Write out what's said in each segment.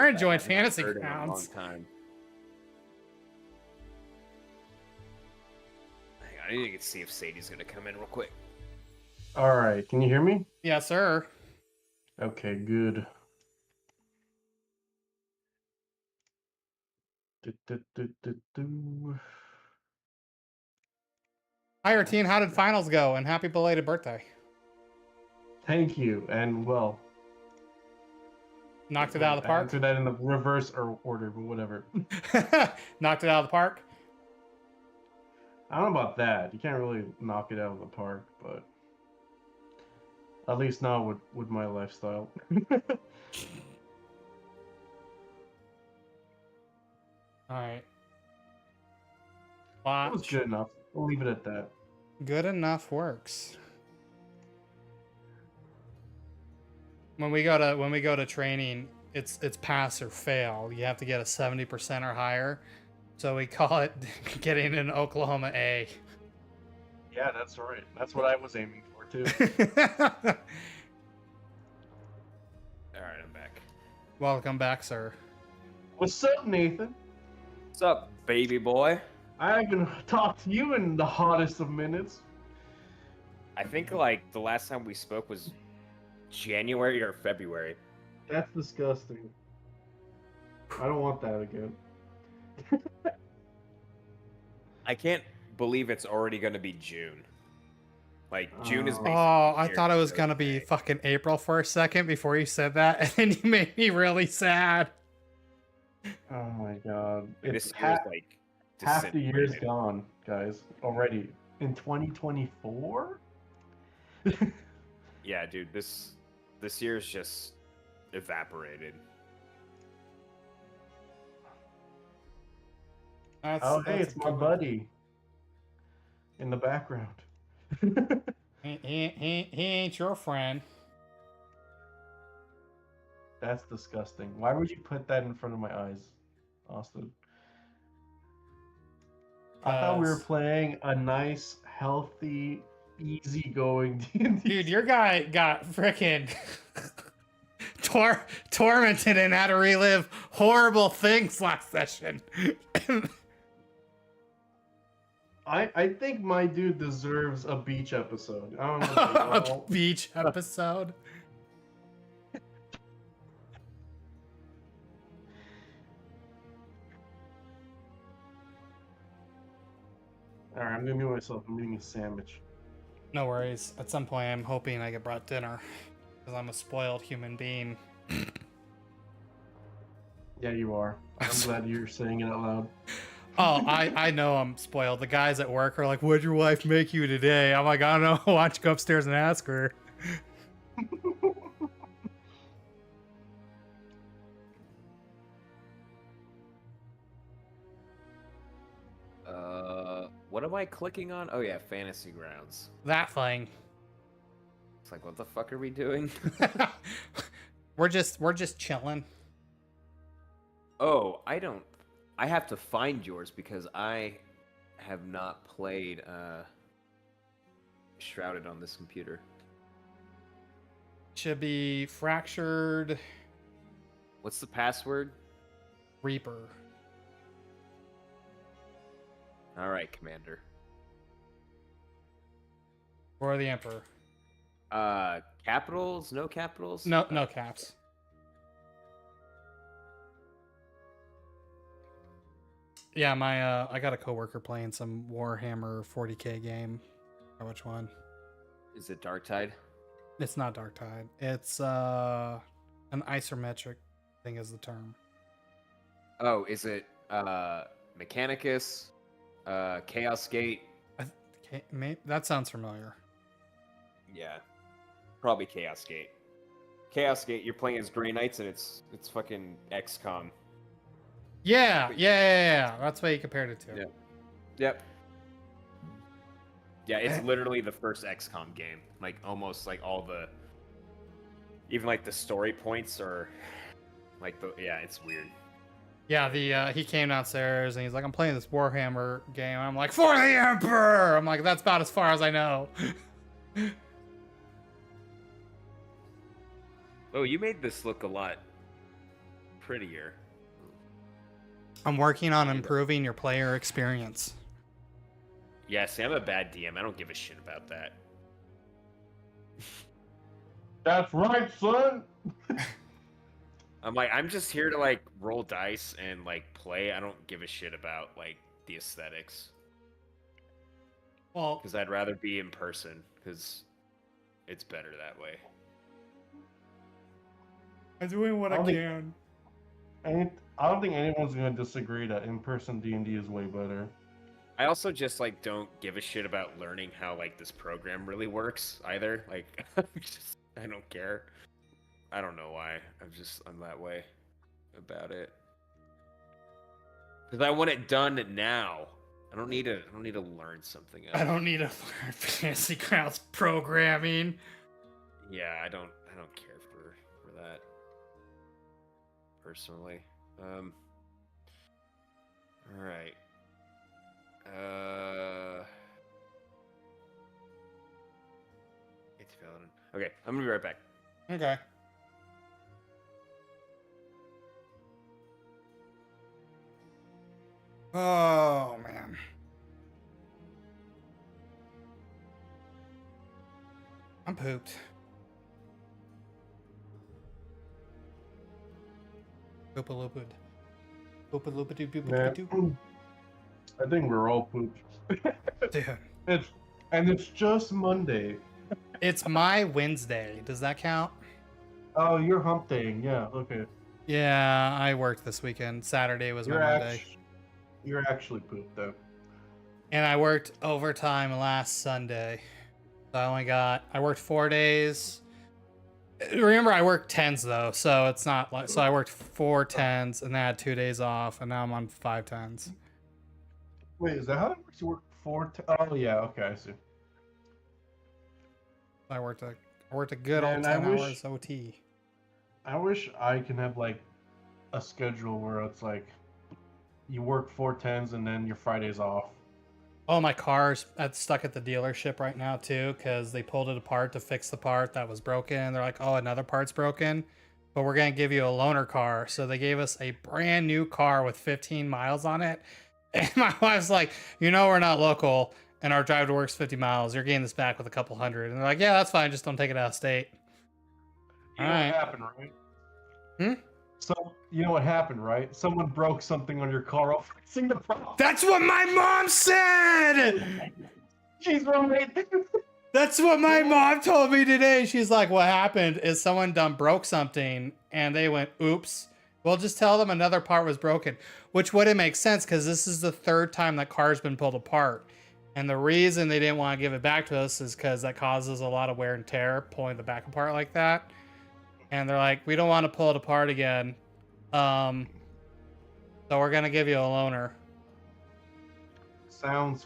You're enjoying I haven't fantasy heard in a long grounds. time. Hang on, I need to see if Sadie's gonna come in real quick. All right, can you hear me? Yes, sir. Okay, good. Hi, Artine. How did finals go? And happy belated birthday. Thank you, and well, Knocked it out of the park. answer that in the reverse order, but whatever. Knocked it out of the park. I don't know about that. You can't really knock it out of the park, but at least not with my lifestyle. All right. That was Watch. good enough. We'll leave it at that. Good enough works. When we go to training, it's pass or fail. You have to get a 70% or higher. So we call it getting an Oklahoma A. Yeah, that's right. That's what I was aiming for too. Alright, I'm back. Welcome back, sir. What's up, Nathan? What's up, baby boy? I haven't talked to you in the hottest of minutes. I think like the last time we spoke was January or February. That's disgusting. I don't want that again. I can't believe it's already gonna be June. Like June is. Oh. Oh, I thought it was gonna be fucking April for a second before you said that, and then you made me really sad. Oh my god. This It's year's like half the year's disintegrated. gone, guys, already. In 2024? Yeah, dude, this year's just evaporated. Oh, hey, that's it's a my good one. buddy. In the background. He ain't your friend. That's disgusting. Why would you put that in front of my eyes, Austin? I thought we were 'Cause- playing a nice, healthy, easygoing D&D. Dude, your guy got frickin' tormented and had to relive horrible things last session. I think my dude deserves a beach episode. I don't know. A y'all. beach episode. Alright, I'm gonna mute myself. I'm eating a sandwich. No worries. At some point, I'm hoping I get brought dinner. Because I'm a spoiled human being. Yeah, you are. I'm glad you're saying it out loud. Oh, I know I'm spoiled. The guys at work are like, what'd your wife make you today? I'm like, I don't know. Why don't you go upstairs and ask her? What am I clicking on? Oh yeah, Fantasy Grounds. That thing. It's like, what the fuck are we doing? we're just chilling. Oh, I have to find yours because I have not played Shrouded on this computer. Should be fractured What's the password? Reaper. All right, Commander. Or the Emperor. Capitals? No capitals? No caps. Yeah, my I got a coworker playing some Warhammer 40k game. Or which one? Is it Darktide? It's not Dark Tide. It's an isometric thing is the term. Oh, is it Mechanicus? Chaos Gate? That sounds familiar. Yeah. Probably Chaos Gate. Chaos Gate, you're playing as Grey Knights and it's fucking XCOM. Yeah. That's what you compared it to. Yeah. Yep. Yeah, it's literally the first XCOM game. Like almost like all the even like the story points are like it's weird. Yeah, he came downstairs and he's like, I'm playing this Warhammer game. I'm like, for the Emperor! I'm like, that's about as far as I know. Oh, you made this look a lot prettier. I'm working on improving your player experience. Yeah, see, I'm a bad DM. I don't give a shit about that. That's right, son. I'm just here to like roll dice and like play. I don't give a shit about like the aesthetics. Well, Because I'd rather be in person because it's better that way. I'm doing what I can. I don't think anyone's gonna disagree that in-person D&D is way better. I also just like don't give a shit about learning how like this program really works either. Like, I don't care. I don't know why. I'm that way about it. Because I want it done now. I don't need to learn something else. I don't need to learn Fantasy Grounds programming. Yeah, I don't care for that personally. All right. It's Paladin. Okay, I'm gonna be right back. Okay. Oh man. I'm pooped. Poop-a-loopid. Poop-a-loopid-doop-doop-doop. I think we're all pooped. Dude. It's just Monday. It's my Wednesday. Does that count? Oh, you're hump daying. Yeah, okay. Yeah, I worked this weekend. Saturday was my Monday. You're actually pooped though. And I worked overtime last Sunday. So I worked 4 days. Remember, I worked 10s though, so it's not like, so I worked 4 10s and then I had 2 days off, and now I'm on 5 10s. Wait, is that how it works? You work oh yeah, okay, I see. I worked a good old 10 hours OT. I wish I can have like a schedule where it's like you work 4 10s and then your Friday's off. Oh, my car's stuck at the dealership right now too, because they pulled it apart to fix the part that was broken. And they're like, oh, another part's broken, but we're going to give you a loaner car. So they gave us a brand new car with 15 miles on it. And my wife's like, we're not local and our drive to work's 50 miles. You're getting this back with a couple hundred. And they're like, yeah, that's fine. Just don't take it out of state. You know what happened, right? So, you know what happened, right? Someone broke something on your car while fixing the problem. That's what my mom said! She's right. That's what my mom told me today. She's like, what happened is someone broke something and they went, oops. Well, just tell them another part was broken, which wouldn't make sense because this is the 3rd time that car's been pulled apart. And the reason they didn't want to give it back to us is because that causes a lot of wear and tear, pulling the back apart like that. And they're like, we don't want to pull it apart again. So we're going to give you a loaner. Sounds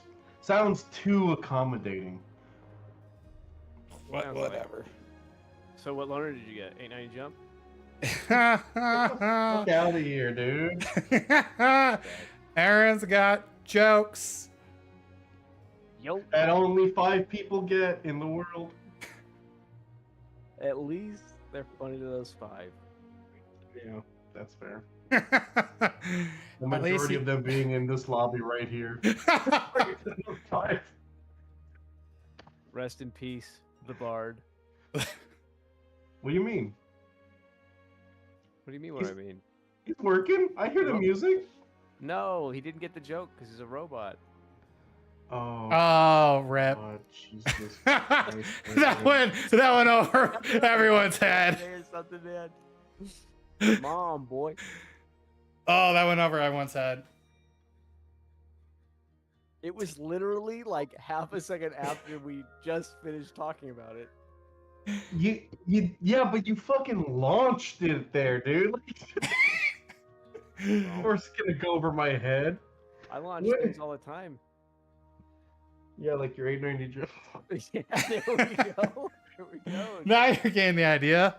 too accommodating. Whatever. So what loaner did you get? 890 jump? Fuck out of here, dude. Aaron's got jokes. Yo. And only 5 people get in the world. At least they're funny to those 5. Yeah, that's fair. The The majority of them being in this lobby right here. 5. Rest in peace, the Bard. What do you mean? What do you mean what I mean? He's working? I hear the music. No, he didn't get the joke because he's a robot. Oh, rip. Jesus. that went over everyone's head. There's something, man. Mom, boy. Oh, that went over everyone's head. It was literally like half a second after we just finished talking about it. Yeah, but you fucking launched it there, dude. Of course, it's gonna go over my head. I launch things all the time. Yeah, like your 890 jump. Yeah, there we go. There we go. Now you're getting the idea.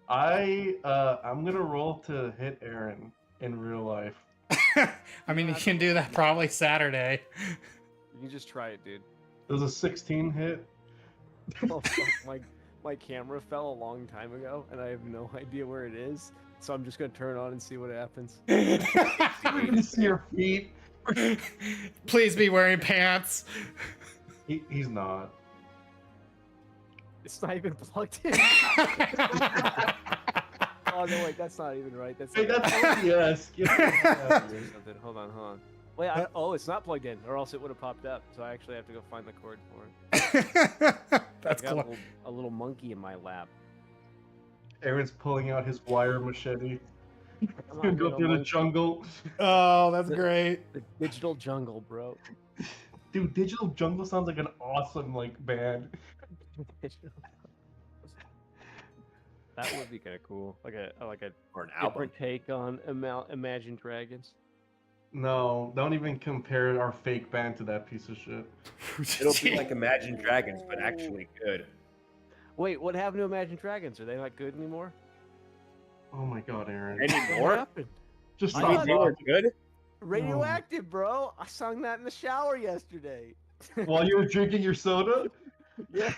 I'm gonna roll to hit Aaron in real life. I mean, you can do that probably Saturday. You can just try it, dude. Does a 16 hit? Oh, fuck. My camera fell a long time ago, and I have no idea where it is. so I'm just gonna turn it on and see what happens. You see your feet. Please be wearing pants. He's not. It's not even plugged in. Oh no, wait, that's not even right. That's Hey, like, that's yes. something. Hold on. Wait, oh, it's not plugged in, or else it would have popped up. So I actually have to go find the cord for it. That's I got cool. a little monkey in my lap. Aaron's pulling out his wire machete. He's Come gonna on, go little through the monkey. jungle. Oh, that's great. The digital jungle, bro. Dude, Digital Jungle sounds like an awesome band. That would be kind of cool, like a Or an album. different take on Imagine Dragons. No, don't even compare our fake band to that piece of shit. It'll be like Imagine Dragons, but actually good. Wait, what happened to Imagine Dragons? Are they not good anymore? Oh my god, Aaron. What Anymore? happened? Just I stop thought They were talking. good. Radioactive, bro. I sung that in the shower yesterday. While you were drinking your soda? Yeah.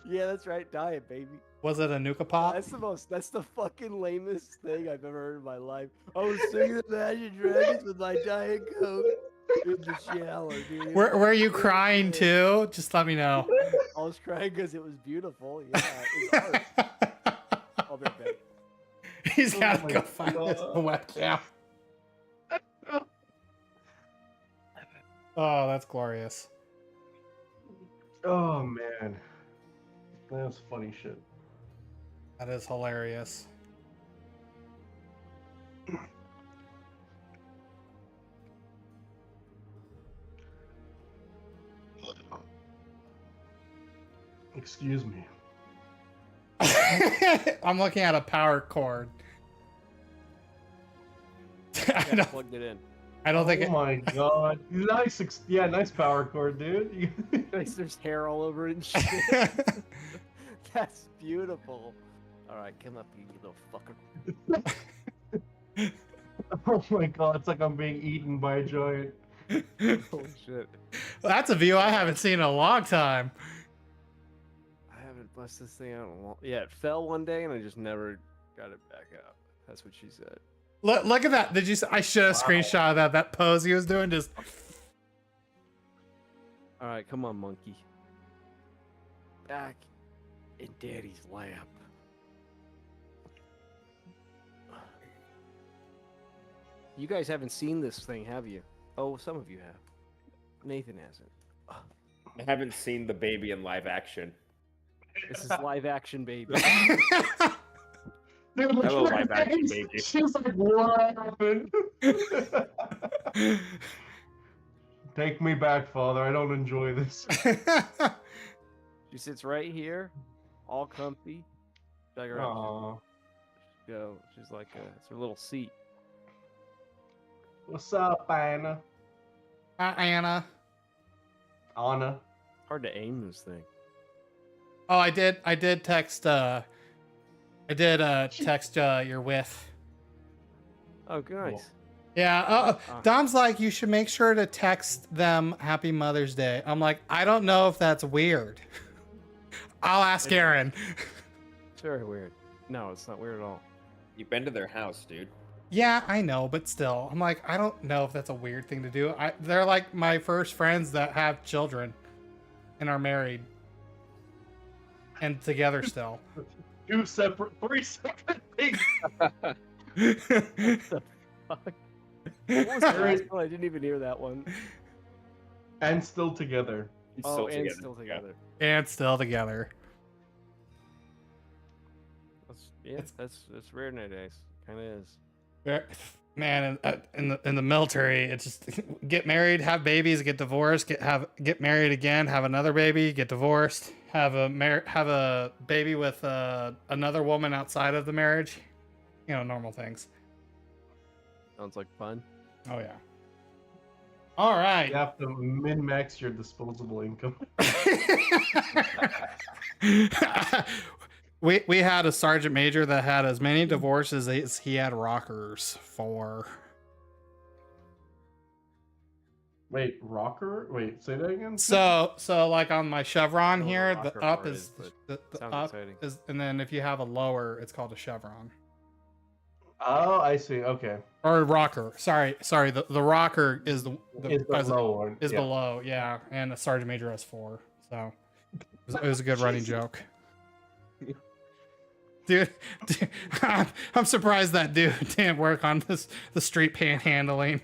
Yeah, that's right. Diet, baby. Was it a Nuka Pop? That's the fucking lamest thing I've ever heard in my life. I was singing Imagine Dragons with my Diet Coke in the shower, dude. Were you crying too? Just let me know. I was crying because it was beautiful. Yeah, it was art. I'll be right back. He's Oh gotta my go find his God. webcam. Oh, that's glorious. Oh man. That's funny shit. That is hilarious. Excuse me. I'm looking at a power cord. I plugged it in. I don't think Oh it, my god. Nice yeah, nice power cord, dude. There's hair all over it and shit. That's beautiful. All right, come up, you little fucker. Oh my god, it's like I'm being eaten by a giant. Holy shit. that's a view I haven't seen in a long time. I haven't bust this thing out in a long. Yeah, it fell one day and I just never got it back up. That's what she said. Look at that. Did you? I should have screenshot that pose he was doing. Just All right, come on, monkey. Back in Daddy's lap. You guys haven't seen this thing, have you? Oh, some of you have. Nathan hasn't. I haven't seen the baby in live action. This is live action, baby. Dude, Hello, look at live her action face. baby. She's like, what happened? Take me back, Father. I don't enjoy this. She sits right here, all comfy. Check her out. Aw. Go. She's like it's her little seat. What's up, Anna? Anna. Anna. Hard to aim this thing. Oh, I did text. Text your with. Oh, nice. Yeah. Dom's like, you should make sure to text them Happy Mother's Day. I'm like, I don't know if that's weird. I'll ask Aaron. It's very weird. No, it's not weird at all. You've been to their house, dude. Yeah, I know, but still, I'm like, I don't know if that's a weird thing to do. They're like my first friends that have children and are married and together still. Three separate things. Fuck. What was the last one? I didn't even hear that one. And still together. It's Oh, still and together. still together. And still together. That's rare nowadays. Kind of is. Man, in the military, it's just get married, have babies, get divorced, get married again, have another baby, get divorced, have a baby with another woman outside of the marriage. You know, normal things. Sounds like fun. Oh yeah. All right. You have to min-max your disposable income. We had a sergeant major that had as many divorces as he had rockers for. Wait, rocker? Wait, say that again? So like on my chevron Oh, here, the the rocker up part is is, the sounds up exciting. is, and then if you have a lower, it's called a chevron. Oh, I see. Okay. Or rocker. Sorry. The rocker is the It's the low one. is yeah. below. Yeah, and the sergeant major has 4. So it was a good running joke. Dude, I'm surprised that dude didn't work on the street panhandling.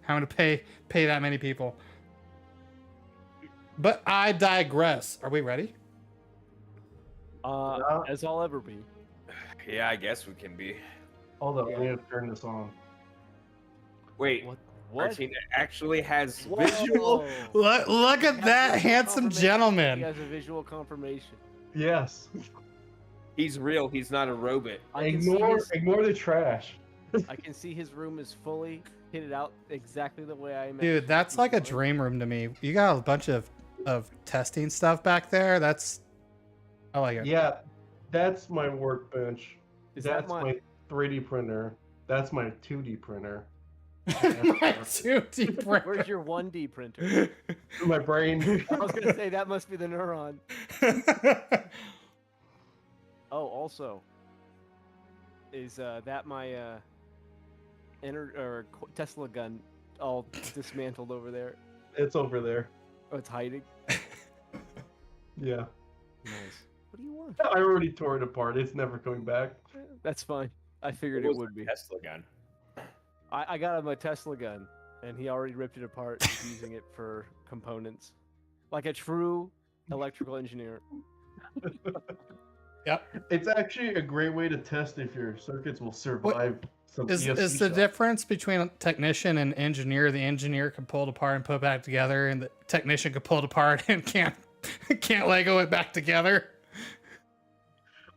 Having to pay that many people. But I digress. Are we ready? As I'll ever be. Yeah, I guess we can be. Hold up, I need to turn this on. Wait, What? Arcania actually has Whoa. visual. Look at that Visual handsome confirmation. He gentleman. has a visual confirmation. Yes. He's real. He's not a robot. I can see Ignore the trash. I can see his room is fully kitted out exactly the way I imagined. Dude, that's it like a before. dream room to me. You got a bunch of testing stuff back there. I like it. Yeah, that's my workbench. Is that That's my 3D printer. That's my 2D printer. My 2D printer. Where's your 1D printer? My brain. I was gonna say that must be the neuron. Oh, also, is that my Tesla gun all dismantled over there? It's over there. Oh, it's hiding. Yeah. Nice. What do you want? I already tore it apart. It's never coming back. That's fine. I figured What it was would be. Tesla gun. I got him a Tesla gun, and he already ripped it apart, He's using it for components, like a true electrical engineer. Yep. It's actually a great way to test if your circuits will survive some Is ESC the shock. difference between a technician and engineer? The engineer can pull it apart and put it back together, and the technician can pull it apart and can't Lego it back together.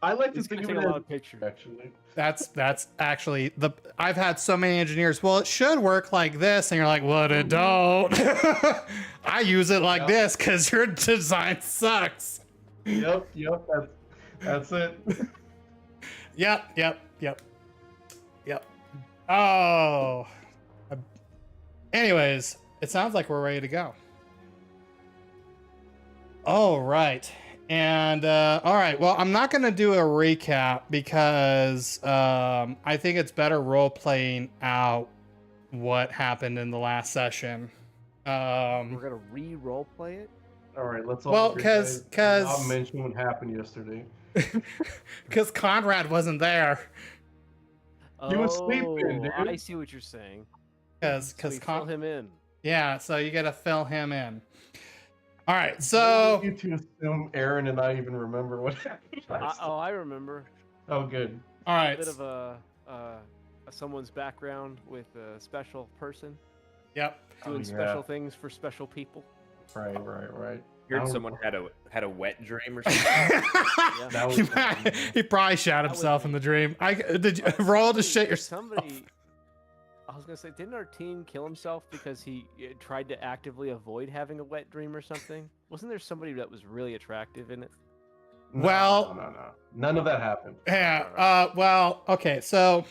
I like to He's think gonna of take it a lot as of pictures. actually. That's actually I've had so many engineers. Well, it should work like this, and you're like, well, it don't. I use it like Yep. this because your design sucks. Yep, that's it. Yep. Oh. Anyways, it sounds like we're ready to go. All right. And all right. Well, I'm not going to do a recap because I think it's better role playing out what happened in the last session. We're gonna re-role play it. All right, let's all Well, agree, 'cause- guys, 'cause- not mention what happened yesterday. Because Conrad wasn't there. He was sleeping, dude. I see what you're saying. Because So we fill him in. yeah, so you got to fill him in. All right, Why so did you two assume Aaron and I even remember what happened. I remember. Oh, good. all A right, bit of a someone's background with a special person yep. doing yeah. special things for special people. Right. Heard That someone was- had a wet dream or something. That was he probably shot That was himself in me. the dream. Did you roll to shit yourself? Somebody. I was gonna say, didn't our team kill himself because he tried to actively avoid having a wet dream or something? Wasn't there somebody that was really attractive in it? No, Well- no. None of that happened. Yeah. Well. Okay. So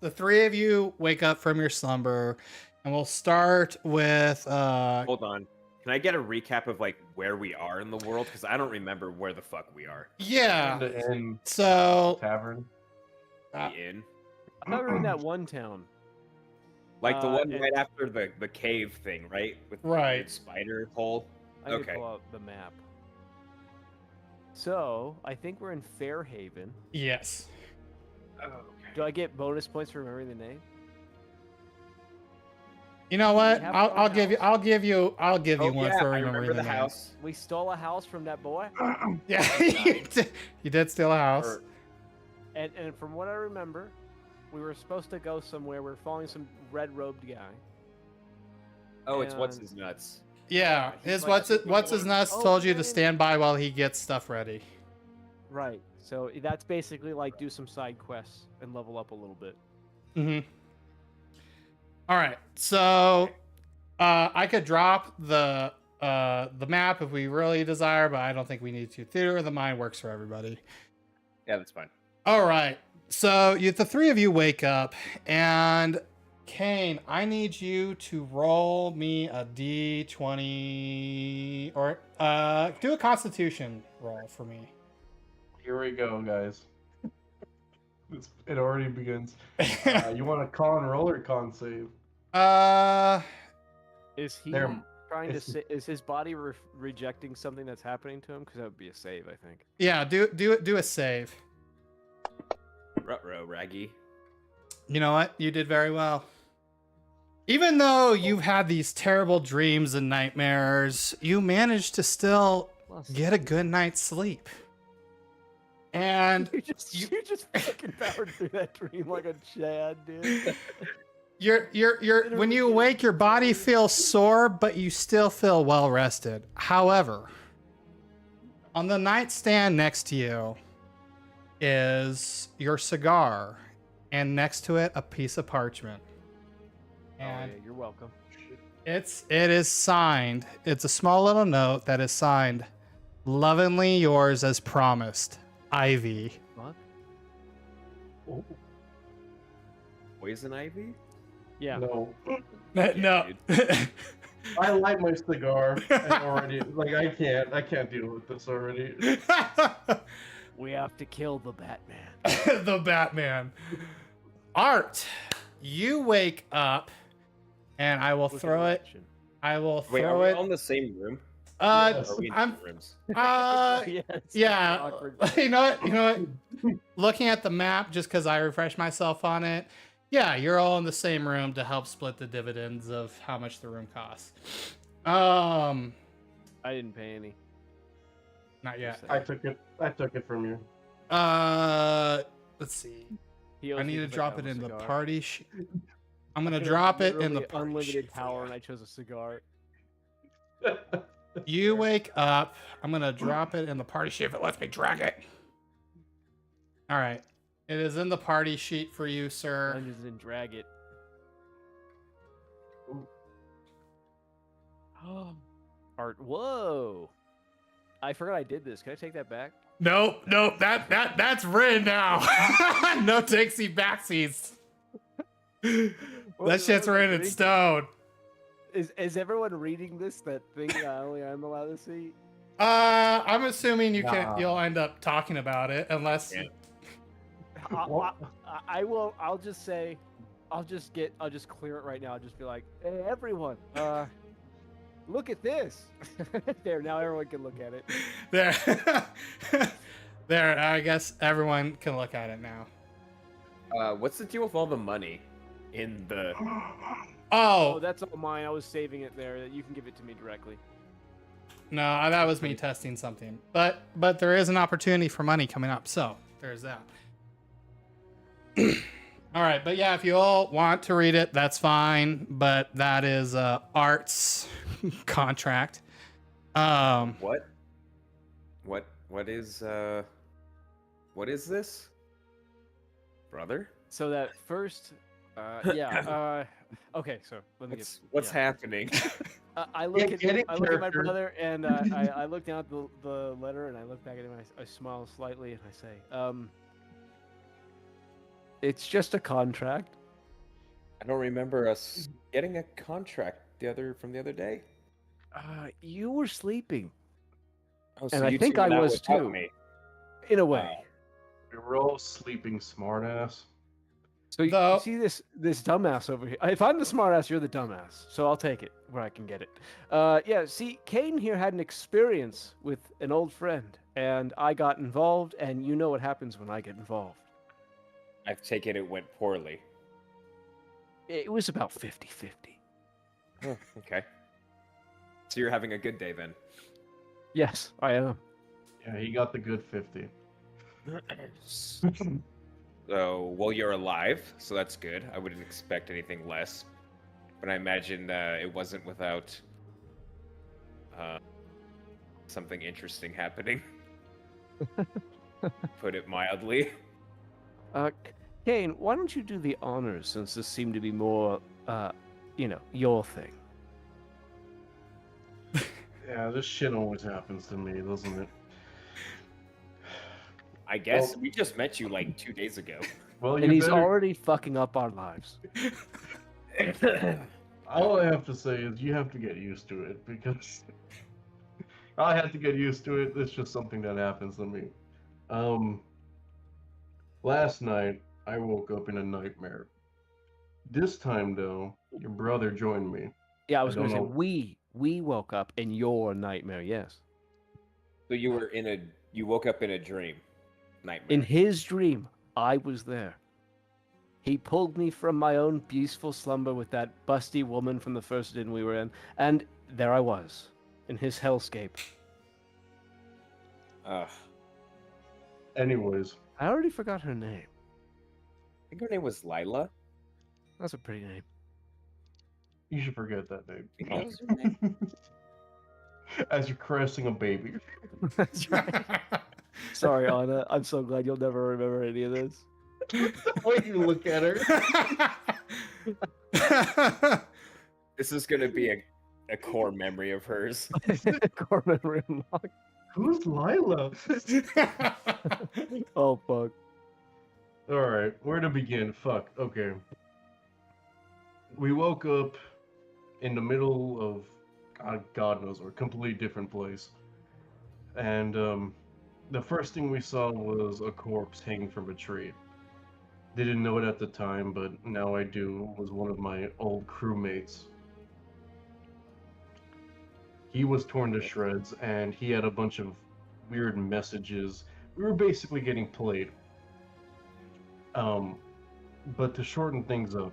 the three of you wake up from your slumber, and we'll start with. Hold on. Can I get a recap of like where we are in the world? Because I don't remember where the fuck we are. Yeah. In So. tavern. Uh, The inn? I thought we were in that one town. Like the one and- right after the cave thing, right? With the Right. weird spider hole. I need Okay. to pull out the map. So I think we're in Fairhaven. Yes. Oh, okay. Do I get bonus points for remembering the name? You know what? have I'll our give you. house? I'll give you Oh, one yeah, for I remembering remember the name. house. We stole a house from that boy, Yeah, you did steal a house. Or- and from what I remember, we were supposed to go somewhere. We were following some red-robed guy. Oh, it's what's And- his nuts. Yeah, he's his like, what's his nuts "Oh, told you to man." stand by while he gets stuff ready. Right. So that's basically like do some side quests and level up a little bit. Mm-hmm. All right, so I could drop the map if we really desire, but I don't think we need to. Theater of the mind works for everybody. Yeah, that's fine. All right, so the three of you wake up, and Kane, I need you to roll me a d20 or do a Constitution roll for me. Here we go, guys. It already begins. You want a con roll or con save? Is he There- trying to it's- say? Is his body rejecting something that's happening to him? Because that would be a save, I think. yeah, do a save. Ruh-roh, Raggy. You know what? You did very well. Even though you've had these terrible dreams and nightmares, you managed to still Plus, get a good night's sleep. And you just fucking powered through that dream like a Chad, dude. when you awake, your body feels sore, but you still feel well rested. However, on the nightstand next to you is your cigar, and next to it a piece of parchment. And oh, yeah, you're welcome. it is signed. It's a small little note that is signed, "Lovingly yours as promised, Ivy." What? Poison ivy? Yeah. No. No. I light my cigar and already I can't deal with this already. We have to kill the Batman. The Batman. Art, you wake up, and I will Look at throw the it. action. I will Wait, are throw we it. all in the same room? Yes. Or are we in I'm. different rooms? Yes, Yeah. awkward. You know what? Looking at the map, just because I refreshed myself on it. Yeah, you're all in the same room to help split the dividends of how much the room costs. I didn't pay any. Not yet. I took it from you. Let's see. He owes I me need to 'cause drop got it him a in the cigar. party sheet. I'm gonna I could drop have it in the literally party unlimited sheet for power, you. and I chose a cigar. You wake up. I'm gonna drop it in the party sheet if it lets me drag it. All right. It is in the party sheet for you, sir. Dungeons and drag it. Art. Whoa. I forgot I did this. Can I take that back? Nope. That's Rin now. No takesy backsies. That shit's written in stone. Is everyone reading this? That thing I only I'm allowed to see. I'm assuming Nah. you'll end up talking about it unless. Yeah. I will. I'll just say. I'll just clear it right now. I'll just be like, hey, everyone. Look at this. There. Now everyone can look at it. There. There. I guess everyone can look at it now. What's the deal with all the money in the? Oh, Oh that's all mine. I was saving it there. You can give it to me directly. no, that was me testing something. But there is an opportunity for money coming up, so there's that. All right, but yeah, if you all want to read it, that's fine. But that is Art's contract. What? What is this, brother? So that first, okay. So let me What's happening? I look at Get it, I look at my character. brother and I look down at the letter and I look back at him and I smile slightly and I say, it's just a contract. I don't remember us getting a contract from the other day. You were sleeping Oh, And I you think two I went out was without too. me. in a way. We were all sleeping, smartass. So you Though- see this dumbass over here. If I'm the smartass, you're the dumbass. So I'll take it where I can get it. Yeah. See, Caden here had an experience with an old friend, and I got involved. And you know what happens when I get involved. I take it went poorly. It was about 50-50. Oh, okay. So you're having a good day then. Yes, I am. Yeah, he got the good 50. So, well, you're alive, so that's good. I wouldn't expect anything less. But I imagine it wasn't without something interesting happening. Put it mildly. Kane, why don't you do the honors since this seemed to be more, your thing? Yeah, this shit always happens to me, doesn't it? I guess Well- we just met you like 2 days ago. Well, And you he's better... already fucking up our lives. All I have to say is you have to get used to it because I had to get used to it. It's just something that happens to me. Last night, I woke up in a nightmare. This time, though, your brother joined me. Yeah, I I was going don't to say know. we woke up in your nightmare. Yes, So you woke up in a dream, nightmare. in his dream, I was there. He pulled me from my own peaceful slumber with that busty woman from the first inn we were in, and there I was, in his hellscape. Ugh. Anyways, I already forgot her name. I think her name was Lila. That's a pretty name. you should forget that name. I think that was her name. As you're caressing a baby. That's right. Sorry, Anna. I'm so glad you'll never remember any of this. The way you look at her. This is gonna be a core memory of hers. Core memory unlocked. Who's Lila? Oh fuck. Alright, where to begin? Fuck, okay. We woke up in the middle of God knows where, completely different place. And the first thing we saw was a corpse hanging from a tree. Didn't know it at the time, but now I do. It was one of my old crewmates. He was torn to shreds, and he had a bunch of weird messages. We were basically getting played. But to shorten things up,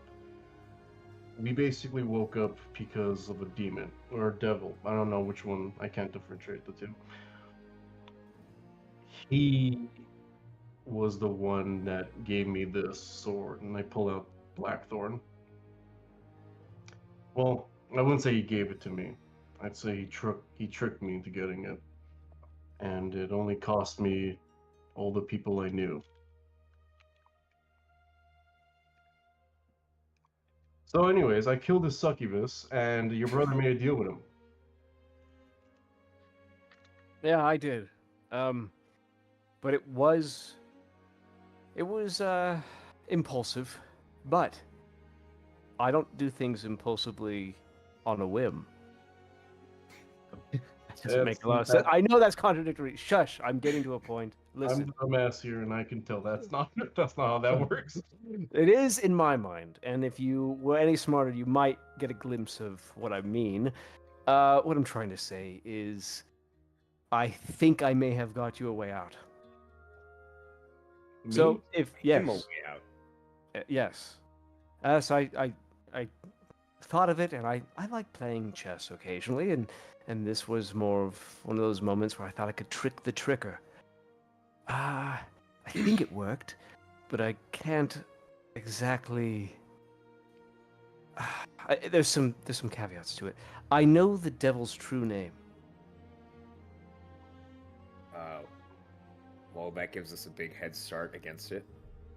we basically woke up because of a demon or a devil. I don't know which one. I can't differentiate the two. He was the one that gave me this sword, and I pull out Blackthorn. Well, I wouldn't say he gave it to me. I'd say he tricked me into getting it, and it only cost me all the people I knew. So, anyways, I killed this succubus, and your brother made a deal with him. Yeah, I did. But it was impulsive, but I don't do things impulsively on a whim. That doesn't make a lot of sense. I know that's contradictory. Shush, I'm getting to a point. I'm Listen. the dumbass here, and I can tell that's not how that works. It is in my mind, and if you were any smarter, you might get a glimpse of what I mean. What I'm trying to say is, I think I may have got you a way out. Me? So, if Him a yes, way out. yes, so I thought of it, and I like playing chess occasionally, and this was more of one of those moments where I thought I could trick the tricker. I think it worked, but I can't exactly. There's some caveats to it. I know the devil's true name. Well, that gives us a big head start against it.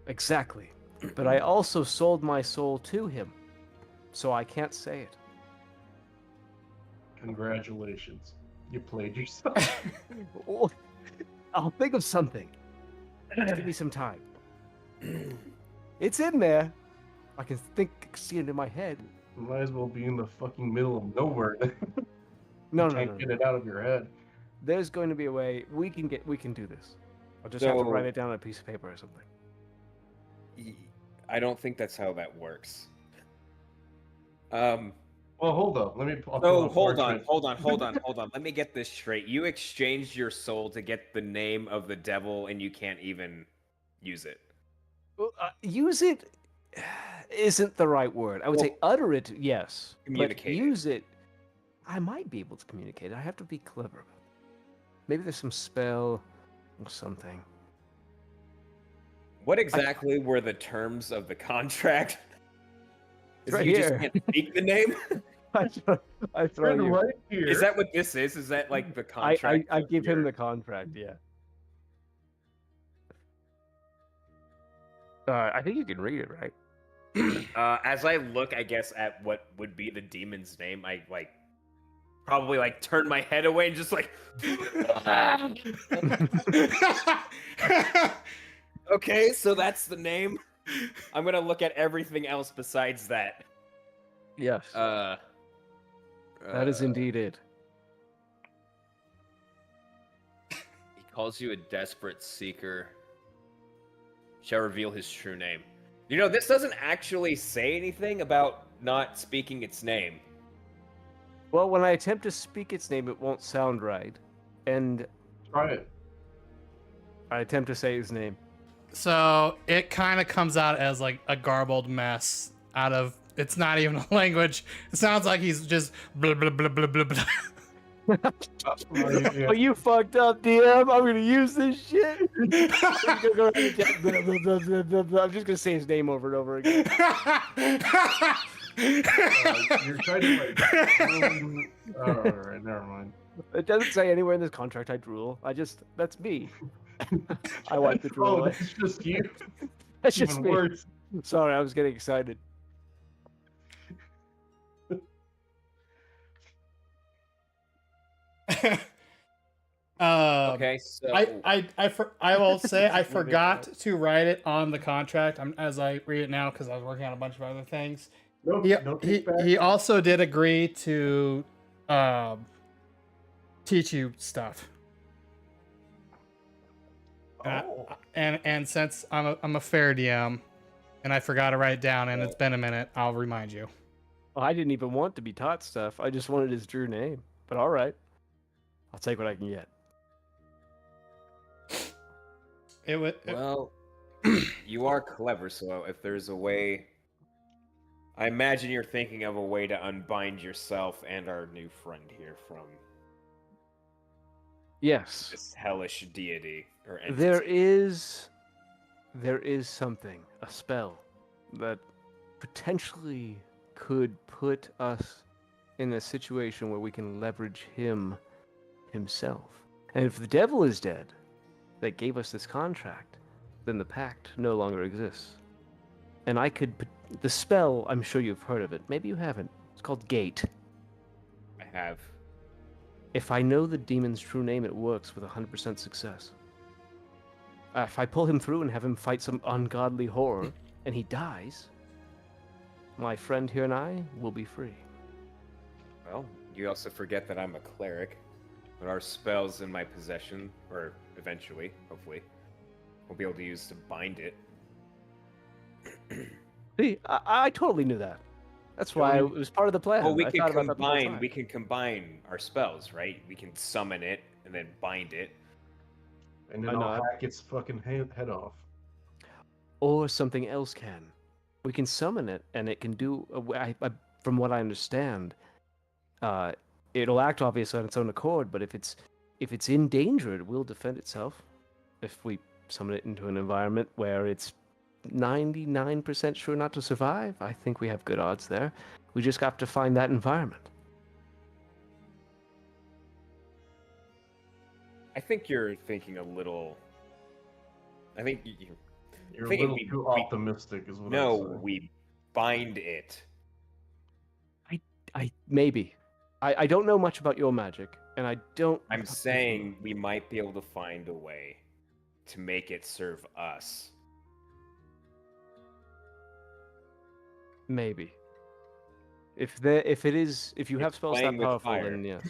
Exactly. But I also sold my soul to him, so I can't say it. Congratulations. You played yourself. Well, I'll think of something. Just give me some time. It's in there. I can see it in my head. Might as well be in the fucking middle of nowhere. No, You no, can't no, get no. it out of your head. There's going to be a way we can do this. I'll just have to write it down on a piece of paper or something. I don't think that's how that works. Well, hold up. Let me. Oh, hold on. Let me get this straight. You exchanged your soul to get the name of the devil, and you can't even use it. Well, use it isn't the right word. I would say utter it, yes. Communicate But it. use it, I might be able to communicate it. I have to be clever about it. Maybe there's some spell or something. What exactly were the terms of the contract? It's right you here. just can't speak the name? I throw You're you. right here. Is that what this is? Is that like the contract? I give him the contract, yeah. I think you can read it, right? As I look, I guess, at what would be the demon's name, I probably turn my head away and just okay, so that's the name. I'm gonna look at everything else besides that. Yes. That That is indeed it. He calls you a desperate seeker. shall reveal his true name. You know, this doesn't actually say anything about not speaking its name. Well, when I attempt to speak its name, it won't sound right. And Try it. I attempt to say his name. So it kind of comes out as like a garbled mess out of. It's not even a language. It sounds like he's just blah blah blah blah blah blah. Oh, you fucked up, DM. I'm gonna use this shit. I'm just gonna say his name over and over again. You're trying to like. All right, never mind. It doesn't say anywhere in this contract I drool. That's me. I wipe the drool Oh, away. that's just you. That's just Even me. worse. Sorry, I was getting excited. Okay, so I will say I forgot to write it on the contract as I read it now because I was working on a bunch of other things. No, He, no he, kickback. he also did agree to teach you stuff. Oh. And since I'm a fair DM and I forgot to write it down and it's been a minute, I'll remind you. Well, I didn't even want to be taught stuff. I just wanted his true name. But all right, I'll take what I can get. well, you are clever, so if there's a way, I imagine you're thinking of a way to unbind yourself and our new friend here from Yes, this hellish deity or entity. there is something, a spell that potentially could put us in a situation where we can leverage him himself. And if the devil is dead that gave us this contract, then the pact no longer exists. And the spell, I'm sure you've heard of it. Maybe you haven't. It's called Gate. I have. If I know the demon's true name, it works with 100% success. If I pull him through and have him fight some ungodly horror, and he dies, my friend here and I will be free. Well, you also forget that I'm a cleric, but our spells in my possession, or eventually, hopefully, we'll be able to use to bind it. See, I totally knew that. That's why it was part of the plan. Well, we I can thought about that the whole combine. time. We can combine our spells, right? We can summon it and then bind it. And then I know, I'll hack its fucking head off. Or something else can. We can summon it, and it can do. From what I understand, it'll act obviously on its own accord. But if it's in danger, it will defend itself. If we summon it into an environment where it's 99% sure not to survive, I think we have good odds there. We just have to find that environment. I think you're thinking a little. I think You're a thinking little too optimistic, is what no, I'm saying. we bind it. Maybe. I don't know much about your magic, and I don't. I'm saying we might be able to find a way to make it serve us. Maybe. If you have It's spells playing that with powerful, fire. then yes.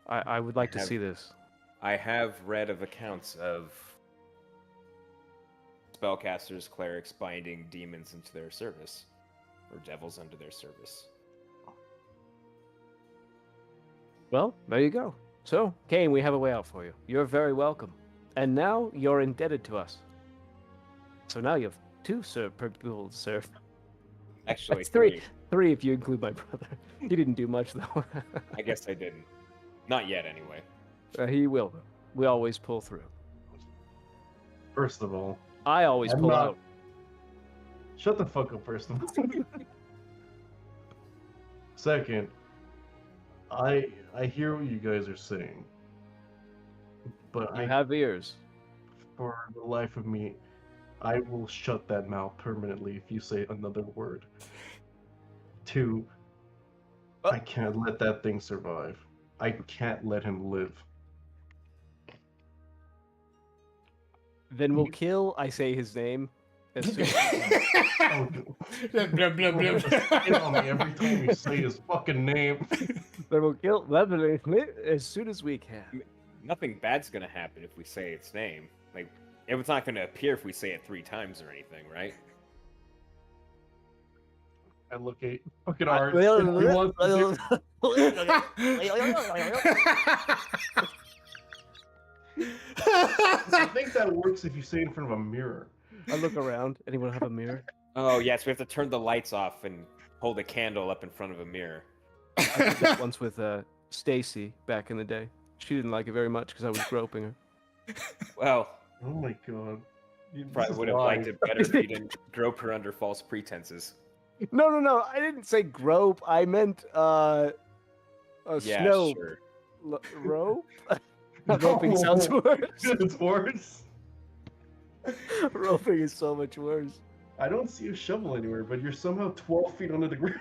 I would like to see this. I have read of accounts of spellcasters, clerics binding demons into their service, or devils under their service. Well, there you go. So, Kane, we have a way out for you. You're very welcome. And now you're indebted to us. So now you have two people to serve. Actually, That's three. Three if you include my brother. He didn't do much, though. I guess I didn't. Not yet, anyway. He will. We always pull through. First of all, I always I'm pull not- out. shut the fuck up, first of all. Second, I hear what you guys are saying. But You have ears. for the life of me, I will shut that mouth permanently if you say another word. Two, I can't let that thing survive. I can't let him live. Then we'll kill, I say his name. As soon as Oh, Blah, blah, blah, blah. Spit on me every time you say his fucking name. then we'll kill Lebanon as soon as we can. Nothing bad's gonna happen if we say its name. Like, It's not going to appear if we say it 3 times or anything, right? I look at Art. He wants to I think that works if you say it in front of a mirror. I look around. Anyone have a mirror? Oh, yes, we have to turn the lights off and hold a candle up in front of a mirror. I did that once with Stacy back in the day. She didn't like it very much because I was groping her. Well, Oh my god. probably would have liked it better if you didn't grope her under false pretenses. No. I didn't say grope. I meant a Yeah, snow sure. rope. Roping sounds worse. It's worse. Roping is so much worse. I don't see a shovel anywhere, but you're somehow 12 feet under the ground.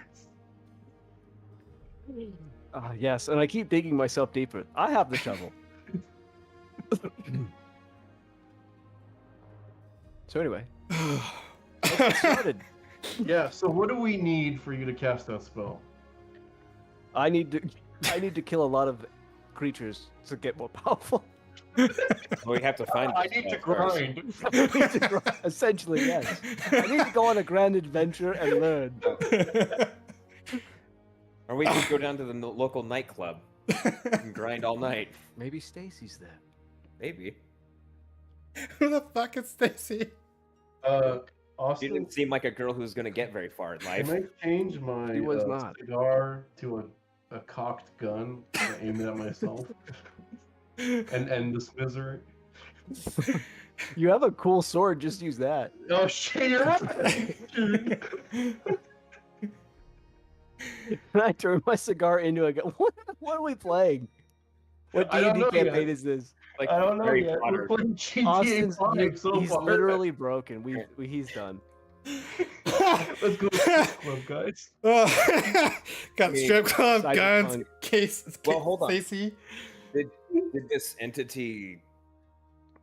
Yes, and I keep digging myself deeper. I have the shovel. So anyway, let's get started. Yeah, so what do we need for you to cast that spell? I need to kill a lot of creatures to get more powerful. Well, we have to find. I this need to spell first. grind. Essentially, yes. I need to go on a grand adventure and learn. Or we could go down to the local nightclub and grind all night. Maybe Stacy's there. Maybe. Who the fuck is Stacy? She Austin, didn't seem like a girl who's gonna get very far in life. can I change my He was not. cigar to a cocked gun and aim it at myself and end this misery? You have a cool sword. Just use that. Oh shit, you're right! Can I turn my cigar into a gun? What are we playing? What I don't D&D know yet. campaign is this? Like I don't know Harry yet. Potter. We're playing GTA Austin's 5 so he's far. literally broken. He's done. Let's go to the club, guys. Got strip club, Cyberpunk. guns, case. Well, hold on. Stacy. Did this entity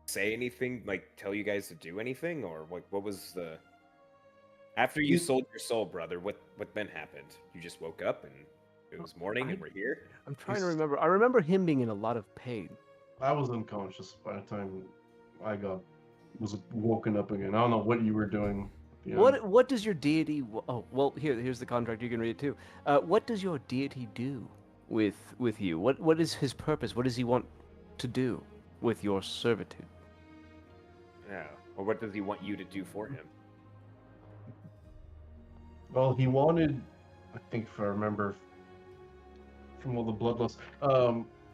say anything? Like tell you guys to do anything, or what was the? After you sold your soul, brother, what then happened? You just woke up and it was morning and we're here. I'm trying to remember. I remember him being in a lot of pain. I was unconscious by the time I was woken up again. I don't know what you were doing. You know? What does your deity? Oh, well, here's the contract. You can read it too. What does your deity do with you? What is his purpose? What does he want to do with your servitude? Yeah. Or what does he want you to do for him? Well, he wanted, I think if I remember from all the bloodlust,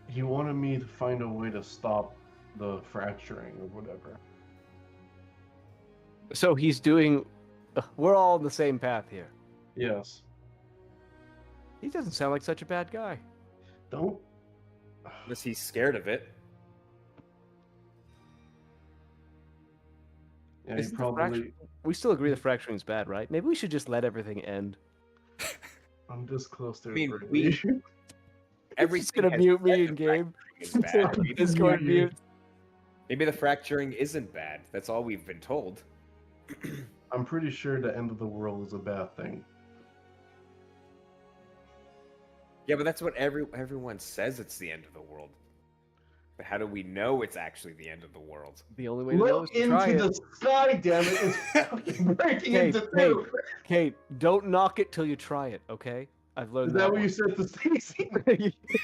he wanted me to find a way to stop the fracturing or whatever. So he's doing. We're all on the same path here. Yes. He doesn't sound like such a bad guy. Don't. Unless he's scared of it. Yeah, he Isn't the probably. We still agree the fracturing is bad, right? Maybe we should just let everything end. I'm this close to. I mean, it. He's gonna mute me in game. Discord mute. Maybe the fracturing isn't bad. That's all we've been told. I'm pretty sure the end of the world is a bad thing. Yeah, but that's what everyone says. It's the end of the world. But how do we know it's actually the end of the world? The only way to know is Look to try into it. the sky, damn it! It's fucking breaking Kate, into two. Kate, don't knock it till you try it, okay? I've learned Is that what you said to Stacy?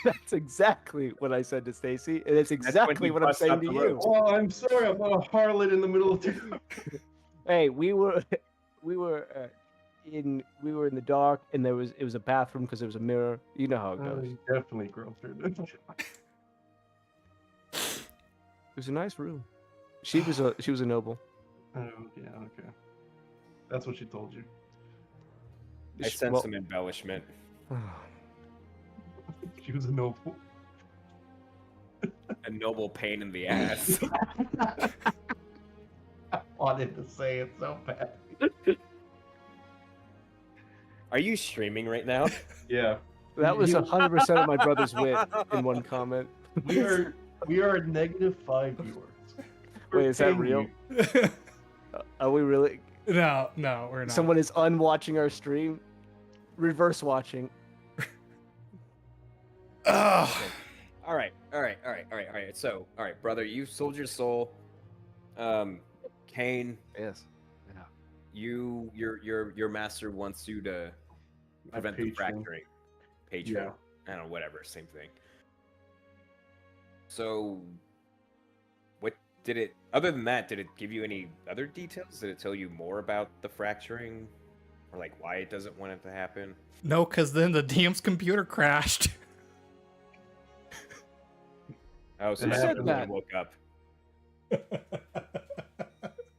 That's exactly what I said to Stacy, and it's exactly what I'm bust saying out to the you. ropes. Oh, I'm sorry. I'm not a harlot in the middle of town. Hey, we were in the dark, and it was a bathroom because there was a mirror. You know how it goes. You definitely groped her. It was a nice room. She was a noble. Oh, yeah, okay. That's what she told you. I sense some embellishment. She was a noble. A noble pain in the ass. I wanted to say it so bad. Are you streaming right now? Yeah. That was 100% of my brother's wit in one comment. We are at -5 viewers. Wait, is that real? Are we really? No, we're not. Someone is unwatching our stream, reverse watching. Ugh. All right. So, all right, brother, you sold your soul. Kane, Yes. Yeah. your master wants you to My prevent the patron. fracturing. Patron. Yeah. I don't know, whatever, same thing. So, what did it? Other than that, did it give you any other details? Did it tell you more about the fracturing, or like why it doesn't want it to happen? No, because then the DM's computer crashed. Oh, so It you happened. said woke up.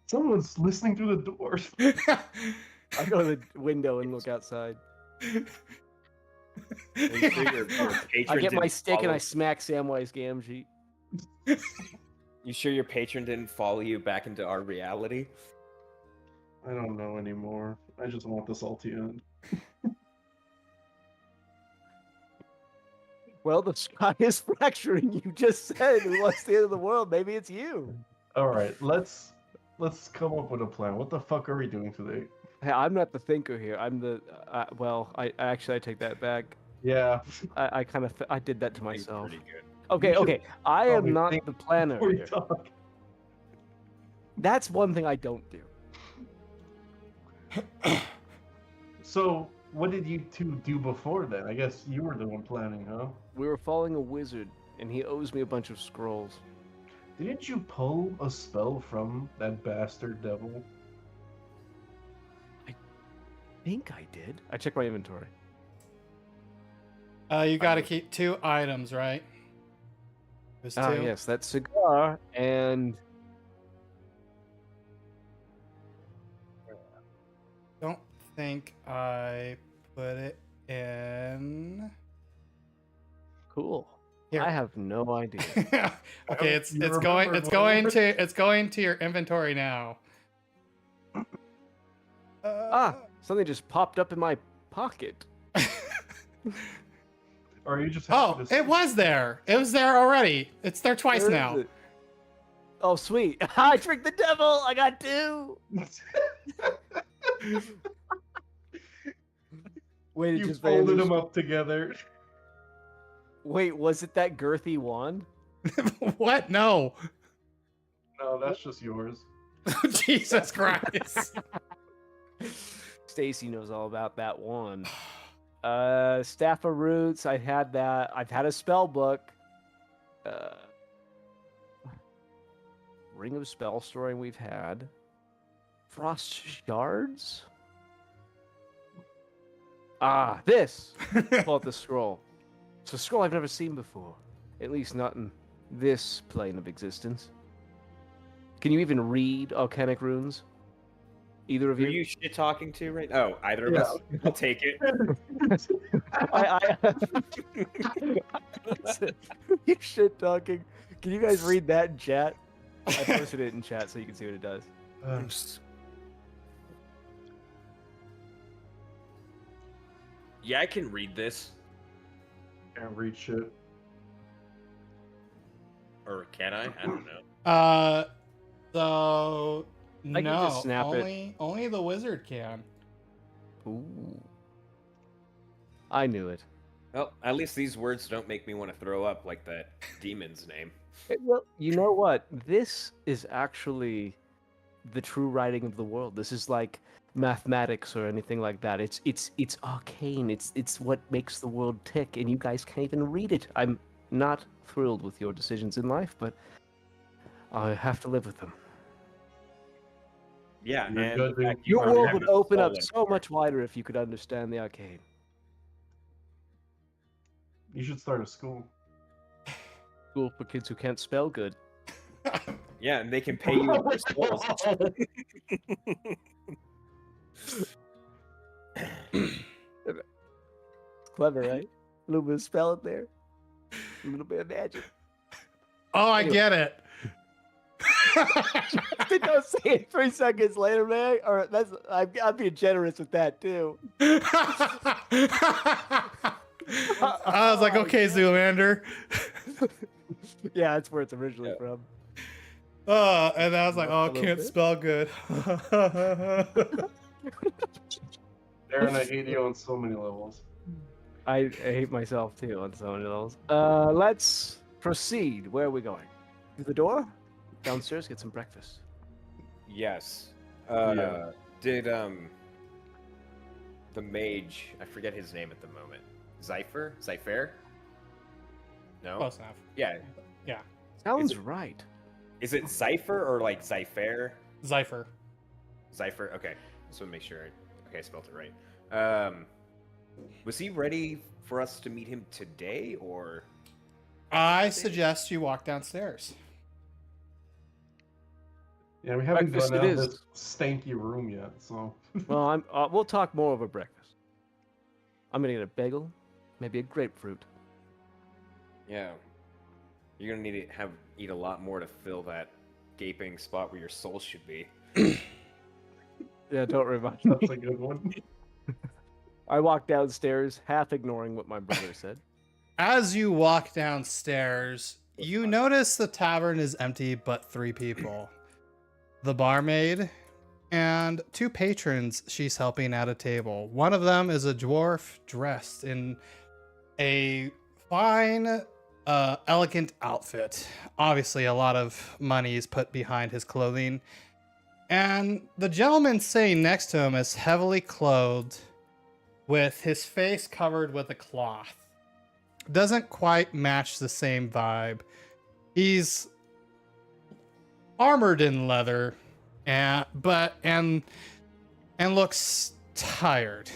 Someone's listening through the doors. I go to the window and look outside. Are you sure your patron I get my didn't stick and I follow- smack Samwise Gamgee. You sure your patron didn't follow you back into our reality? I don't know anymore. I just want this all to end. Well, the sky is fracturing. You just said what's the end of the world? Maybe it's you. All right, let's come up with a plan. What the fuck are we doing today? Hey, I'm not the thinker here. I'm the. Well, I take that back. Yeah. I kind of I did that to I think it's myself. pretty good. Okay, You should okay. I probably am not think the planner Before you here. talk. That's one thing I don't do. So, what did you two do before then? I guess you were the one planning, huh? We were following a wizard, and he owes me a bunch of scrolls. Didn't you pull a spell from that bastard devil? I think I did. I checked my inventory. You got to keep 2 items, right? There's 2. Ah, yes, that cigar and Don't think I put it in. cool. Here. I have no idea. Okay, it's You it's remember going what- to your inventory now. Something just popped up in my pocket. Or are you just happy Oh, to see it was there. It was there already. It's there twice Where is now. it? Oh, sweet. I tricked the devil. I got 2. Wait, it You just folded vanished. them up together. Wait, was it that girthy wand? What? No. No, that's just yours. Jesus Christ. Stacy knows all about that wand. Staff of Roots, I had that. I've had a spell book. Ring of Spell Storing we've had. Frost Shards? Ah, this! Pull out the scroll. It's a scroll I've never seen before. At least not in this plane of existence. Can you even read Arcanic runes? Either of Who are you? you shit talking to right? Oh, either of Yeah. us. I'll take it. You shit talking. Can you guys read that in chat? I posted it in chat so you can see what it does. Yeah, I can read this. Can't read shit. Or can I? I don't know. So I can no, just snap it. only the wizard can. Ooh. I knew it. Well, at least these words don't make me want to throw up like that demon's name. Well, you know what? This is actually the true writing of the world. This is like mathematics or anything like that. It's arcane. It's what makes the world tick, and you guys can't even read it. I'm not thrilled with your decisions in life, but I have to live with them. Yeah, You're and good, the fact dude. you Your are world having would a open up soul so anymore. much wider if you could understand the arcane. You should start a school. School for kids who can't spell good. Yeah, and they can pay you in their souls. Clever, right? A little bit of spell in there. A little bit of magic. Oh, I Anyway. get it. Don't say it 3 seconds later, man. Or I'm being generous with that too. I was like, okay, Zoolander. Yeah, that's where it's originally Yeah. from. And I was like, oh, A little can't bit. spell good. Aaron, I hate you on so many levels. I hate myself too on so many levels. Let's proceed. Where are we going? Through the door? Downstairs, get some breakfast. Yes. Yeah. Did the mage? I forget his name at the moment. Zypher? No. Close enough. Yeah. Yeah. Sounds right. Is it Zypher or like Zypher? Zypher. Zypher. Okay. Just want to make sure. Okay, I spelled it right. Was he ready for us to meet him today, or? I suggest you walk downstairs. Yeah, we haven't Breakfast gotten it out of is. this stanky room yet, so. Well, we'll talk more over breakfast. I'm gonna get a bagel, maybe a grapefruit. Yeah. You're gonna need to eat a lot more to fill that gaping spot where your soul should be. Yeah, don't remind me. That's a good one. I walked downstairs, half ignoring what my brother said. As you walk downstairs, you notice the tavern is empty but 3 people. The barmaid and 2 patrons she's helping at a table. One of them is a dwarf dressed in a fine, elegant outfit. Obviously, a lot of money is put behind his clothing. And the gentleman sitting next to him is heavily clothed with his face covered with a cloth. Doesn't quite match the same vibe. He's armored in leather, and looks tired.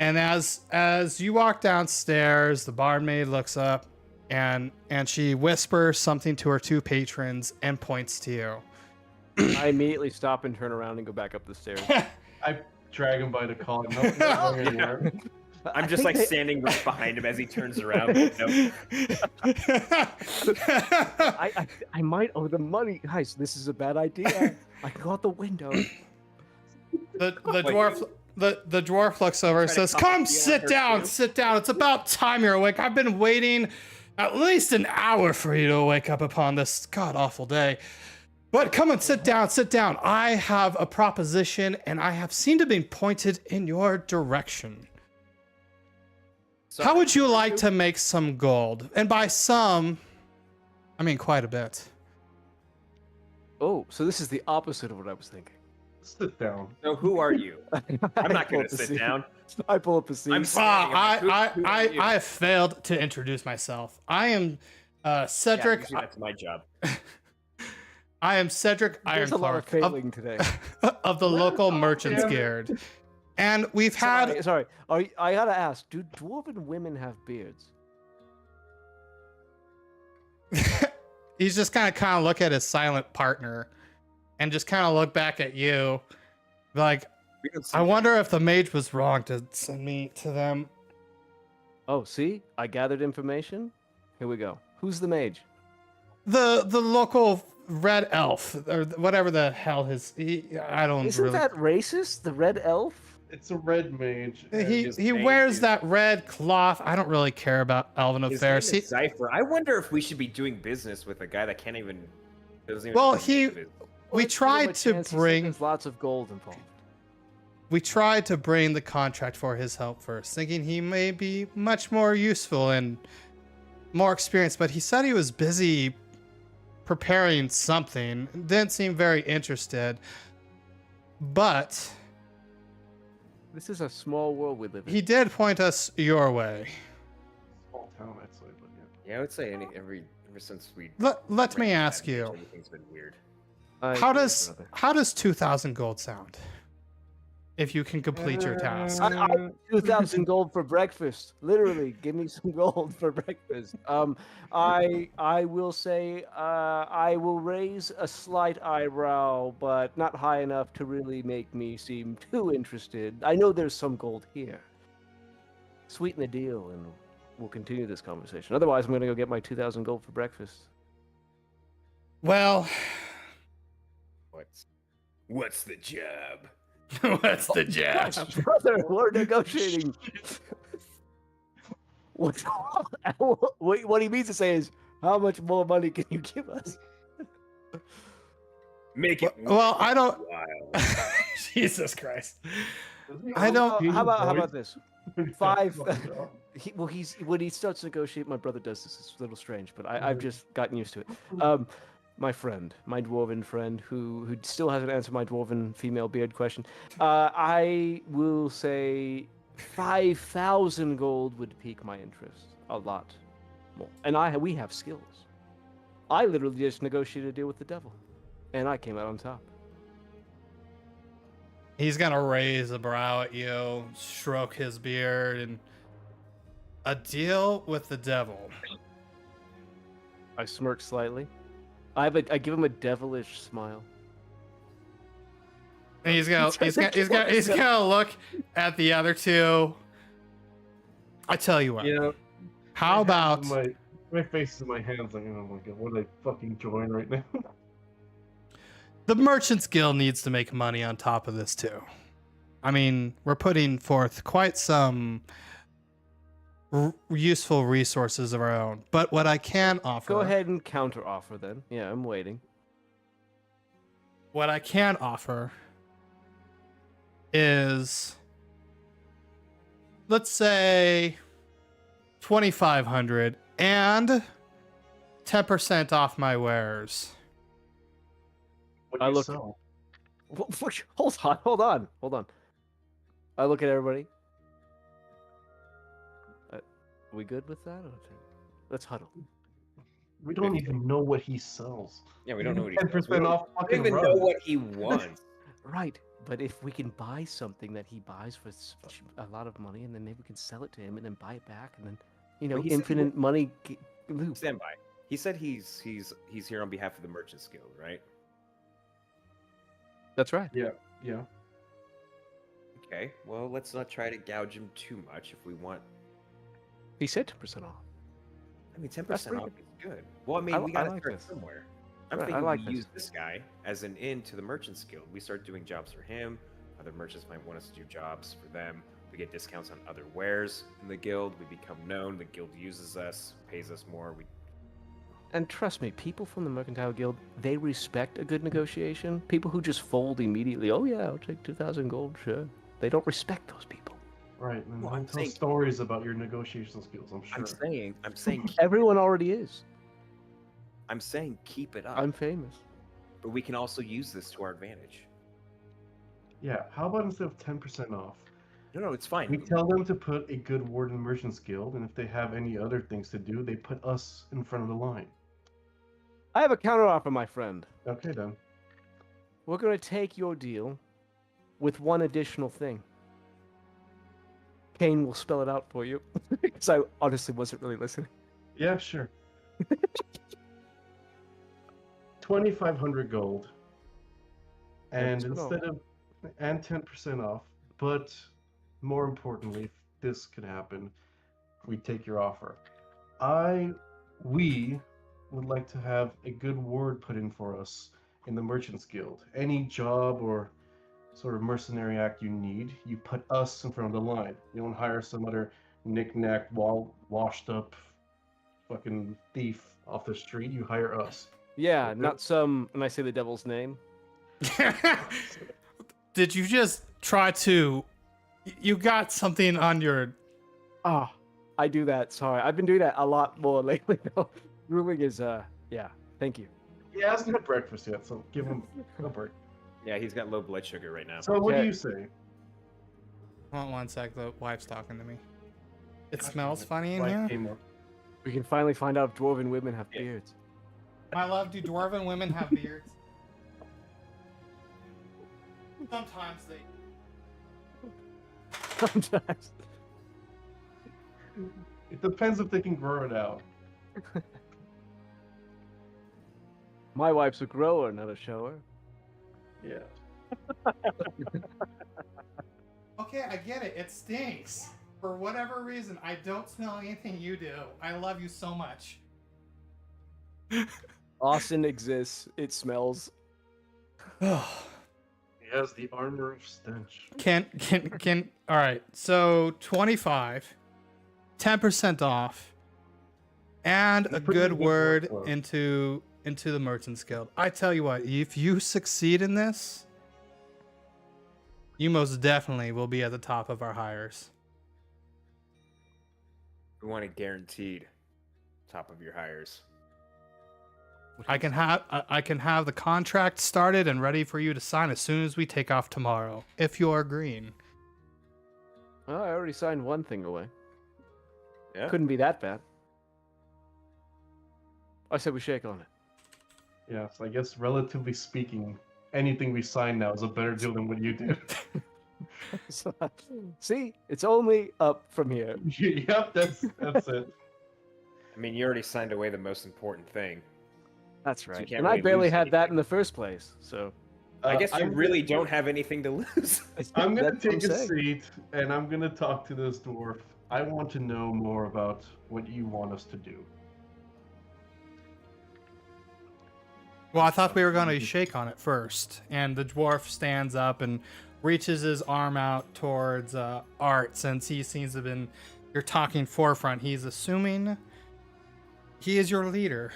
And as you walk downstairs, the barmaid looks up and she whispers something to her 2 patrons and points to you. I immediately stop and turn around and go back up the stairs. I drag him by the collar. Nothing's going anywhere. I'm just like standing right behind him as he turns around. Nope. I might owe them money. Guys, this is a bad idea. I go out the window. The dwarf looks over and says, "Come, sit down, sit down. It's about time you're awake. I've been waiting at least an hour for you to wake up upon this god-awful day. But come and sit down, sit down. I have a proposition, and I have seen to be pointed in your direction. How would you like to make some gold? And by some, I mean quite a bit." Oh, so this is the opposite of what I was thinking. Sit down. So who are you? I'm not pull gonna up a sit seat. down. I pull up a seat. I'm standing. I'm like, who are you? I have failed to introduce myself. I am Cedric. Yeah, that's my job. I am Cedric There's a lot of Ironclark failing today. of the local Merchants Damn it. Guild. And we've had Sorry. I gotta ask, do dwarven women have beards? he's just kind of look at his silent partner and just kind of look back at you like, We don't see I wonder if the mage was wrong to send me to them. Oh, see? I gathered information. Here we go. Who's the mage? The local red elf or whatever the hell I don't Isn't really. that racist? The red elf? It's a red mage. his He name wears is- that red cloth. I don't really care about elven His name affairs. is Zypher. I wonder if we should be doing business with a guy that can't even. Doesn't even Well, know he- what it is. We Let's give him tried a to chance. He said bring there's lots of gold involved. the contract for his help first, thinking he may be much more useful and more experienced, but he said he was busy preparing something. Didn't seem very interested. But This is a small world we live in. he did point us your way. Small town, I'd say, but yeah. Yeah, I would say ever since we. Let me ran ask that mage, you, Everything's been weird. I how agree, does brother. 2,000 gold sound? If you can complete your task. I 2,000 gold for breakfast. Literally, give me some gold for breakfast. I will say I will raise a slight eyebrow, but not high enough to really make me seem too interested. I know there's some gold here. Sweeten the deal, and we'll continue this conversation. Otherwise, I'm gonna go get my 2,000 gold for breakfast. Well, What's the job? what's the job? Brother, we're negotiating. What he means to say is, how much more money can you give us? Make it. Well, I don't. Wild. Jesus Christ. Doesn't he I don't- also How change about voice? this? 5. Oh my God. When he starts to negotiate, my brother does this. It's a little strange, but I've just gotten used to it. my friend, my dwarven friend, who still hasn't answered my dwarven female beard question, I will say 5,000 gold would pique my interest a lot more. And we have skills. I literally just negotiated a deal with the devil, and I came out on top. He's gonna raise a brow at you, stroke his beard, and a deal with the devil. I smirk slightly. I give him a devilish smile. And he's gonna look at the other two. I tell you what. You know, How about my face is in my hands? Like, oh my god, what did I fucking join right now? the Merchants Guild needs to make money on top of this too. I mean, we're putting forth quite some useful resources of our own. But what I can offer... Go ahead and counter offer then. Yeah, I'm waiting. What I can offer is, let's say, 2,500 and 10% off my wares. What I do you look- sell? Hold on. I look at everybody. We good with that? Let's huddle. We don't even know what he sells. Yeah, we don't know what he 10% off I fucking don't even rug. know what he wants. Right, but if we can buy something that he buys for a lot of money, and then maybe we can sell it to him and then buy it back, and then But he said he infinite money loop. Stand by. He said he's here on behalf of the Merchants Guild, right? That's right. Yeah. Okay. Well, let's not try to gouge him too much if we want. He said 10% off. I mean, 10% pretty off is good. Well, I mean, I we li- I gotta like start this. somewhere. I'm Right, I thinking like we this. use this guy as an in to the Merchants Guild. We start doing jobs for him. Other merchants might want us to do jobs for them. We get discounts on other wares in the guild. We become known. The guild uses us, pays us more. And trust me, people from the Mercantile Guild, they respect a good negotiation. People who just fold immediately, oh yeah, I'll take 2,000 gold, sure. They don't respect those people. Right. And Well, don't I'm tell saying- stories about your negotiation skills, I'm sure. I'm saying, Everyone already is. I'm saying, keep it up. I'm famous. But we can also use this to our advantage. Yeah, how about instead of 10% off, No, it's fine. we tell them to put a good word in the Merchants Guild, and if they have any other things to do, they put us in front of the line. I have a counter offer, my friend. Okay, then. We're going to take your deal with one additional thing. Kane will spell it out for you, because I honestly wasn't really listening. Yeah, sure. 2,500 gold. And 10% off. instead of... And 10% off. But more importantly, if this could happen, we take your offer. We would like to have a good word put in for us in the Merchants Guild. Any job or sort of mercenary act you need, you put us in front of the line. You don't hire some other knick-knack, washed up fucking thief off the street. You hire us. Yeah, Okay. not some, when I say the devil's name. Did you just try to... You got something on your... Ah, I do that. Sorry, I've been doing that a lot more lately. Though. Ruling is, yeah. Thank you. He hasn't had breakfast yet, so give him a break. Yeah, he's got low blood sugar right now. So what do Okay. you say? Hold on one sec, the wife's talking to me. It smells funny in Wife here. came up. We can finally find out if dwarven women have Yeah. beards. My love, do dwarven women have beards? Sometimes they... Sometimes. It depends if they can grow it out. My wife's a grower, not a shower. Yeah. Okay, I get it. It stinks. For whatever reason, I don't smell anything you do. I love you so much. Austin exists. It smells. He has the armor of stench. Can all right. So 25, 10% off, and That's a pretty good good word workflow. into the Merchants Guild. I tell you what, if you succeed in this, you most definitely will be at the top of our hires. We want it guaranteed. Top of your hires. I can have the contract started and ready for you to sign as soon as we take off tomorrow, if you're agreeing. Well, I already signed one thing away. Yeah. Couldn't be that bad. I said we shake on it. Yeah, so I guess relatively speaking, anything we sign now is a better deal than what you did. See, it's only up from here. Yep, that's it. I mean, you already signed away the most important thing. That's you right. can't And I really barely lose had that anything. in the first place, so. I guess you I'm really gonna- don't have anything to lose. I'm gonna That's what take I'm a saying. seat and I'm gonna talk to this dwarf. I want to know more about what you want us to do. Well, I thought we were going to shake on it first. And the dwarf stands up and reaches his arm out towards Art, since he seems to have been your talking forefront. He's assuming he is your leader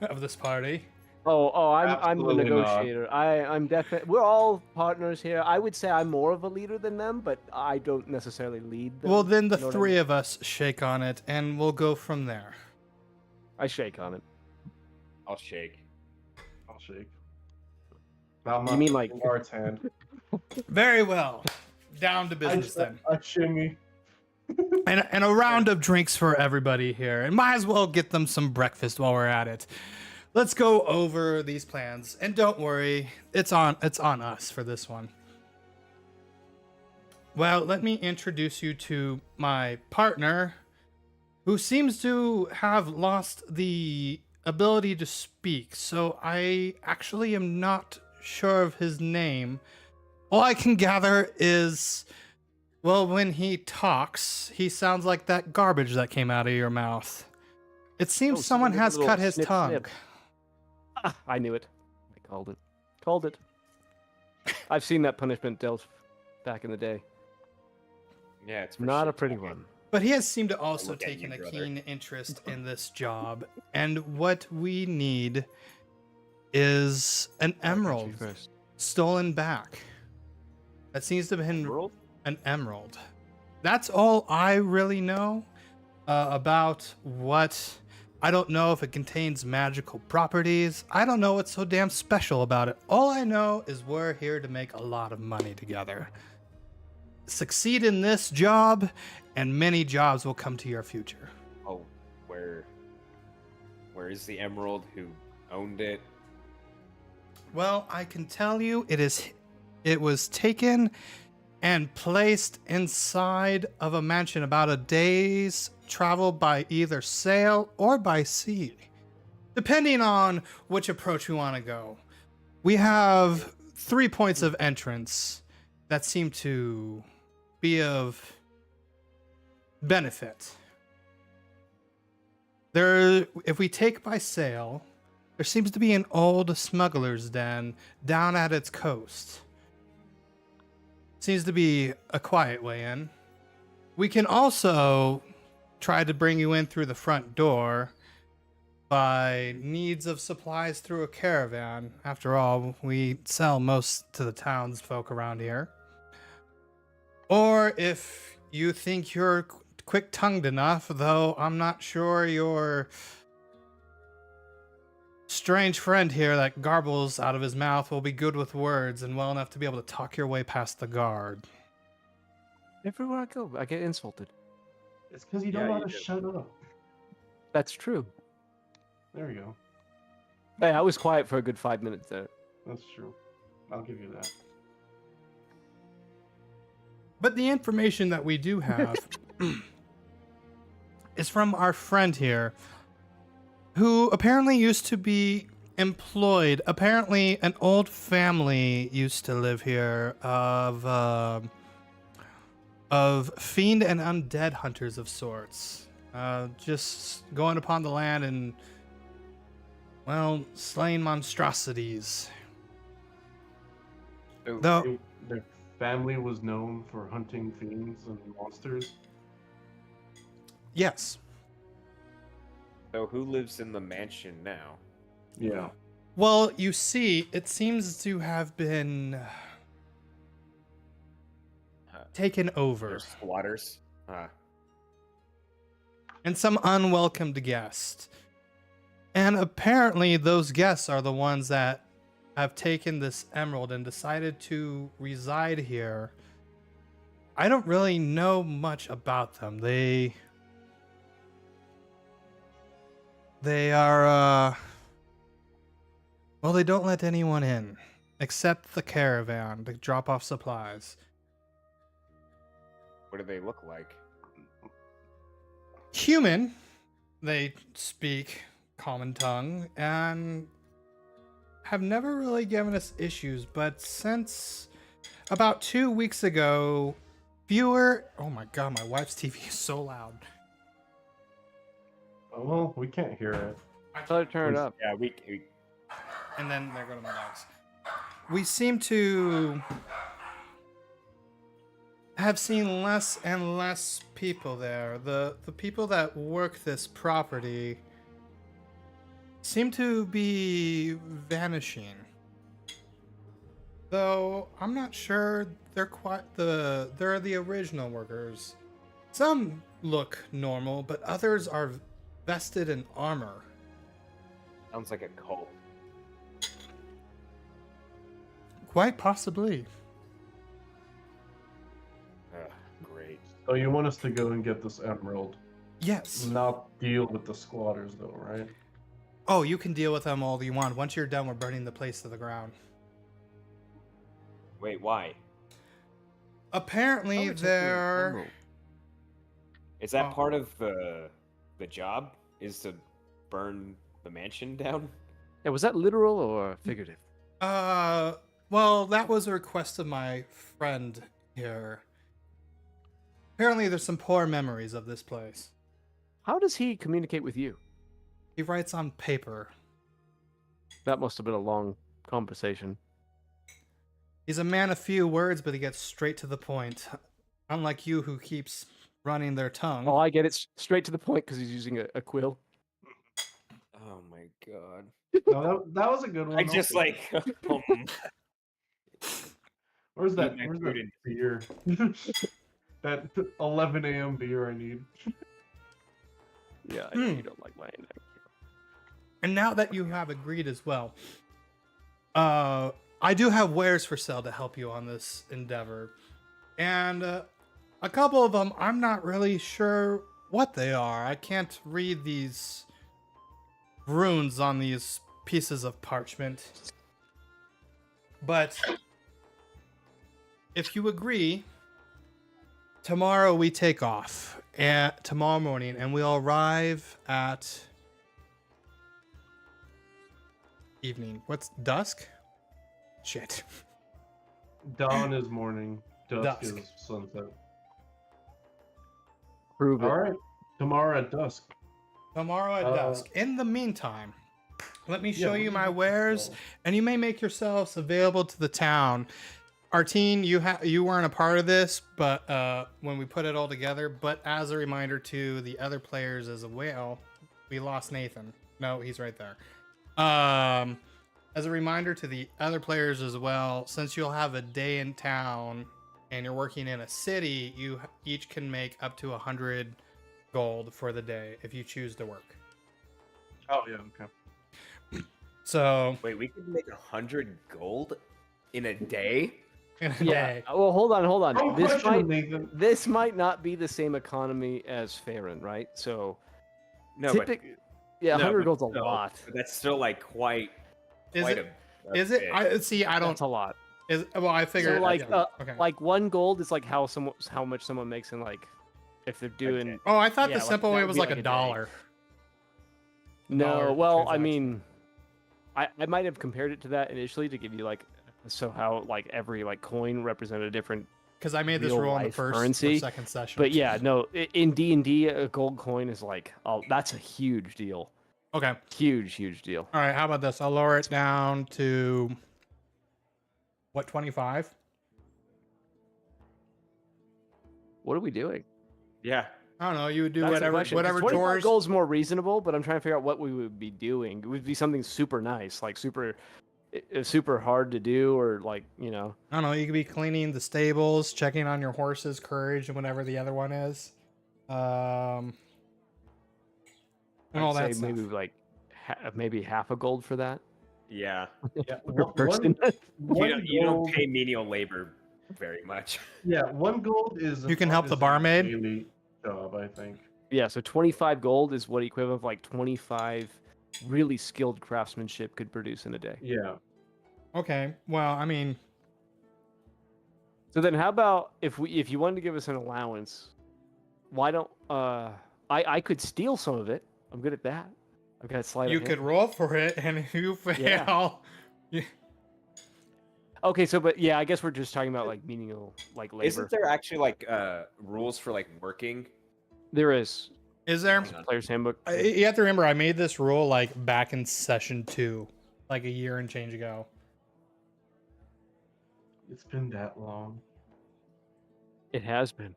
of this party. I'm the Absolutely not. negotiator. I'm definitely. We're all partners here. I would say I'm more of a leader than them, but I don't necessarily lead them. Well, then the you know what I three mean? of us shake on it, and we'll go from there. I shake on it. I'll shake. I'll shake. I'm You not mean like- shaking Art's hand. Very well. Down to business then. I shimmy. And a round of drinks for everybody here. And might as well get them some breakfast while we're at it. Let's go over these plans. And don't worry, it's on us for this one. Well, let me introduce you to my partner, who seems to have lost the ability to speak. So I actually am not sure of his name. All I can gather is, well, when he talks, he sounds like that garbage that came out of your mouth. It seems Oh, someone did a has little cut his snip, tongue. snip. Ah, I knew it. I called it. Called it. I've seen that punishment dealt back in the day. Yeah, it's for Not a shit pretty talking. one. But he has seemed to also look at taken you, a brother. keen interest in this job. And what we need is an emerald First. stolen back. That seems to have been Emerald? an emerald. That's all I really know about what. I don't know if it contains magical properties. I don't know what's so damn special about it. All I know is we're here to make a lot of money together. Succeed in this job, and many jobs will come to your future. Oh, where is the emerald? Who owned it? Well, I can tell you it was taken and placed inside of a mansion about a day's travel by either sail or by sea, depending on which approach we want to go. We have 3 points of entrance that seem to be of benefit. If we take by sail, there seems to be an old smuggler's den down at its coast. Seems to be a quiet way in. We can also try to bring you in through the front door by needs of supplies through a caravan. After all, we sell most to the townsfolk around here. Or if you think you're quick-tongued enough, though I'm not sure your strange friend here that garbles out of his mouth will be good with words and well enough to be able to talk your way past the guard. Everywhere I go, I get insulted. It's because you don't Yeah, know how you to do. shut up. That's true. There we go. Hey, I was quiet for a good 5 minutes there. That's true. I'll give you that. But the information that we do have is from our friend here, who apparently used to be employed. Apparently, an old family used to live here of fiend and undead hunters of sorts, just going upon the land and, well, slaying monstrosities. So, Though, Their family was known for hunting fiends and monsters. yes. so who lives in the mansion now? Yeah. Well, you see, it seems to have been taken over, They're squatters. and some unwelcomed guest And apparently those guests are the ones that have taken this emerald and decided to reside here. I don't really know much about them. They are well, they don't let anyone in except the caravan to drop off supplies. What do they look like? Human. They speak common tongue and have never really given us issues, but since about 2 weeks ago, oh my god, my wife's TV is so loud. Oh, well, we can't hear it. I thought I turned it up. Yeah, we And then there go to my dogs. We seem to have seen less and less people there. The people that work this property seem to be vanishing. Though I'm not sure they're they're the original workers. Some look normal, but others are vested in armor. sounds like a cult. Quite possibly. Great. So you want us to go and get this emerald, Yes. not deal with the squatters, though, right? Oh, you can deal with them all you want. Once you're done, we're burning the place to the ground. Wait, why? Apparently, they're... Is that Oh. part of the job? Is to burn the mansion down? Yeah, was that literal or figurative? Well, that was a request of my friend here. Apparently, there's some poor memories of this place. How does he communicate with you? He writes on paper. That must have been a long conversation. He's a man of few words, but he gets straight to the point. Unlike you, who keeps running their tongue. Oh, I get it. Straight to the point because he's using a quill. Oh my god. No, that was a good one. I just like Where's that? eat my Where's food that beer? That 11 a.m. beer I need. Yeah, I know you don't like my name. And now that you have agreed as well, I do have wares for sale to help you on this endeavor. And a couple of them, I'm not really sure what they are. I can't read these runes on these pieces of parchment. But if you agree, tomorrow we take off. Tomorrow morning, and we'll arrive at evening. What's dusk? Shit. Dawn is morning. Dusk Dusk. is sunset. Prove it. All right. Tomorrow at dusk. Tomorrow at dusk. In the meantime, let me show Yeah, you my wares, and you may make yourselves available to the town. Artine, you weren't a part of this, but when we put it all together. But as a reminder to the other players as well, we lost Nathan. No, he's right there. As a reminder to the other players as well, since you'll have a day in town and you're working in a city, you each can make up to 100 gold for the day if you choose to work. Oh yeah. Okay. So wait, we could make 100 gold in a day? in a Yeah. day. Well, hold on. Don't This question might Nathan. this might not be the same economy as Farron, right? So No, yeah, no, 100 but gold's a still, lot. That's still like quite Is quite it? a Is it? bit. I see. I don't. That's a lot. Well, I figured. So like, yeah. Okay. like 1 gold is like how much someone makes in like if they're doing. Okay. Oh, I thought yeah, the like, simple that way would was be like like a a day. dollar. No, dollar well, I transaction. mean, I might have compared it to that initially to give you like how like every like coin represented a different. Because I made this real rule in the life first or currency, second session. But yeah, no, in D&D a gold coin is like that's a huge deal. Okay. Huge deal. All right. How about this? I'll lower it down to what, 25? What are we doing? Yeah. I don't know. You would do That's the whatever question. whatever 25 chores. gold's more reasonable, but I'm trying to figure out what we would be doing. It would be something super nice, like super hard to do, or like I I don't know. You could be cleaning the stables, checking on your horse's courage, and whatever the other one is. And all I'd that say stuff. maybe like maybe half a gold for that Yeah. Yeah, per person. You don't gold- pay menial labor very much. Yeah, 1 gold is. You can help the is a barmaid? daily job, I think. Yeah, so 25 gold is what equivalent of like 25 really skilled craftsmanship could produce in a day. Yeah. Okay. Well, I mean, So then how about if you wanted to give us an allowance, why don't I could steal some of it. I'm good at that. I've got sleight you of could hand. roll for it, and if you fail, Yeah. Okay, so but yeah, I guess we're just talking about like menial like labor. Isn't there actually like rules for like working? There is is there? player's handbook. You have to remember, I made this rule like back in session 2, like a year and change ago. It's been that long, It has been.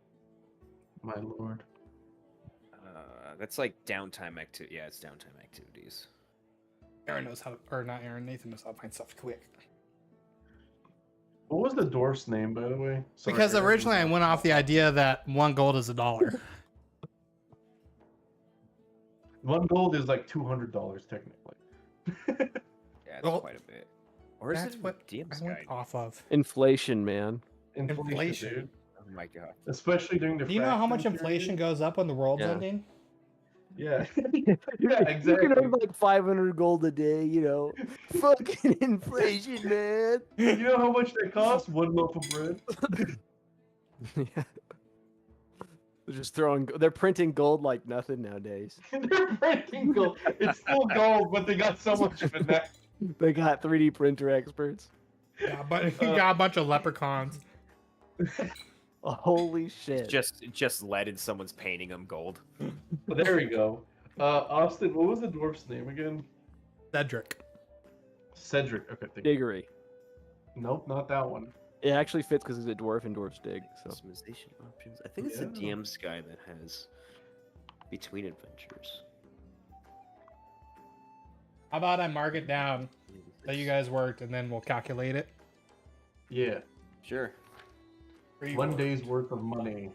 my lord. That's like downtime activity. Yeah, it's downtime activities. Aaron knows how to, or not Aaron, Nathan knows how to find stuff quick. What was the dwarf's name, by the way? Sorry, Because Aaron. originally I went off the idea that 1 gold is $1. 1 gold is like $200 technically. Yeah, it's Well, quite a bit. Or is That's it what DM's I went guide? off of. Inflation, man. Inflation. Dude. Oh my god. Especially during the. Do you know how much fracturing inflation period. goes up when the world's Yeah. ending? Yeah. You exactly. can earn like 500 gold a day, you know. Fucking inflation, man. You know how much that costs? 1 loaf of bread. Yeah. They're just they're printing gold like nothing nowadays. They're printing gold. It's still gold, but they got so much of it now. They got 3D printer experts. Yeah, but you got a bunch of leprechauns. Oh, holy shit. Just lead in someone's painting them gold. But there we go. Austin, what was the dwarf's name again? Cedric. Cedric. Okay, thank you. Diggory. Nope, not that one. It actually fits because he's a dwarf and dwarves dig. So Customization options. I think it's the Yeah. DM's guide that has between adventures. How about I mark it down that you guys worked, and then we'll calculate it? Yeah. Sure. 1 day's worth of money.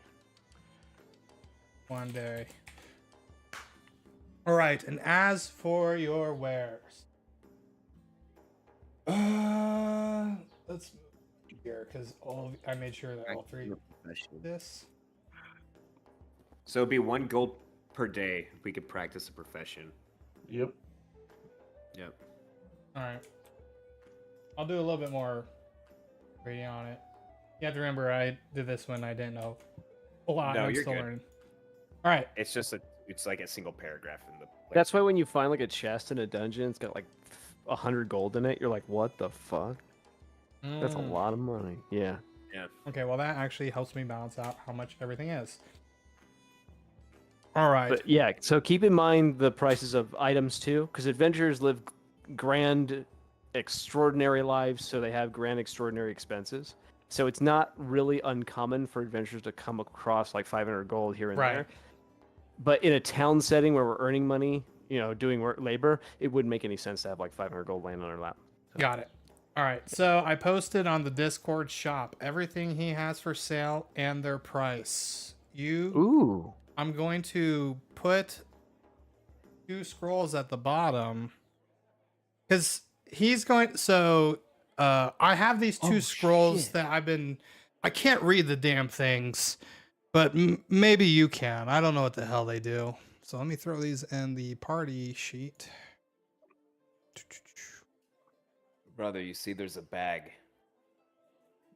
1 day. All right, and as for your wares, let's move here because I made sure that all 3 this. So it'd be 1 gold per day. We could practice a profession. Yep. Yep. All right, I'll do a little bit more reading on it. You have to remember, I did this when I didn't know a lot. No, I'm you're still good. learning. All right, It's like a single paragraph in the. that's why when you find like a chest in a dungeon, it's got like 100 gold in it. You're like, what the fuck? That's a Mm. lot of money. Yeah. Okay, well that actually helps me balance out how much everything is. All right. But yeah, so keep in mind the prices of items too, because adventurers live grand, extraordinary lives, so they have grand, extraordinary expenses. So it's not really uncommon for adventurers to come across like 500 gold here and Right. there. But in a town setting where we're earning money, you know, doing labor, it wouldn't make any sense to have like 500 gold laying on our lap. So. Got it. All right. So I posted on the Discord shop everything he has for sale and their price. Ooh. I'm going to put 2 scrolls at the bottom because he's going. So I have these 2 Oh, scrolls shit. that I can't read the damn things, but maybe you can. I don't know what the hell they do. So let me throw these in the party sheet. Brother, you see, there's a bag.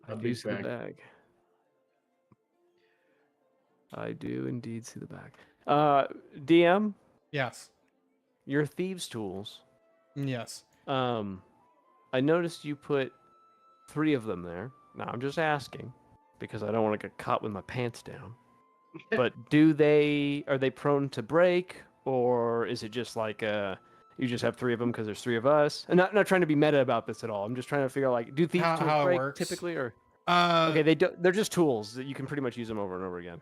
I A do big see the bag. bag. I do indeed see the bag. DM, Yes. your thieves' tools. Yes. I noticed you put 3 of them there. Now I'm just asking because I don't want to get caught with my pants down. But are they prone to break, or is it just like you just have 3 of them because there's 3 of us? And not trying to be meta about this at all. I'm just trying to figure out like, do thieves' tools how it break works. typically, or Okay. okay, they're just tools that you can pretty much use them over and over again.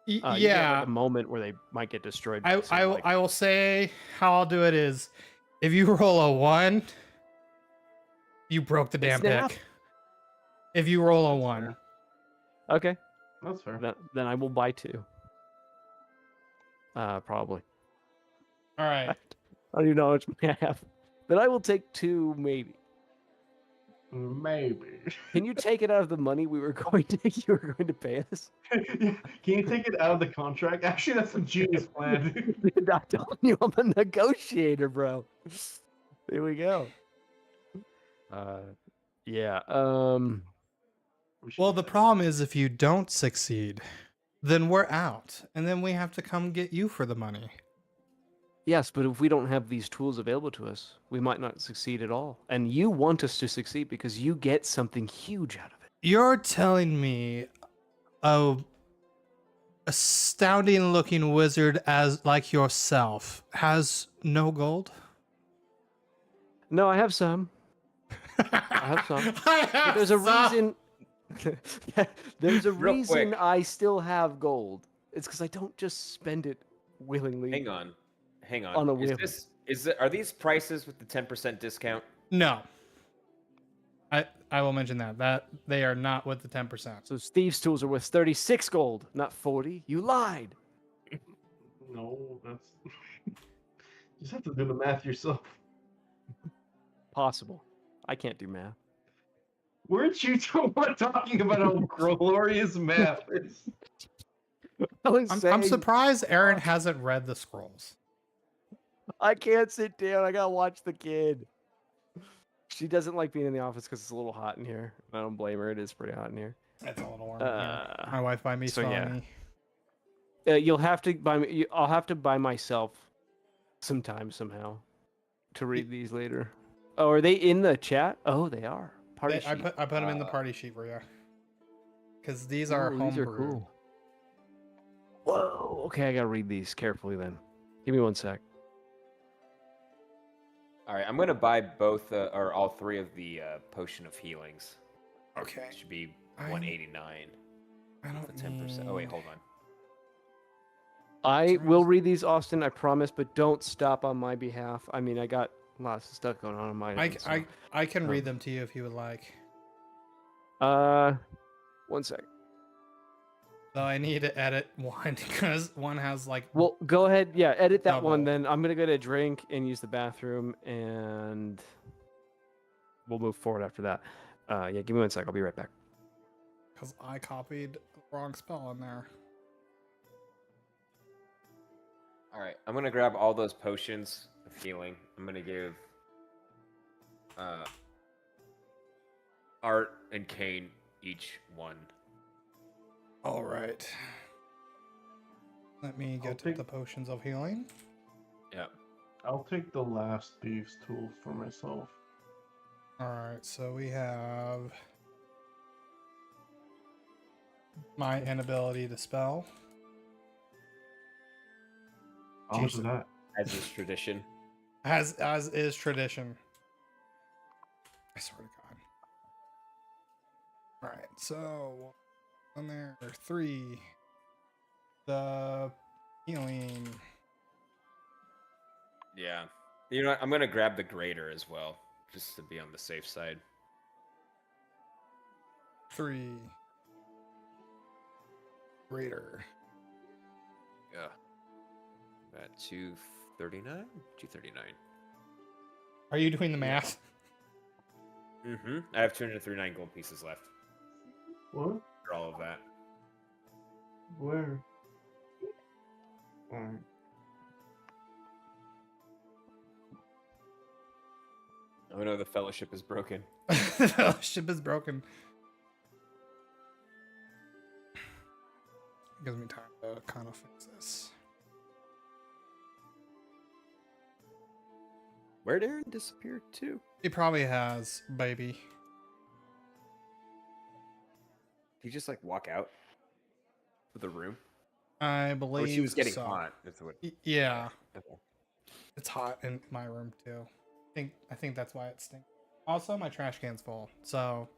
You get, Yeah. like, a moment where they might get destroyed. by I some, like- will say how I'll do it is if you roll a 1, you broke the They damn snap. pick. If you roll a That's 1. fair. Okay, That's fair. then I will buy 2. Probably. All right. I don't even know how much money I have. Then I will take 2, maybe. Maybe. Can you take it out of the money you were going to pay us? Can you take it out of the contract? Actually, that's a genius plan. Dude, I'm telling you, I'm a negotiator, bro. There we go. Yeah. Well, the problem is if you don't succeed, then we're out, and then we have to come get you for the money. Yes, but if we don't have these tools available to us, we might not succeed at all. And you want us to succeed because you get something huge out of it. You're telling me a astounding looking wizard as like yourself has no gold? No, I have some. I have some. But there's a reason. There's a Real reason quick. I still have gold. It's because I don't just spend it willingly. Hang on. On a Is whim. are these prices with the 10% discount? No. I will mention that they are not with the 10%. So Steve's tools are worth 36 gold, not 40. You lied. No, that's. You just have to do the math yourself. Possible. I can't do math. Weren't you talking about how glorious math is? I'm surprised Aaron hasn't read the scrolls. I can't sit down. I gotta watch the kid. She doesn't like being in the office because it's a little hot in here. I don't blame her. It is pretty hot in here. It's a little warm. My wife buy me so so yeah. You'll have to buy me. I'll have to buy myself sometime somehow to read these later. Oh, are they in the chat? Oh, they are. Party I sheet. put them in the party sheet for you. Because these are Ooh, homebrew. these are cool. Whoa. Okay, I gotta read these carefully then. Give me 1 sec. All right, I'm gonna buy both or all 3 of the potion of healings. Okay. It should be 189. I don't The 10%. Oh wait, hold on. I will read these, Austin. I promise, but don't stop on my behalf. I mean, I got lots of stuff going on my end. I can read them to you if you would like. 1 sec. So I need to edit one because one has like. Well, go ahead. Yeah, edit that one. Double. Then I'm gonna go to drink and use the bathroom, and we'll move forward after that. Yeah, give me 1 sec. I'll be right back. Because I copied the wrong spell in there. All right, I'm gonna grab all those potions of healing. I'm gonna give Art and Kane each one. All right. Let me get take- the potions of healing. Yeah. I'll take the last thieves tool for myself. All right, so we have my inability to spell. How much is that? As is tradition. As is tradition. I swear to God. All right, so on there 3. The healing. Yeah. You know what? I'm gonna grab the greater as well, just to be on the safe side. 3. Greater. Yeah. At 239? 239. Are you doing the math? Mm-hmm. I have 239 gold pieces left What? for all of that. Where? Alright. Oh no, the fellowship is broken. The ship is broken. Gives me time to kind of fix this. Where'd Aaron disappear to? He probably has, baby. Did he just like walk out of the room? I Or believe she was getting so. hot. That's what. Yeah, Okay. it's hot in my room too. I think that's why it stinks. Also, my trash can's full, so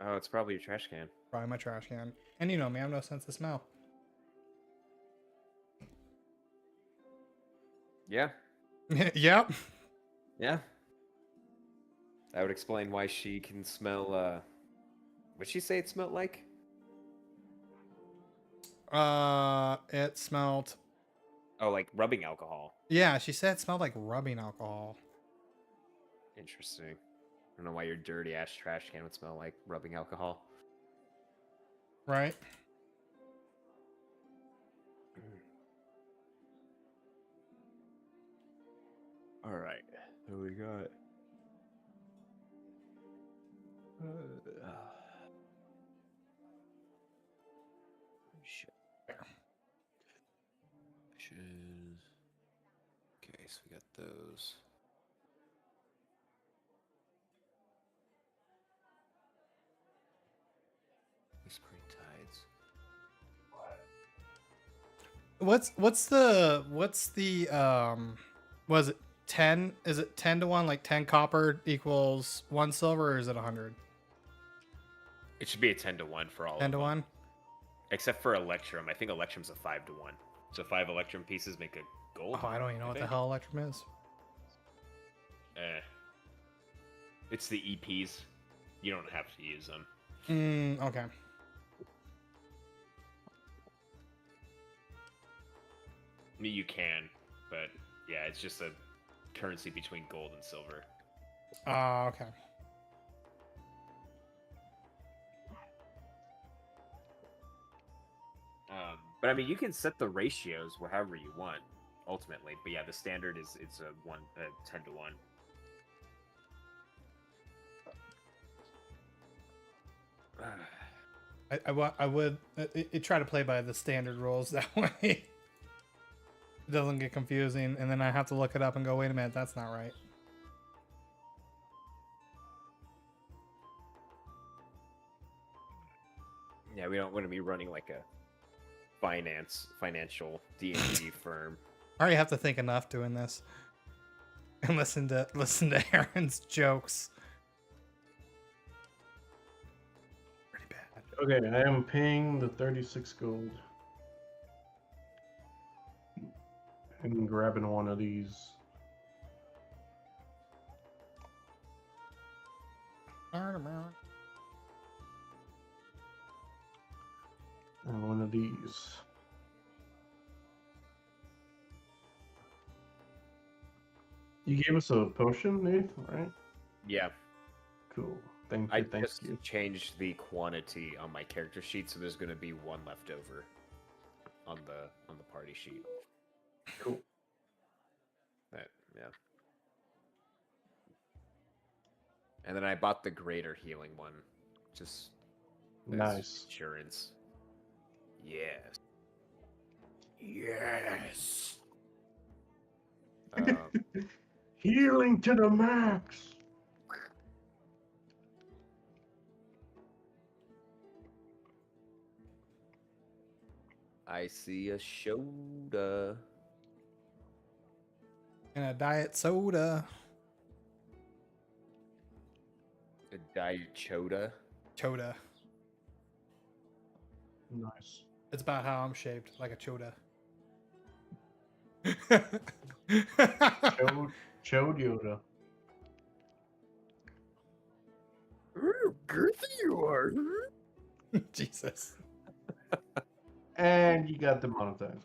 Oh, it's probably your trash can. probably my trash can. And you know me, I have no sense of smell. Yeah. Yep. Yeah. That would explain why she can smell. What'd she say it smelled like? It smelled Oh, like rubbing alcohol. Yeah, she said it smelled like rubbing alcohol. Interesting. I don't know why your dirty ass trash can would smell like rubbing alcohol. Right? All right. Who we got? Shit. Okay, so we got those. Whispering Tides. What's the was it 10? Is it 10 to 1, like 10 copper equals 1 silver, or is it 100? It should be a 10 to 1 for all 10 of to them. 1? Except for Electrum. I think Electrum's a 5 to 1. So 5 Electrum pieces make a gold. Oh, I don't even know what the think. hell Electrum is. It's the EPs. You don't have to use them. Okay. I mean, you can, but yeah, it's just a currency between gold and silver. Oh, okay. But I mean, you can set the ratios however you want, ultimately. But yeah, the standard is it's a 10 to 1. I would try to play by the standard rules that way. It doesn't get confusing, and then I have to look it up and go, wait a minute, that's not right. Yeah, we don't want to be running like a financial D&D firm. I already have to think enough doing this, and listen to Aaron's jokes. Pretty bad. Okay, I am paying the 36 gold. And grabbing one of these. And one of these. You gave us a potion, Nate, right? Yeah, Cool. Thank I you. Thank just you. changed the quantity on my character sheet, so there's going to be one left over on the party sheet. Cool. But, yeah. And then I bought the greater healing one, just as Nice. insurance. Yes. Yes. Healing to the max. I see a soda. And a diet soda. A diet choda. Choda. Nice. It's about how I'm shaped, like a choda. Chode Yoda. Ooh, girthy you are. Jesus. And you got demonetized.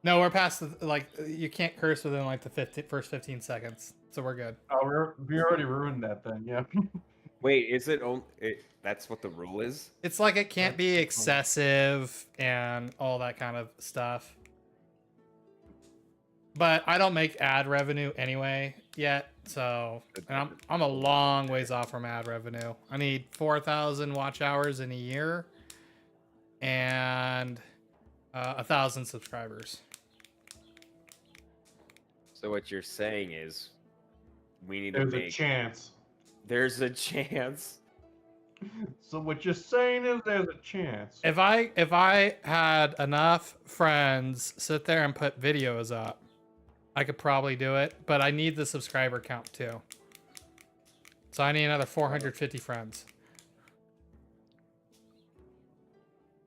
No, we're past the, like, you can't curse within like the first 15 seconds, so we're good. Oh, we already ruined that then, yeah. Wait, is it only? That's what the rule is? It's like it can't be excessive and all that kind of stuff. But I don't make ad revenue anyway yet, so and I'm a long ways off from ad revenue. I need 4,000 watch hours in a year and 1,000 subscribers. So what you're saying is, we need There's to a make. chance. There's a chance. So what you're saying is there's a chance. If I had enough friends sit there and put videos up, I could probably do it, but I need the subscriber count too. So I need another 450 friends.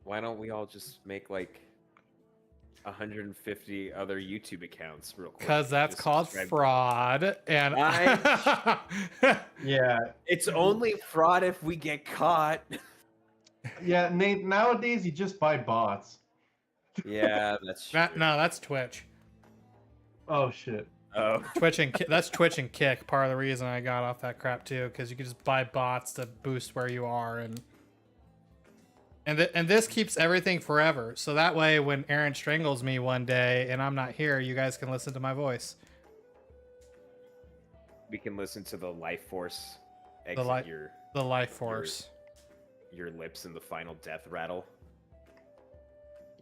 Why don't we all just make like 150 other YouTube accounts real quick? Because that's Just called subscribe. fraud. And Yeah. It's only fraud if we get caught. Yeah, Nate, nowadays you just buy bots. Yeah, that's true. No, that's Twitch. Oh shit. Oh. That's Twitch and Kick. Part of the reason I got off that crap too, because you can just buy bots to boost where you are, and this keeps everything forever. So that way, when Aaron strangles me one day and I'm not here, you guys can listen to my voice. We can listen to the life force The exit life force. your lips in the final death rattle.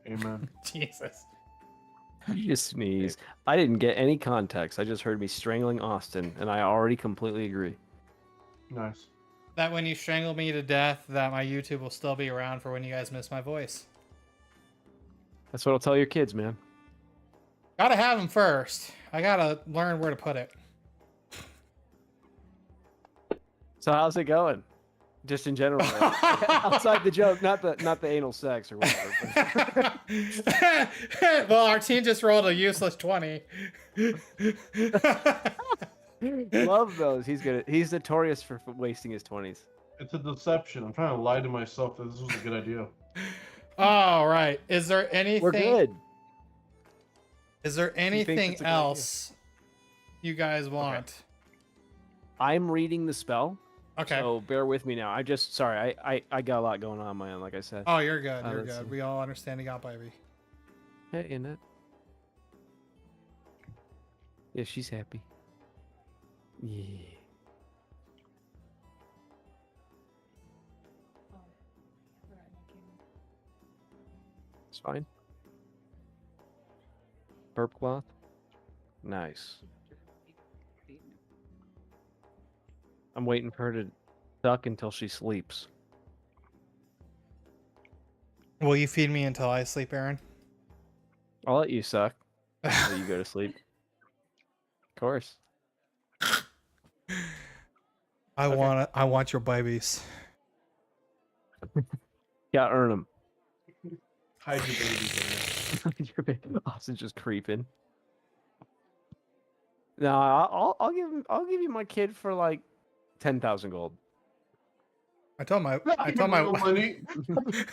Amen. Jesus. You just sneeze. I didn't get any context. I just heard me strangling Austin, and I already completely agree. Nice. That when you strangle me to death, that my YouTube will still be around for when you guys miss my voice. That's what I'll tell your kids, man. Gotta have them first. I gotta learn where to put it. So how's it going? Just in general, outside the joke, not the anal sex or whatever. Well, our team just rolled a useless 20. Love those. He's notorious for wasting his 20s. It's a deception. I'm trying to lie to myself that this was a good idea. All right. Is there anything? We're good. Is there it's a anything good idea. else you guys want? I'm reading the spell. Okay. So bear with me now. I got a lot going on my end, like I said. Oh, you're good. You're let's good. see. We all understand you got baby. Hey, isn't it? Yeah, she's happy. Yeah. It's fine. Burp cloth. Nice. I'm waiting for her to duck until she sleeps. Will you feed me until I sleep, Aaron? I'll let you suck until you go to sleep. Of course. I want your babies. Gotta earn them. Hide your babies in there. Austin's just creeping. No, I'll give you my kid for like 10,000 gold. I told my money.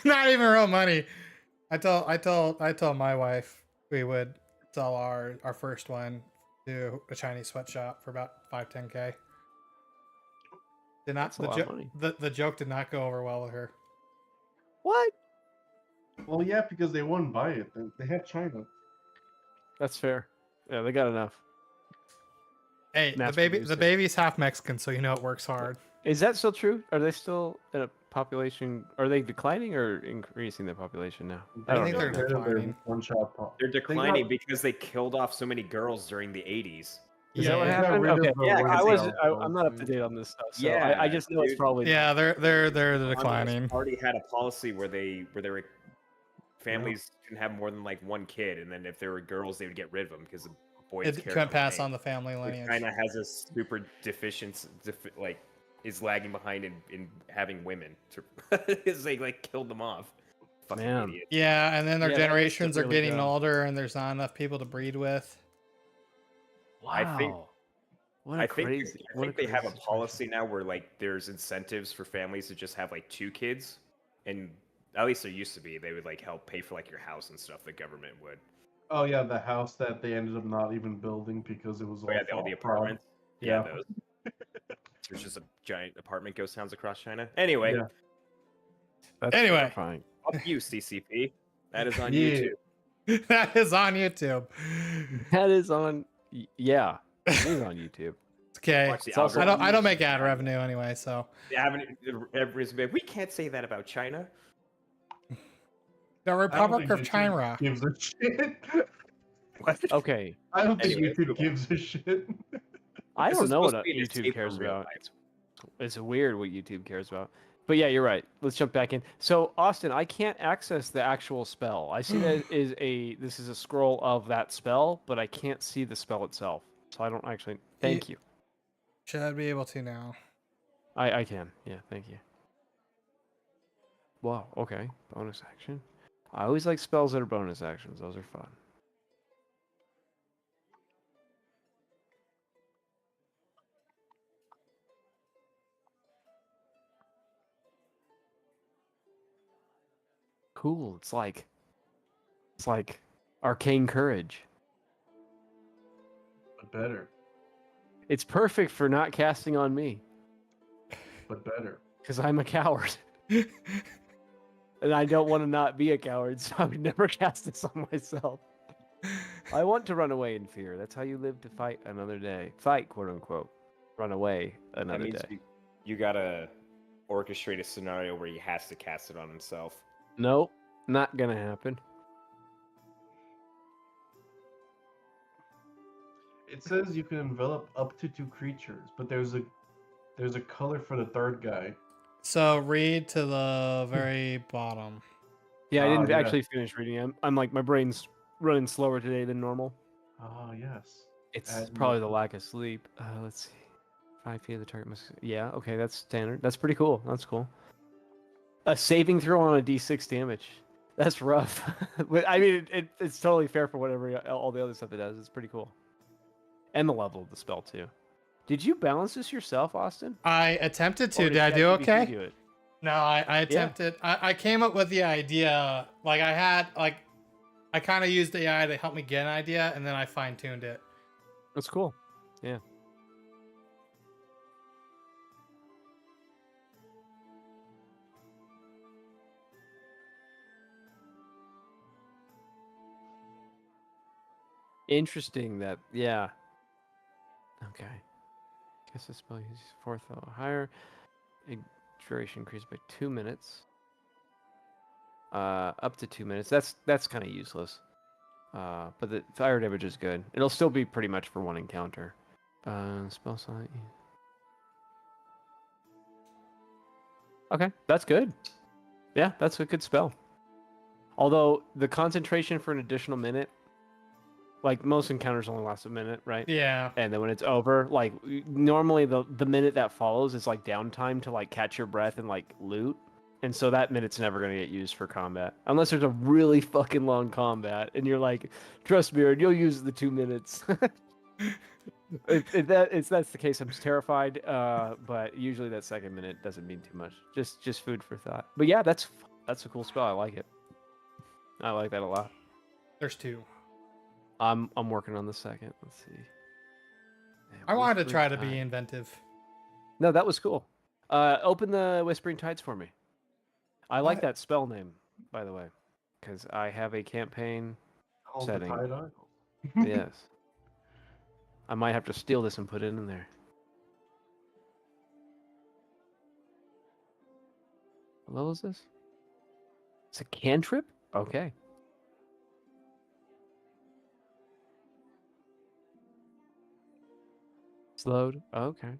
not even real money. I told my wife we would sell our first one to a Chinese sweatshop for about 5-10K. Did not That's a lot of money. the joke did not go over well with her. What? Well, yeah, because they wouldn't buy it. They had China. That's fair. Yeah, they got enough. Hey, Mass the produced it. baby's half Mexican, so you know it works hard. Is that still true? Are they still in a population? Are they declining or increasing the population now? I don't think know. they're declining. They're declining because they killed off so many girls during the 80s. Is that what Yeah. happened? rid of Okay. the Yeah, white I'm not up to date on this stuff. So Yeah, I just know it's dude. probably Yeah, they're Communist declining. Party had a policy where they were families can have more than like one kid, and then if there were girls, they would get rid of them because the boys It cared couldn't about pass name. on the family lineage. China has a super deficiency, like is lagging behind in having women. Is they like killed them off. Fucking Man. idiot. Yeah, and then their Yeah, that makes it generations are really getting dumb. older, and there's not enough people to breed with. Wow. I think- what a I think crazy. I think they have a policy now where like there's incentives for families to just have like 2 kids, and at least there used to be. They would like help pay for like your house and stuff. The government would. Oh yeah, the house that they ended up not even building because it was Oh, yeah, all the fraud. apartments. Yeah, those. There's just a giant apartment ghost towns across China. Anyway, Yeah. That's Anyway. terrifying. fuck you, CCP. That is on Yeah. YouTube. That is on YouTube. That is on. Yeah, it is on YouTube. Okay. Watch the It's also- algorithm. I don't make ad revenue anyway, so They haven't. Everybody's been, we can't say that about China. the I don't Republic think of YouTube China. gives a shit. Okay, I don't think Anyway, YouTube gives a shit. I This don't is know supposed what to be an YouTube escape cares from real about. life. It's weird what YouTube cares about. But yeah, you're right. Let's jump back in. So Austin, I can't access the actual spell. I see that this is a scroll of that spell, but I can't see the spell itself. So I don't actually. Thank you. Should be able to now. I can. Yeah, thank you. Wow. Okay. Bonus action. I always like spells that are bonus actions. Those are fun. Cool. It's like It's like arcane courage. But better. It's perfect for not casting on me But better. because I'm a coward. And I don't want to not be a coward, so I would never cast this on myself. I want to run away in fear. That's how you live to fight another day. Fight, quote unquote. Run away That another means day. you gotta orchestrate a scenario where he has to cast it on himself. Nope, not gonna happen. It says you can envelop up to 2 creatures, but there's a color for the third guy. So read to the very bottom. Yeah, I Ah, didn't yeah. actually finish reading. I'm like, my brain's running slower today than normal. Ah, yes. It's Add probably more. the lack of sleep. Let's see. 5 feet of the target must. Yeah, okay, that's standard. That's pretty cool. That's cool. A saving throw on a d6 damage. That's rough. But I mean, it's totally fair for whatever all the other stuff it does. It's pretty cool. And the level of the spell too. Did you balance this yourself, Austin? I attempted Or to. Did I do ChatGPT okay? do it? No, I attempted. I came up with the idea. Like I kind of used AI to help me get an idea, and then I fine tuned it. That's cool. Yeah. Interesting that, yeah. Okay. Guess the spell uses 4th level higher. Duration increased by 2 minutes. Up to 2 minutes. That's kind of useless. But the fire damage is good. It'll still be pretty much for one encounter. Spell slot. Okay, that's good. Yeah, that's a good spell. Although the concentration for an additional minute, like most encounters only last a minute, right? Yeah. And then when it's over, like normally the minute that follows is like downtime to like catch your breath and like loot. And so that minute's never going to get used for combat. Unless there's a really fucking long combat and you're like, trust me, you'll use the 2 minutes. if that's the case, I'm terrified. But usually that second minute doesn't mean too much. Just food for thought. But yeah, that's a cool spell. I like it. I like that a lot. There's 2. I'm working on the second. Let's see. I wanted to Whispering try to be Tide. inventive. No, that was cool. Open the Whispering Tides for me. I like What? that spell name, by the way, because I have a campaign Called the setting. Tide Isle. Yes. I might have to steal this and put it in there. What level is this? It's a cantrip? Okay. Slowed. Okay.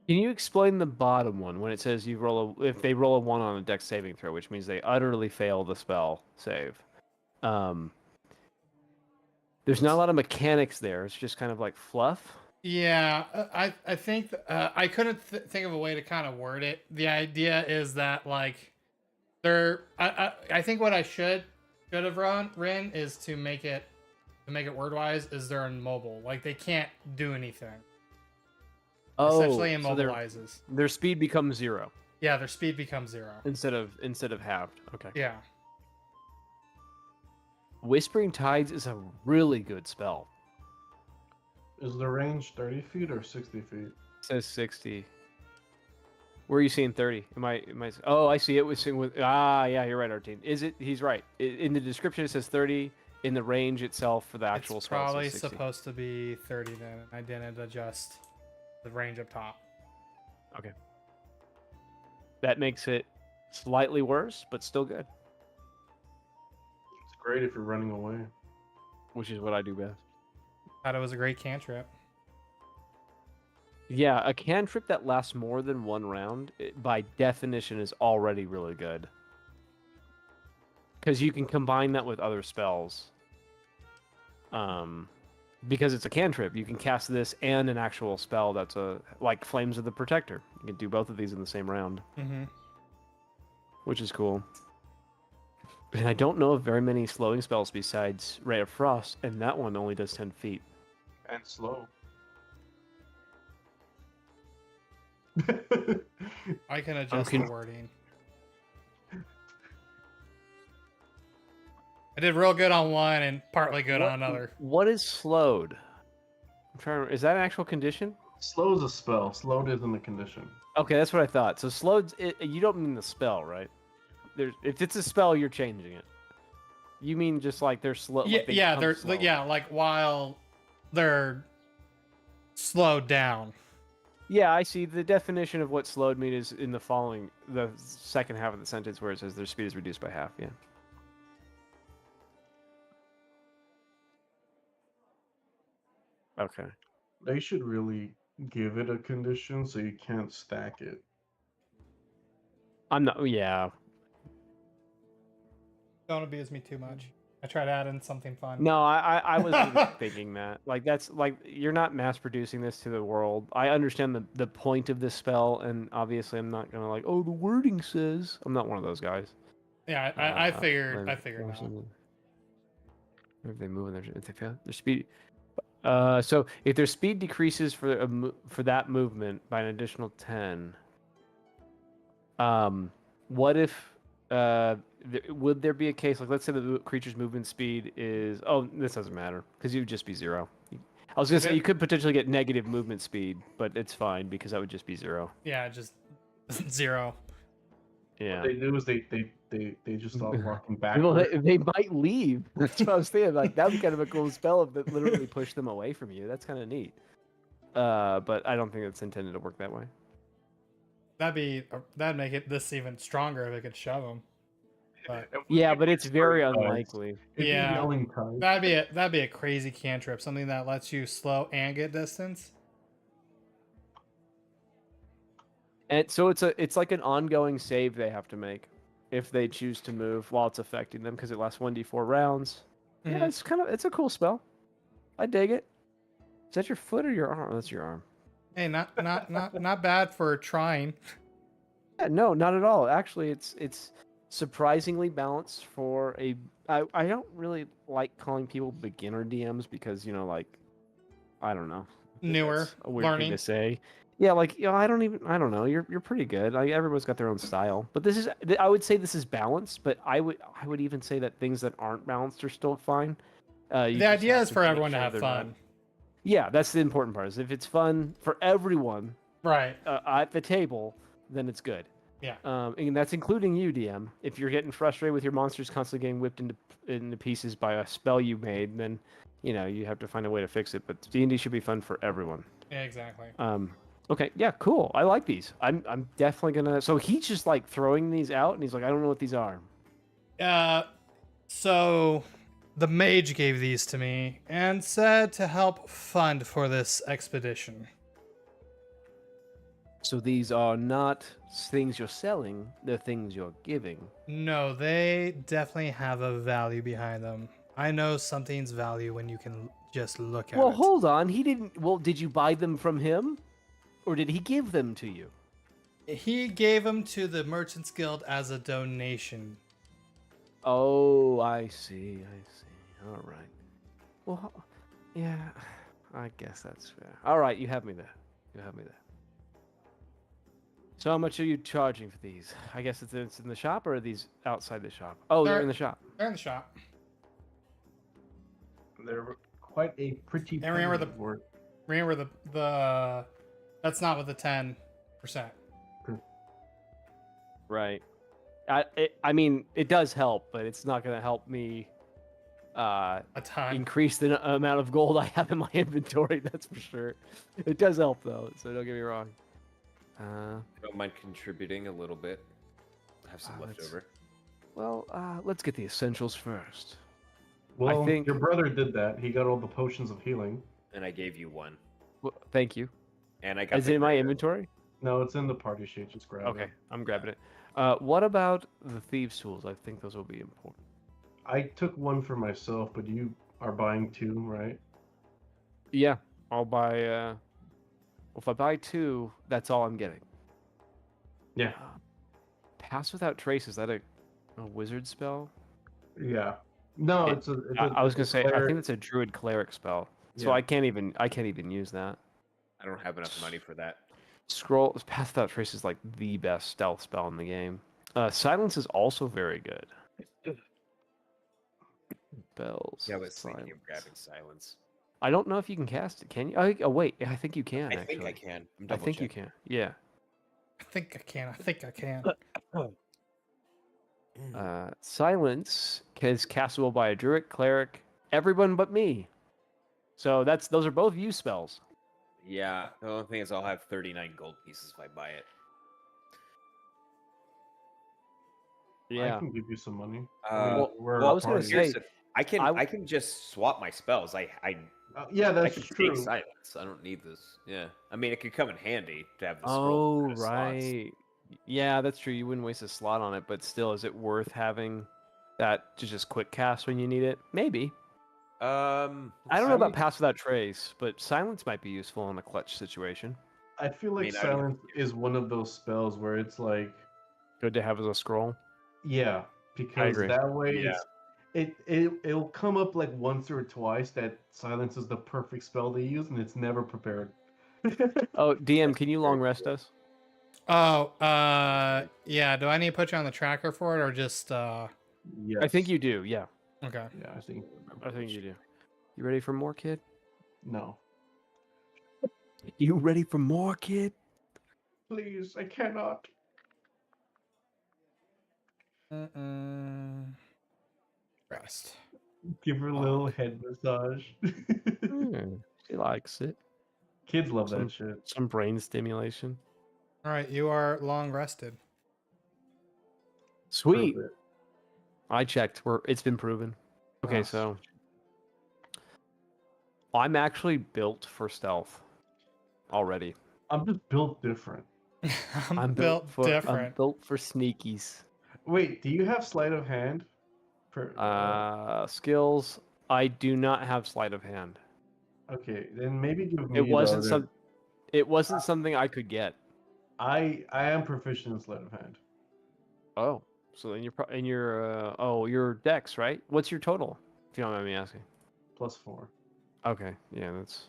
Can you explain the bottom one when it says if they roll a 1 on a dex saving throw, which means they utterly fail the spell save? There's not a lot of mechanics there. It's just kind of like fluff. Yeah, I think I couldn't think of a way to kind of word it. The idea is that like I think what I should have written is to make it word wise is they're immobile. Like they can't do anything. Essentially so immobilizes. their speed becomes 0 Yeah, their speed becomes 0. instead of halved. Okay. Yeah. Whispering Tides is a really good spell. Is the range 30 feet or 60 feet? It says 60. Where are you seeing 30? Am I? Oh, I see it. Was with. Yeah, you're right, Artine. Is it? He's right. In the description, it says 30. In the range itself for the actual It's spell, it probably says 60. supposed to be 30 then. I didn't adjust the range up top. Okay. That makes it slightly worse, but still good, It's great if you're running away. which is what I do best. Thought it was a great cantrip. Yeah, a cantrip that lasts more than 1 round, by definition, is already really good. Because you can combine that with other spells. because it's a cantrip, you can cast this and an actual spell that's like Flames of the Protector. You can do both of these in the same round, which is cool. And I don't know of very many slowing spells besides Ray of Frost, and that one only does 10 feet. And slow. I can adjust the wording. I did real good on one and partly good on another. What is slowed? I'm trying to remember. Is that an actual condition? Slow's a spell. Slowed isn't a condition. Okay, that's what I thought. So slowed, you don't mean the spell, right? If it's a spell, you're changing it. You mean just like they're slow? Yeah, like they yeah, come they're slower. like while they're slowed down. Yeah, I see. The definition of what slowed mean is in the second half of the sentence where it says their speed is reduced by half. Yeah. Okay. They should really give it a condition so you can't stack it. I'm not. Yeah. Don't abuse me too much. I tried to add in something fun. No, I wasn't even thinking that. Like that's like you're not mass producing this to the world. I understand the point of this spell, and obviously I'm not gonna like, oh, the wording says. I'm not one of those guys. Yeah, I figured. I figured out. If they move, if they fail, their speed. So if their speed decreases for that movement by an additional 10, what if would there be a case like, let's say the creature's movement speed is, oh, this doesn't matter because it would just be 0. I was gonna say you could potentially get negative movement speed, but it's fine because that would just be 0. Yeah, just 0. Yeah. What they do is they just start walking Well, backwards. they might leave. That's what I was thinking. Like that would be kind of a cool spell that literally pushed them away from you. That's kind of neat. But I don't think it's intended to work that way. That'd make it this even stronger if it could shove them. But Yeah, but it's very unlikely. yeah, Yelling ties. that'd be a crazy cantrip. Something that lets you slow and get distance. And so it's like an ongoing save they have to make if they choose to move while it's affecting them because it lasts 1d4 rounds. Mhm. Yeah, it's a cool spell. I dig it. Is that your foot or your arm? Oh, that's your arm. Hey, not bad for trying. Yeah, no, not at all. Actually, it's surprisingly balanced for a. I don't really like calling people beginner DMs because like I don't know. Newer, That's a weird learning. thing to say. Yeah, like I don't know. You're pretty good. Like everyone's got their own style, but I would say this is balanced. But I would even say that things that aren't balanced are still fine. The idea is for everyone to have fun. Yeah, that's the important part. Is if it's fun for everyone Right. at the table, then it's good. Yeah. And that's including you, DM. If you're getting frustrated with your monsters constantly getting whipped into pieces by a spell you made, then you have to find a way to fix it. But D&D should be fun for everyone. Yeah, exactly. Okay, yeah, cool. I like these. I'm definitely gonna. So he's just like throwing these out, and he's like, I don't know what these are. So the mage gave these to me and said to help fund for this expedition. So these are not things you're selling; they're things you're giving. No, they definitely have a value behind them. I know something's value when you can just look at it. Well, hold on. He didn't. Well, did you buy them from him, or did he give them to you? He gave them to the Merchants Guild as a donation. Oh, I see. All right. Well, yeah, I guess that's fair. All right, you have me there. So how much are you charging for these? I guess it's in the shop, or are these outside the shop? Oh, they're in the shop. They're in the shop. They're quite a pretty. And remember penny the that's not with the 10%. Right. I mean, it does help, but it's not going to help me A ton. increase the amount of gold I have in my inventory. That's for sure. It does help though, so don't get me wrong. Don't mind contributing a little bit. Have some left over. Well, let's get the essentials first. Well, I think- your brother did that. He got all the potions of healing. And I gave you one. Well, thank you. And I got Is the it in my greater. inventory? No, it's in the party sheet. Just grab Okay, it. I'm grabbing it. What about the thieves' tools? I think those will be important. I took one for myself, but you are buying 2, right? Yeah, I'll buy. If I buy 2, that's all I'm getting. Yeah. Pass without trace, is that a wizard spell? Yeah. No, It- it's a. I was it's gonna a say I cleric. think it's a druid cleric spell, so Yeah. I can't even use that. I don't have enough money for that. Scroll pass without trace is like the best stealth spell in the game. Silence is also very good. Bells. Yeah, I was thinking of silence. grabbing silence. I don't know if you can cast it. Can you? Oh wait, I think you can. I actually. think I can. I'm I double think you checking. can. Yeah. I think I can. I think I can. Silence is castable by a druid, cleric, everyone but me. So those are both use spells. Yeah, the only thing is I'll have 39 gold pieces if I buy it. I can give you some money. Well, we're I a was gonna party. say- here's the- I can just swap my spells. Yeah, I that's can true. take silence. I don't need this. Yeah, I mean it could come in handy to have the Oh, scroll. right. Yeah, that's true. You wouldn't waste a slot on it, but still, is it worth having that to just quick cast when you need it? Maybe. I don't know about pass without trace, but silence might be useful in a clutch situation. I feel like mean, I don't silence is one of those spells where it's like, Good to have as a scroll. yeah, because agree. that way Yeah. it'll come up like once or twice that silence is the perfect spell to use, and it's never prepared. Oh, DM, can you long rest us? Oh, yeah. Do I need to put you on the tracker for it or just Yes. I think you do. Yeah, okay? Yeah, I think. you do. You ready for more, kid? No. You ready for more, kid? Please, I cannot. Rest. Give her a little head massage. She likes it. Kids love that shit. Some brain stimulation. All right, you are long rested. Sweet. Prove it. I checked. It's been proven. Okay, Ah, so I'm actually built for stealth already. I'm just built different. I'm built I'm different. built for sneakies. Wait, do you have sleight of hand? Skills. I do not have sleight of hand. Okay, then maybe give me It wasn't the other. It wasn't something I could get. I am proficient in sleight of hand. Oh, so then your dex, right? What's your total? If you don't mind me asking. +4. Okay, yeah, that's.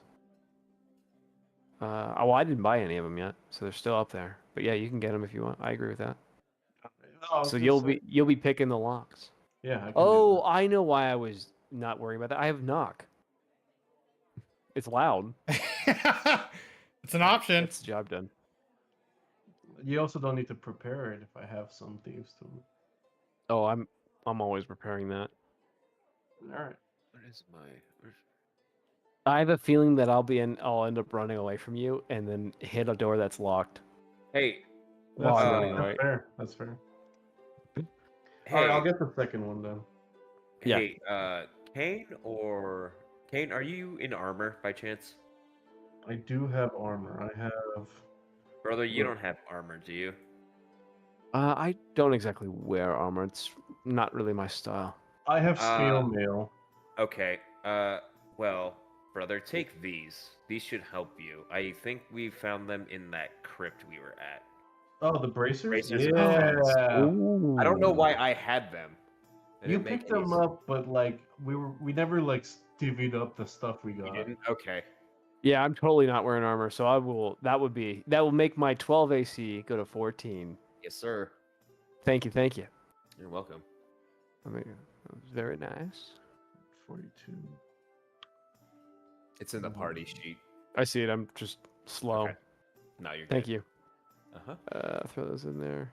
Well, I didn't buy any of them yet, so they're still up there. But yeah, you can get them if you want. I agree with that. Oh, So you'll be picking the locks. Yeah. I can Oh, I know why I was not worrying about that. I have knock. It's loud. It's an option. It's the job done. You also don't need to prepare it if I have some thieves too. Oh, I'm always preparing that. All right. What is my? I have a feeling that I'll end up running away from you and then hit a door that's locked. Hey, While I'm running That's away. fair. That's fair. hey, All right, I'll get the second one then. Yeah. hey, Kane, are you in armor by chance? I do have armor. I have. Brother, you Look. don't have armor, do you? I don't exactly wear armor. It's not really my style. I have scale mail. Okay. Well, brother, take these. These should help you. I think we found them in that crypt we were at. Oh, the bracers. Bracers and Yeah. Ooh. I don't know why I had them. They You didn't make picked any them sense. up, but like we never like divvied up the stuff we You got. didn't? Okay. Yeah, I'm totally not wearing armor, so I will. That will make my 12 AC go to 14. Yes, sir. Thank you. You're welcome. I mean, very nice. 42. It's in the party sheet. I see it. I'm just slow. Okay. No, you're good. Thank you. Uh-huh. Throw those in there.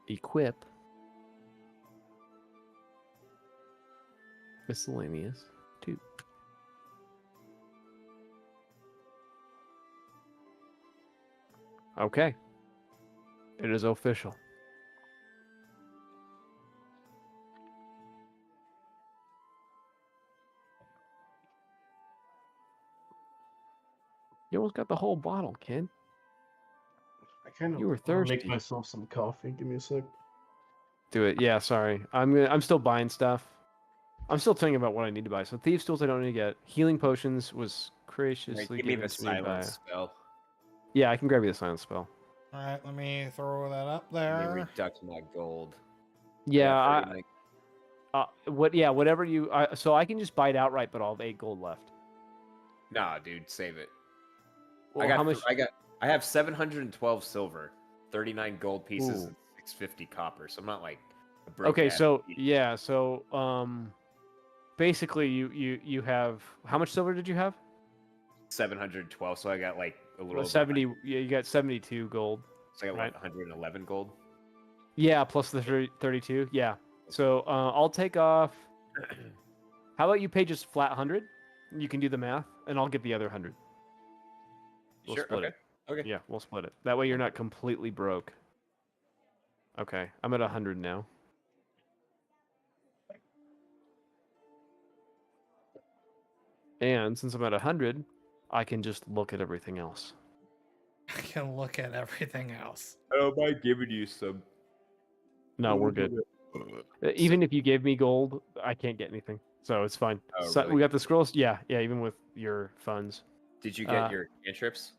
Equip. Miscellaneous. 2. Okay. It is official. You almost got the whole bottle, kid. I kind of You were make thirsty. myself some coffee. Give me a sec. Do it. Yeah, sorry. I'm still buying stuff. I'm still thinking about what I need to buy. So thieves tools I don't need to get. Healing potions was Like, graciously give me given the to me by. silence spell. Yeah, I can grab you the silence spell. All right, let me throw that up Let me there. reduct my gold. Yeah, I I, got 39. whatever you. So I can just buy it outright, but I'll have 8 gold left. Nah, dude, save it. Well, how much? I have 712 silver, 39 gold pieces, Ooh. and 650 copper. So I'm not like a broke Okay, ass so thief. yeah, so basically you have how much silver did you have? 712. So I got like a little Well, over 70. Yeah, you got 72 gold. So I got right. what, 111 gold. Yeah, plus the 32. Yeah. So I'll take off. How about you pay just flat 100? You can do the math, and I'll get the other 100. We'll Sure. split Okay. it. Okay. Yeah, we'll split it. That way you're not completely broke. Okay, I'm at 100 now. And since I'm at 100, I can just look at everything else. I can look at everything else. How am I giving you some? No, we're good. Even if you gave me gold, I can't get anything. So it's fine. Oh, So really? we got the scrolls. Yeah, even with your funds. Did you get your cantrips?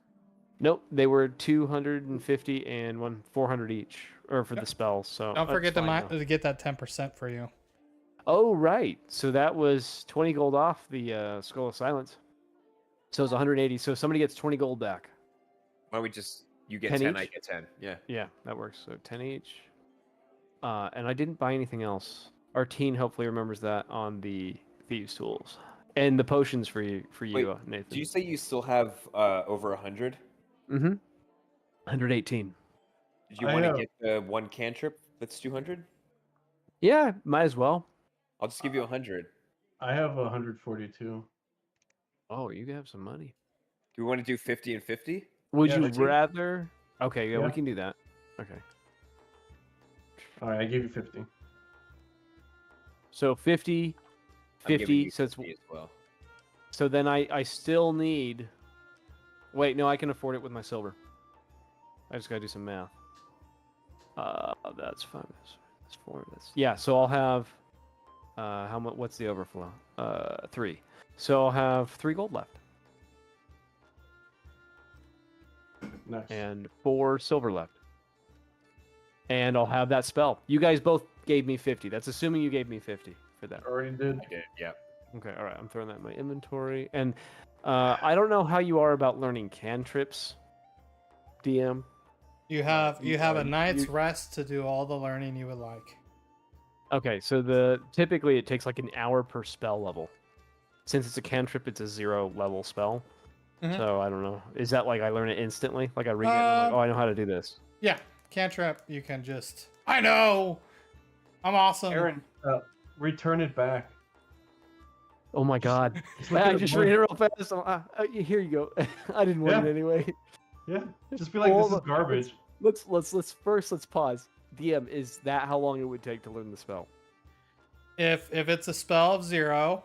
Nope, they were 250 and 400 each, or for Yep. the spells. So Don't that's forget fine, though. to get that 10% for you. Oh right, so that was 20 gold off the Scroll of Silence. So it was 180. So somebody gets 20 gold back. Why don't we just you get 10 10, I each? get 10. Yeah. Yeah, that works. So 10 each. And I didn't buy anything else. Our team hopefully remembers that on the thieves tools and the potions for you, Wait, Nathan. Do you say you still have over 100? Mm-hmm. 118. Did you I want to have- get the one cantrip that's 200? Yeah, might as well. I'll just give you 100. I have 142. Oh, you have some money. Do we want to do 50 and 50? Would Yeah, you that's it. rather? Okay, yeah, Yeah. we can do that. Okay. All right, I give you 50. So 50, I'm giving 50. you So it's 50 as well. so then I still need. Wait, no, I can afford it with my silver. I just gotta do some math. That's 5. That's 4. Yeah. So I'll have. How much? What's the overflow? 3. So I'll have 3 gold left Nice. and 4 silver left. And I'll have that spell. You guys both gave me 50. That's assuming you gave me 50 for that. Already did. I did, yeah. Okay, all right. I'm throwing that in my inventory. And I don't know how you are about learning cantrips, DM. You have a night's you- rest to do all the learning you would like. Okay, so typically it takes like an hour per spell level. Since it's a cantrip, it's a 0 level spell. Mhm. So I don't know. Is that like I learn it instantly? Like I read it and I'm like, oh, I know how to do this. Yeah, cantrip. You can just. I know. I'm awesome. Aaron, return it back. Oh my god. Just look I at just the read it book. real fast. Here you go. I didn't want Yeah. it anyway. Yeah, just be like, this is Hold on. garbage. Let's pause. DM, is that how long it would take to learn the spell? If it's a spell of 0,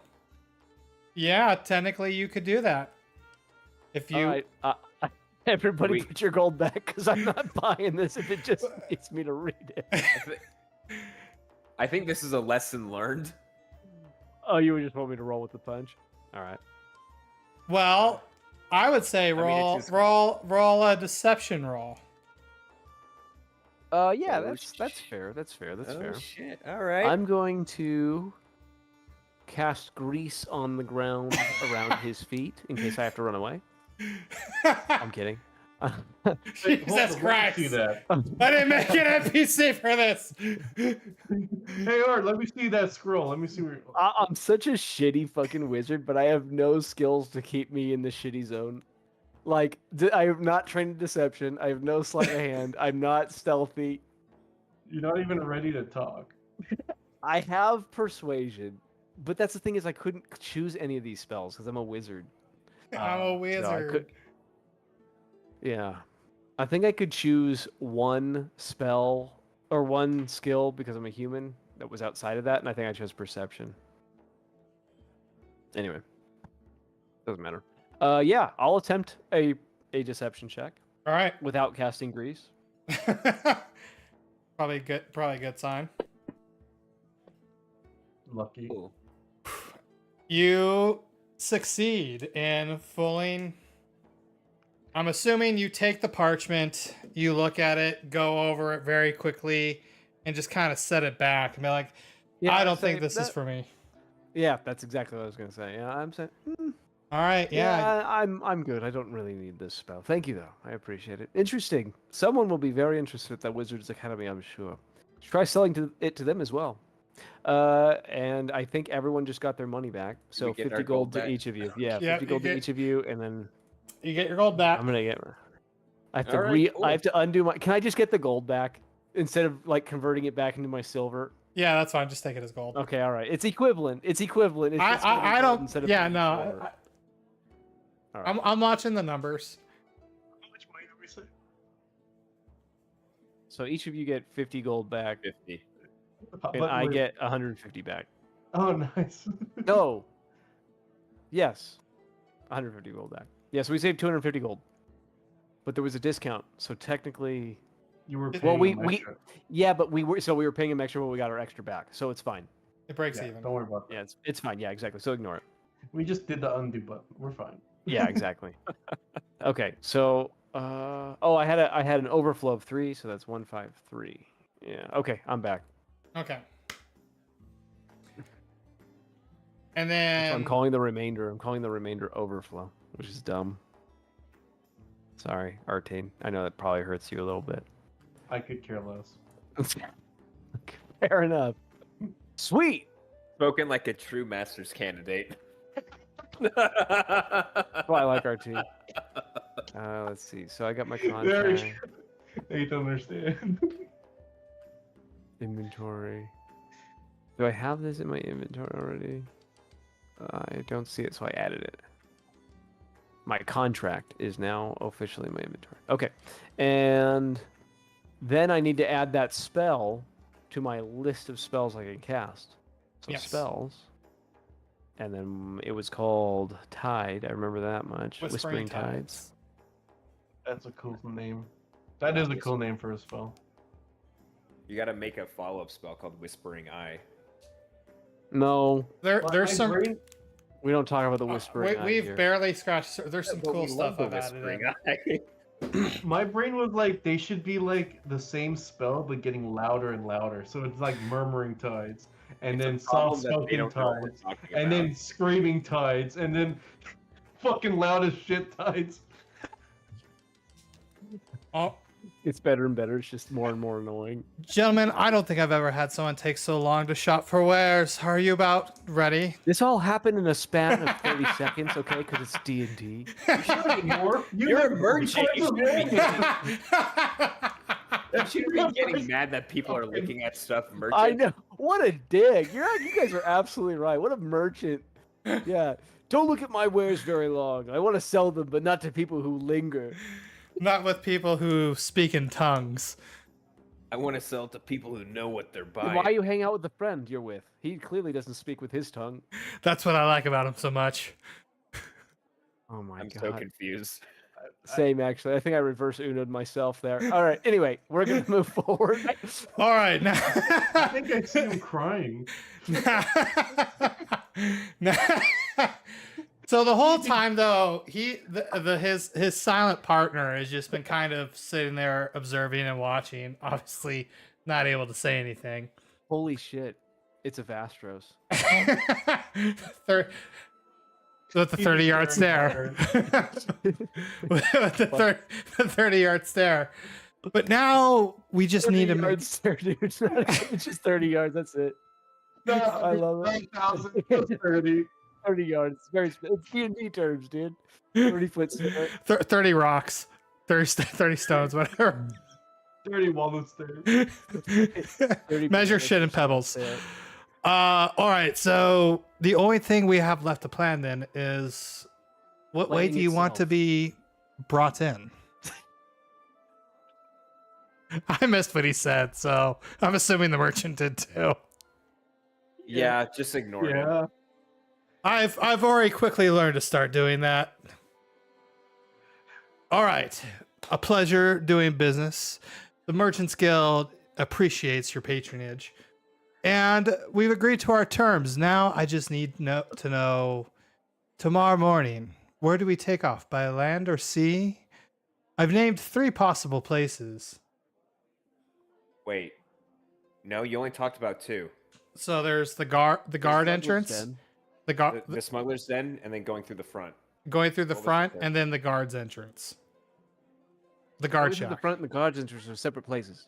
yeah, technically you could do that. If you All right, everybody Wait. put your gold back because I'm not buying this if it just needs me to read it. I think this is a lesson learned. Oh, you would just want me to roll with the punch? All right. well, I would say mean, it's just- roll a deception roll. Yeah, Oh, that's fair. That's fair. That's fair. Shit. All right. I'm going to cast grease on the ground around his feet in case I have to run away. I'm kidding. Hey, Jesus hold on, let me Christ! see that. I didn't make an NPC for this. Hey, Art, let me see that scroll. Let me see where. I'm such a shitty fucking wizard, but I have no skills to keep me in the shitty zone. Like, I am not trained in deception. I have no sleight of hand. I'm not stealthy. You're not even ready to talk. I have persuasion, but that's the thing is I couldn't choose any of these spells because I'm a wizard. I'm a So I wizard. Yeah. I think I could choose one spell or one skill because I'm a human that was outside of that, and I think I chose perception. Anyway. Doesn't matter. Yeah, I'll attempt a deception check All right. without casting grease. Probably a good sign. Lucky. Cool. You succeed in fooling. I'm assuming you take the parchment, you look at it, go over it very quickly, and just kind of set it back and be like, I don't think this is for me. Yeah, that's exactly what I was gonna say. Yeah, I'm saying. All right, yeah. I'm good. I don't really need this spell. Thank you though. I appreciate it. Interesting. Someone will be very interested at that Wizards Academy, I'm sure. Try selling it to them as well. And I think everyone just got their money back. So We get 50 our gold gold to back? each of you. Yeah, Yeah, 50 gold to each of you, and then You get your gold back. I'm gonna get. I have to Alright, cool. I have to undo my. Can I just get the gold back instead of like converting it back into my silver? Yeah, that's fine. Just take it as gold. Okay, all right. It's equivalent. It's equivalent. It's just gonna be I gold don't. instead of Yeah, being no. silver. All right. I'm watching the numbers. How much money did we say? So each of you get 50 gold back, 50. and I get 150 back. Oh, nice. No. Yes. 150 gold back. Yeah, so we saved 250 gold. But there was a discount, so technically, You were Well, paying we- him we- extra. yeah, but we were paying him extra, but we got our extra back, so it's fine. It breaks Yeah, even. don't worry about that. Yeah, it's fine. Yeah, exactly. So ignore it. We just did the undo button. We're fine. Yeah, exactly. Okay, so I had an overflow of 3, so that's 153. Yeah. Okay, I'm back. Okay. And So then I'm calling the remainder overflow, which is dumb. Sorry, Artane. I know that probably hurts you a little bit. I could care less. Fair enough. Sweet. Spoken like a true master's candidate. Well, I like Artane. Let's see. So I got my Very contract, They don't understand. inventory. Do I have this in my inventory already? I don't see it, so I added it. My contract is now officially in my inventory. Okay. And then I need to add that spell to my list of spells I can cast. So Yes. spells. And then it was called Tide. I remember that much. Whispering Tides. That's a cool name. That is a cool name for a spell. You gotta make a follow-up spell called Whispering Eye. No, There's some. we don't talk about the whispering. Eye We've here. barely scratched. There's some But cool we stuff love the I've added Whispering in. Eye. My brain was like, they should be like the same spell, but getting louder and louder. So it's like murmuring tides, and It's a then problem soft that they spoken don't know what we're tides, talking and about. then screaming tides, and then fucking loud as shit tides. Oh, It's better and better. It's just more and more annoying. gentlemen, I don't think I've ever had someone take so long to shop for wares. Are you about ready? This all happened in a span of 30 seconds, okay? Because it's D&D. You're a merchant. You shouldn't be getting mad that people are looking at stuff merchant. I know. What a dig. You guys are absolutely right. What a merchant. Yeah. Don't look at my wares very long. I want to sell them, but not to people who linger. Not with people who speak in tongues. I want to sell it to people who know what they're Then buying. why you hang out with the friend you're with? He clearly doesn't speak with his tongue. That's what I like about him so much. Oh my I'm god. so confused. Same actually. I think I reverse Uno'd myself there. All right. Anyway, we're gonna move forward. All right, now. I think I see him crying. So the whole time though, his silent partner has just been kind of sitting there observing and watching, obviously not able to say anything. Holy shit! It's a Vastros. With the 30-yard stare. With the 30-yard stare. But now we just need to make. yards there, dude. It's just 30 yards. That's it. I love it. 9,030. 30 yards. It's D&D terms, dude. 30 foot stare. 30 rocks. 30 stones, whatever. 30 walnuts there. 30 Measure shit in pebbles. All right, so the only thing we have left to plan then is what way Playing do you want to itself. be brought in? I missed what he said, so I'm assuming the merchant did too. Yeah, just ignore it. Yeah. I've already quickly learned to start doing that. All right, a pleasure doing business. The Merchants Guild appreciates your patronage. And we've agreed to our terms. Now I just need to know tomorrow morning, where do we take off? By land or sea? I've named 3 possible places. Wait. No, you only talked about 2. So there's the guard Smuggler's entrance, Den. The smuggler's den, and then going through the front. going through the What was front, the third? and then the guard's entrance. The guard Going to the shack. front and the guard's entrance are separate places.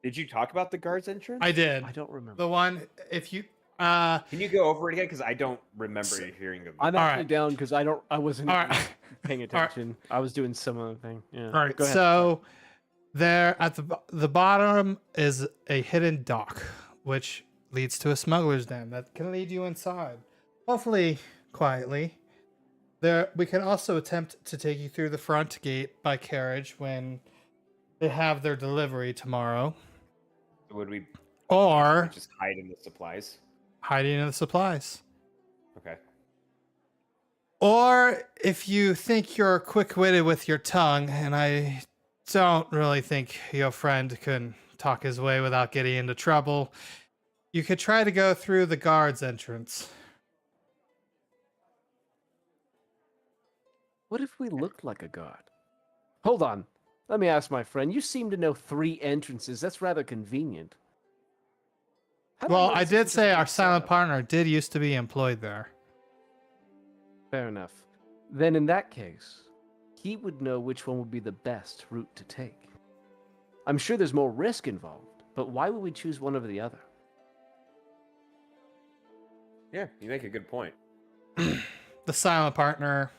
Did you talk about the guard's entrance? I did. I don't remember. The one, if you, Can you go over it again? Because I don't remember hearing of I'm All actually right. down because I wasn't all right. paying All right. attention. I was doing some other thing. Yeah. All right, Go ahead. so there at the bottom is a hidden dock, which leads to a smuggler's den that can lead you inside, hopefully quietly. There, we can also attempt to take you through the front gate by carriage when they have their delivery tomorrow, would we or just hide in the supplies? hiding in the supplies. Okay. Or if you think you're quick-witted with your tongue, and I don't really think your friend can talk his way without getting into trouble, you could try to go through the guard's entrance. What if we looked like a guard? Hold on. Let me ask my friend. You seem to know 3 entrances. That's rather convenient. How do Well, know I this did is say a our good silent setup? partner did used to be employed there. Fair enough. Then in that case, he would know which one would be the best route to take. I'm sure there's more risk involved, but why would we choose one over the other? Yeah, you make a good point. The silent partner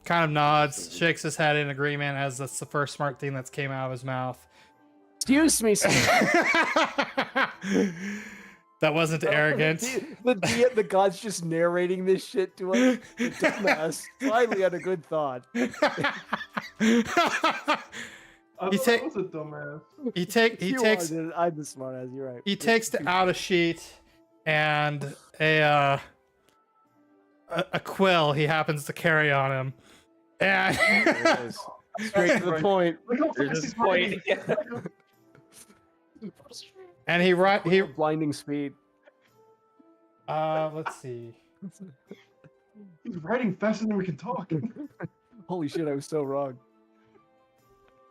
kind of nods, shakes his head in agreement, as that's the first smart thing that's came out of his mouth. Excuse me, sir. That wasn't arrogant. The god's just narrating this shit to us. The dumbass finally had a good thought. I You thought take- I was a dumbass. He takes I'm the smartass. You're right. he takes out a sheet and a quill he happens to carry on him, and There it is. Straight to the point. Look how There's fast this he's point. writing. and he Blinding speed. let's see. He's writing faster than we can talk. Holy shit! I was so wrong.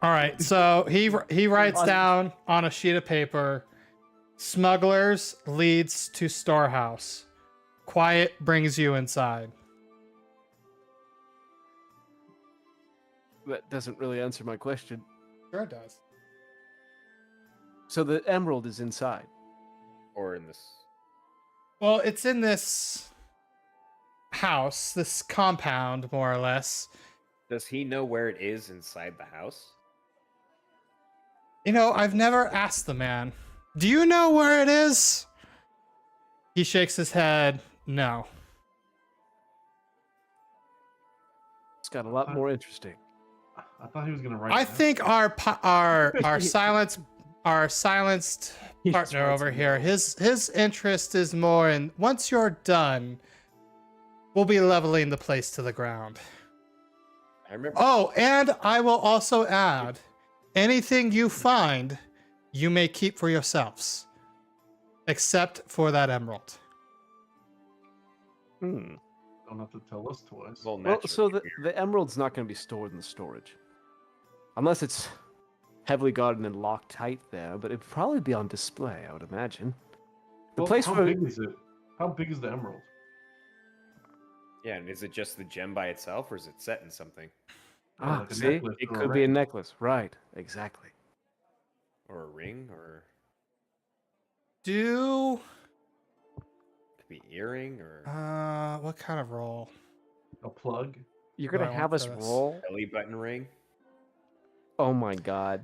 All right, so he writes down on a sheet of paper: smugglers leads to storehouse. Quiet brings you inside. That doesn't really answer my question. Sure it does. So the emerald is inside. Or in this. Well, it's in this house, this compound, more or less. Does he know where it is inside the house? You know, I've never asked the man. Do you know where it is? He shakes his head. No. It's got a lot more interesting. I thought he was gonna write. I it down. think our silenced He just partner writes over it here, down. his interest is more in, once you're done, we'll be leveling the place to the ground. I remember. Oh, and I will also add, anything you find, you may keep for yourselves, except for that emerald. Hmm. Don't have to tell us twice. Well, Well, so naturally. the emerald's not going to be stored in the storage, unless it's heavily guarded and locked tight there. But it'd probably be on display, I would imagine. The Well, place how where big is it? How big is the emerald? Yeah, and is it just the gem by itself, or is it set in something? Like a see, necklace it or a could be a ring. necklace, right? Exactly. Or a ring? Or Do it could be earring? Or what kind of roll? A plug? You're What gonna I have want us for this. roll? belly button ring? Oh my god.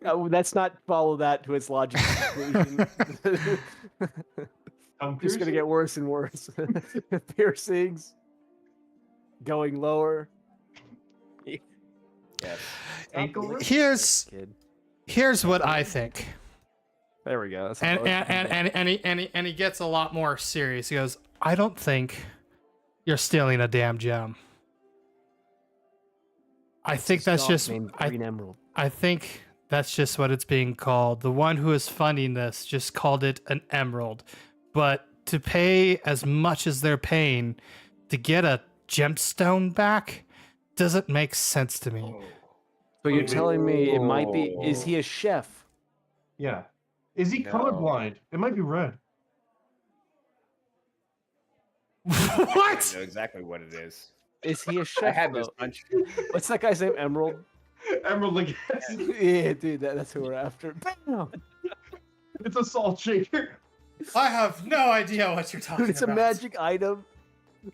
Let's not follow that to its logical conclusion. I'm Just gonna get worse and worse. Piercings going lower. Yes. Here's what I think. There we go. That's And close. and he gets a lot more serious. He goes, I don't think you're stealing a damn gem. I think It's that's dog just named Green Emerald. I think That's just what it's being called. The one who is funding this just called it an emerald. But to pay as much as they're paying to get a gemstone back doesn't make sense to me. So you're telling me it might be? Is Oh. he a chef? Yeah. Is he No. colorblind? It might be red. I What? know exactly what it is. Is he a I chef? had this though? hunch. What's that guy's name? Emerald. Emerald again. Yeah, dude, that's who we're after. Bam! It's a salt shaker. I have no idea what you're talking Dude, it's a about. magic item.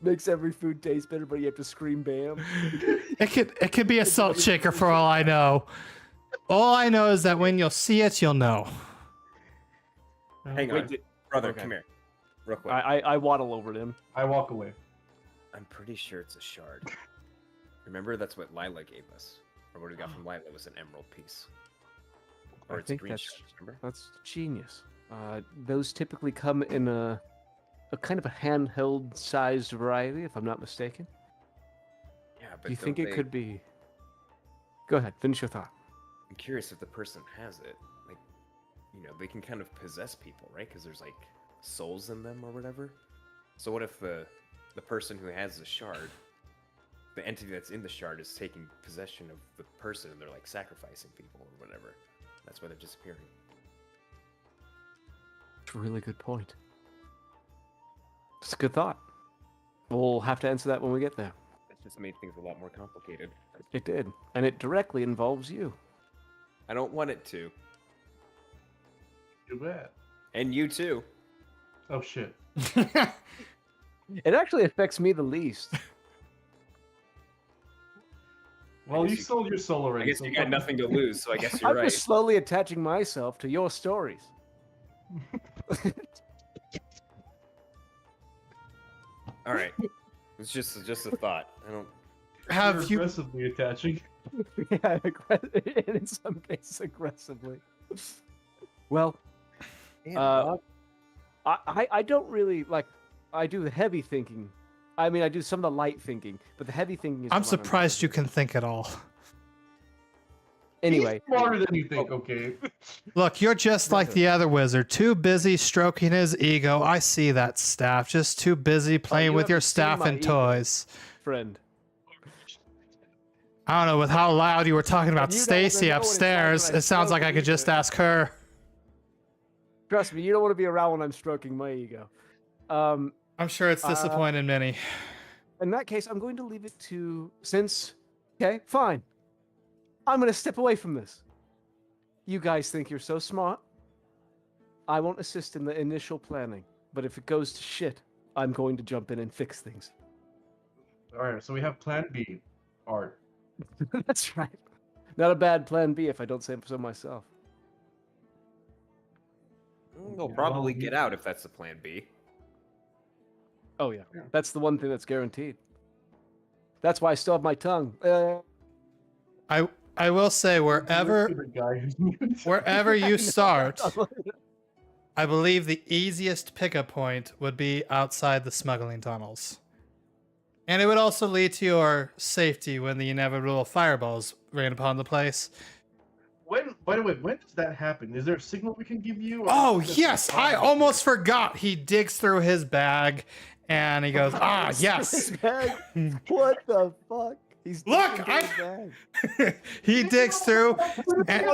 Makes every food taste better, but you have to scream bam. It could be a salt shaker for all I know. All I know is that when you'll see it, you'll know. Hang Wait, on, brother, okay. come here, real quick. I waddle over to him. I walk away. I'm pretty sure it's a shard. Remember, that's what Lila gave us, or what we got from Lila was an emerald piece. Or I it's think green that's- shards, remember? That's genius. Those typically come in a kind of a handheld sized variety, if I'm not mistaken. Yeah, but Do you think don't it they- could be? Go ahead, finish your thought. I'm curious if the person has it. Like, you know, they can kind of possess people, right? Because there's like souls in them or whatever. So what if the person who has the shard, the entity that's in the shard, is taking possession of the person and they're like sacrificing people or whatever? That's why they're disappearing. It's a really good point. It's a good thought. We'll have to answer that when we get there. That just made things a lot more complicated. It did, and it directly involves you. I don't want it to. Too bad. And you too. Oh shit. It actually affects me the least. Well, guess you you- sold your soul already. I guess so you got fuck nothing to lose, so I guess you're I'm right. just slowly attaching myself to your stories. All right. It's just a thought. I don't. Have You're you aggressively attaching. Yeah, and in some cases aggressively. Well, I don't really like. I do the heavy thinking. I mean, I do some of the light thinking, but the heavy thinking is. I'm the one surprised you doing. can think at all. Anyway, He's smarter than you think. Okay. Look, you're just like the other wizard, too busy stroking his ego. I see that, staff. Just too busy playing you with your haven't seen staff my and ego. toys. friend. I don't know, with how loud you were talking about You don't wanna Stacy know what it's like upstairs, when I it sounds like stroke I could ego. just ask her. Trust me, you don't want to be around when I'm stroking my ego. I'm sure it's disappointed many. In that case, I'm going to leave it to okay, fine. I'm going to step away from this. You guys think you're so smart. I won't assist in the initial planning, but if it goes to shit, I'm going to jump in and fix things. All right. So we have Plan B. Art. That's right. Not a bad plan B if I don't say so myself. They'll Yeah, probably well, get out if that's the plan B. Oh yeah, Yeah. that's the one thing that's guaranteed. That's why I still have my tongue. I will say wherever Look at the guy who's mute. wherever you start, I believe the easiest pickup point would be outside the smuggling tunnels. And it would also lead to your safety when the inevitable fireballs rain upon the place. By the way, when does that happen? Is there a signal we can give you? or Oh, is it yes, just- I almost forgot. He digs through his bag and he goes, ah, yes. What the fuck? He's Look, digging through his bag. He digs through. And,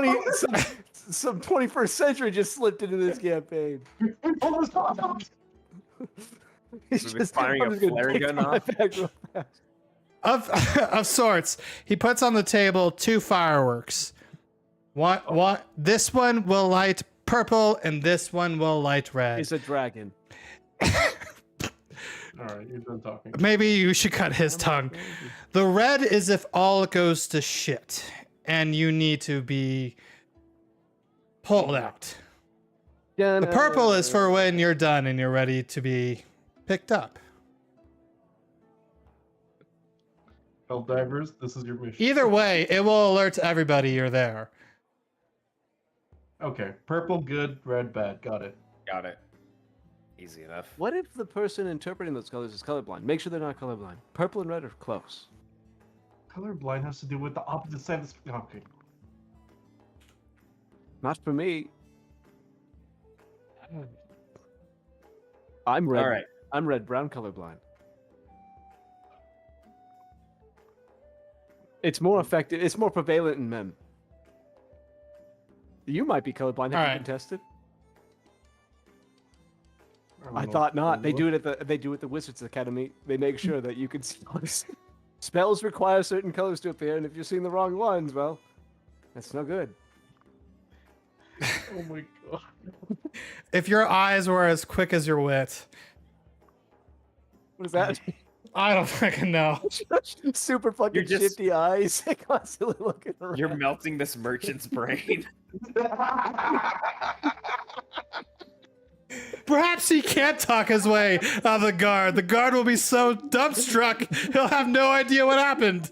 Some 21st century just slipped into this campaign. Oh, it's not- He's We've been firing I'm a just gonna flare take gun my off. bag real fast. of sorts, he puts on the table 2 fireworks. One, this one will light purple, and this one will light red. He's a dragon. All right, you're done talking. Maybe you should cut his tongue. The red is if all goes to shit, and you need to be pulled out. The purple is for when you're done and you're ready to be picked up. Helldivers, this is your mission. Either way, it will alert everybody you're there. Okay, purple good, red bad. Got it. Got it. Easy enough. What if the person interpreting those colors is colorblind? Make sure they're not colorblind. Purple and red are close. Colorblind has to do with the opposite side of the okay. Not for me. I'm red. All right. I'm red-brown colorblind. It's more effective. It's more prevalent in men. You might be colorblind. Have you Alright. been tested? don't I know. thought not. They What? do it at the Wizards Academy. They make sure that you can see colors. Spells require certain colors to appear, and if you're seeing the wrong ones, well, that's no good. Oh my god. If your eyes were as quick as your wit, What is that? I don't fucking know. Super fucking You're just- shifty eyes, constantly looking around. You're melting this merchant's brain. Perhaps he can't talk his way out of the guard. The guard will be so dumbstruck, he'll have no idea what happened.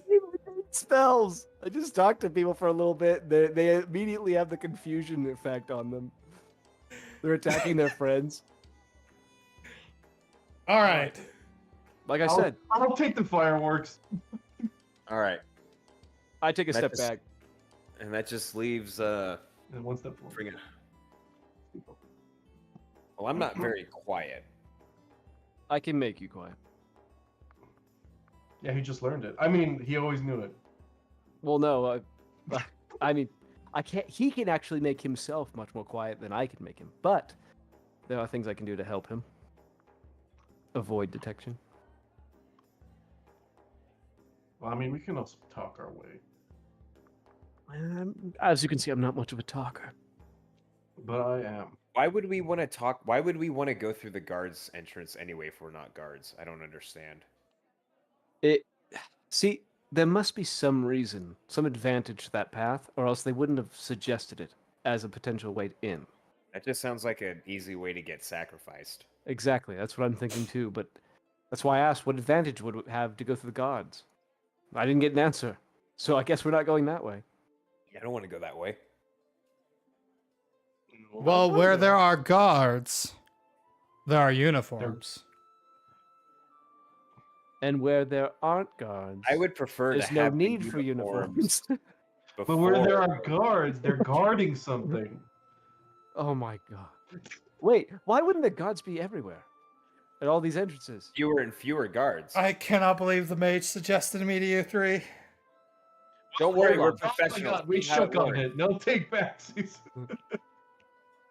Spells. I just talked to people for a little bit. They immediately have the confusion effect on them. They're attacking their friends. All right. Like I said, I'll take the fireworks. All right, I take a That step just- back. and that just leaves And one step forward. friggin'. Well, I'm not very quiet. I can make you quiet. Yeah, he just learned it. I mean, he always knew it. Well, no, I mean, I can't. He can actually make himself much more quiet than I can make him. But there are things I can do to help him avoid detection. Well, I mean, we can also talk our way. As you can see, I'm not much of a talker. But I am. Why would we want to talk? Why would we want to go through the guards' entrance anyway if we're not guards? I don't understand. See, there must be some reason, some advantage to that path, or else they wouldn't have suggested it as a potential way in. That just sounds like an easy way to get sacrificed. Exactly, that's what I'm thinking too. But that's why I asked, what advantage would it have to go through the guards? I didn't get an answer, so I guess we're not going that way. Yeah, I don't want to go that way. Well, where there are guards, there are uniforms. And where there aren't guards, I would prefer there's to no have the need for uniforms. But where there before- are guards, they're guarding something. Oh my god. Wait, why wouldn't the guards be everywhere? At all these entrances? fewer and fewer guards. I cannot believe the mage suggested me to you three. Don't worry, Hold we're on. Oh my professionals. God, we know how shook it on works. it. No take backsies.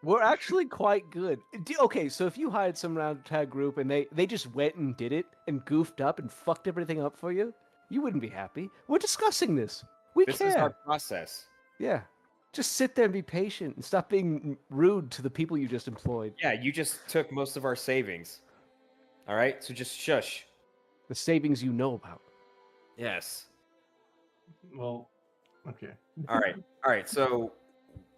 We're actually quite good. Okay, so if you hired some ragtag group and they just went and did it and goofed up and fucked everything up for you, you wouldn't be happy. We're discussing this. We This care. is our process. Yeah. Just sit there and be patient and stop being rude to the people you just employed. Yeah, you just took most of our savings. All right, so just shush. The savings you know about. Yes. Well, okay. All right. So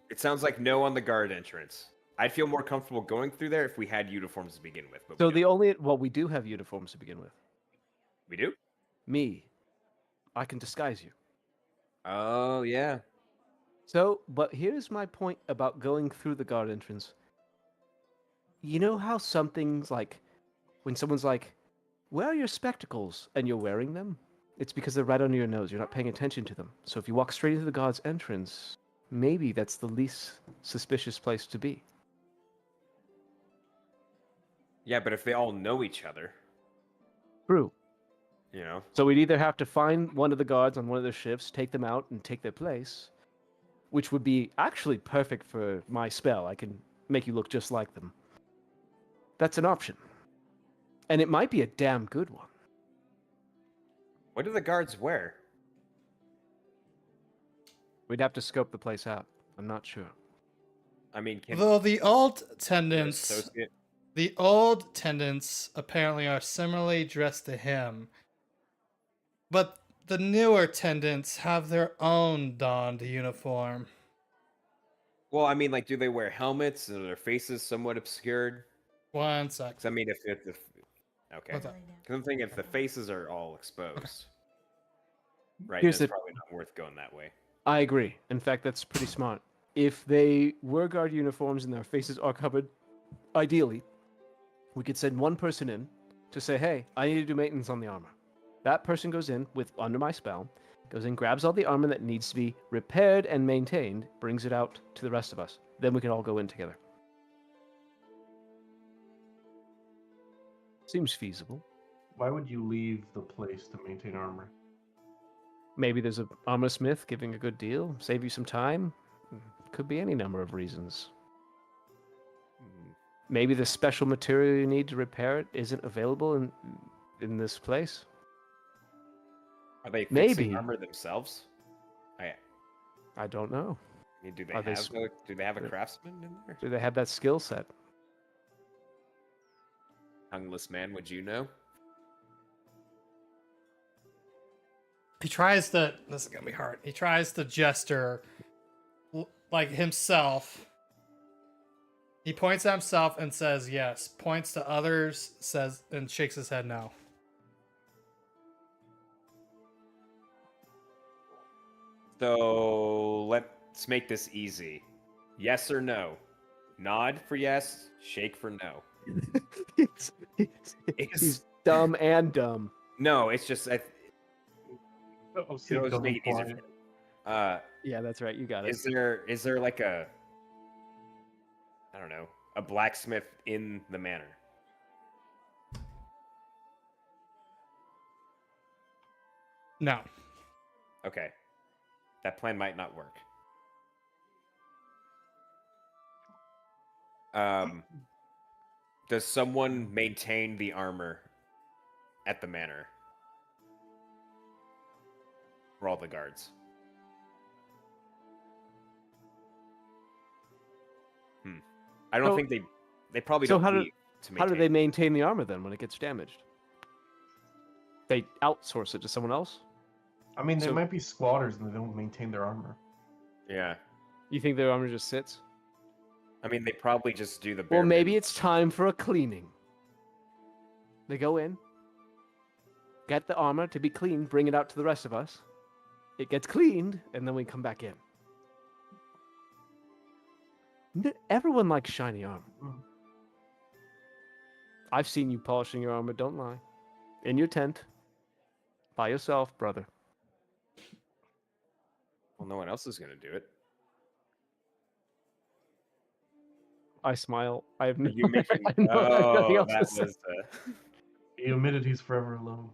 it sounds like no on the guard entrance. I'd feel more comfortable going through there if we had uniforms to begin with. But So we don't. we do have uniforms to begin with. We do? Me. I can disguise you. Oh yeah. So, but here's my point about going through the guard entrance. You know how something's like, when someone's like, where are your spectacles? And you're wearing them? It's because they're right under your nose. You're not paying attention to them. So if you walk straight into the guard's entrance, maybe that's the least suspicious place to be. Yeah, but if they all know each other, True. you know. So we'd either have to find one of the guards on one of their shifts, take them out, and take their place, which would be actually perfect for my spell. I can make you look just like them. That's an option. And it might be a damn good one. What do the guards wear? We'd have to scope the place out. I'm not sure. I mean, can Though the old an attendants, associate- apparently are similarly dressed to him, but the newer attendants have their own donned uniform. Well, I mean, like, do they wear helmets? Are their faces somewhat obscured? 1 sec. 'Cause I mean, if okay, What's up? because I'm thinking if the faces are all exposed, right? Here's That's the- probably not worth going that way. I agree. In fact, that's pretty smart. If they were guard uniforms and their faces are covered, ideally, we could send one person in to say, hey, I need to do maintenance on the armor. That person goes in with under my spell, goes in, grabs all the armor that needs to be repaired and maintained, brings it out to the rest of us. Then we can all go in together. Seems feasible. Why would you leave the place to maintain armor? Maybe there's a armor smith giving a good deal, save you some time. Could be any number of reasons. Maybe the special material you need to repair it isn't available in this place. Are they fixing Maybe. armor themselves? I don't know. I mean, do Are they they have a craftsman in there? Do they have that skill set? Tongueless man, would you know? He tries to. This is gonna be hard. He tries to gesture like himself. He points at himself and says yes. Points to others, says and shakes his head no. So let's make this easy. Yes or no? Nod for yes, shake for no. He's dumb and dumb. No, it's just Oh, it'll just make it easier. Yeah, that's right. You got it. Is there like a, I don't know, a blacksmith in the manor? No. Okay, that plan might not work. Does someone maintain the armor at the manor for all the guards? I don't So- think they probably so don't how do- need to maintain. How do they maintain the armor then when it gets damaged? They outsource it to someone else? I mean, they So- might be squatters and they don't maintain their armor. Yeah, You think their armor just sits? I mean they probably just do the. Bare Well, maybe minimum. it's time for a cleaning. They go in, get the armor to be cleaned, bring it out to the rest of us. It gets cleaned, and then we come back in. Everyone likes shiny armor. Mm. I've seen you polishing your armor, don't lie. In your tent. By yourself, brother. Well, no one else is gonna do it. I smile. I have no, You mentioned. I know nothing Oh, else to that say. was. He admitted he's forever alone.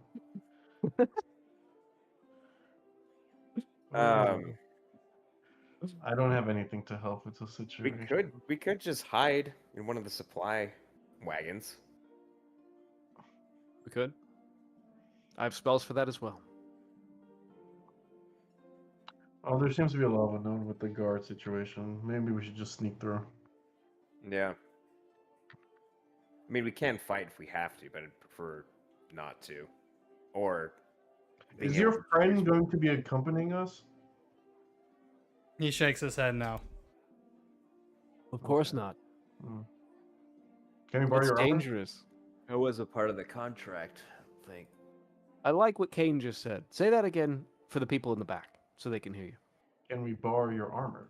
I don't have anything to help with the We situation. could just hide in one of the supply wagons. We could. I have spells for that as well. Oh, there seems to be a lot of unknown with the guard situation. Maybe we should just sneak through. Yeah. I mean, we can fight if we have to, but I'd prefer not to. Or. Is being your able to- friend going to be accompanying us? He shakes his head no. Of course not. Can we borrow It's your armor? dangerous. It was a part of the contract, I think. I like what Kane just said. Say that again for the people in the back so they can hear you. Can we borrow your armor?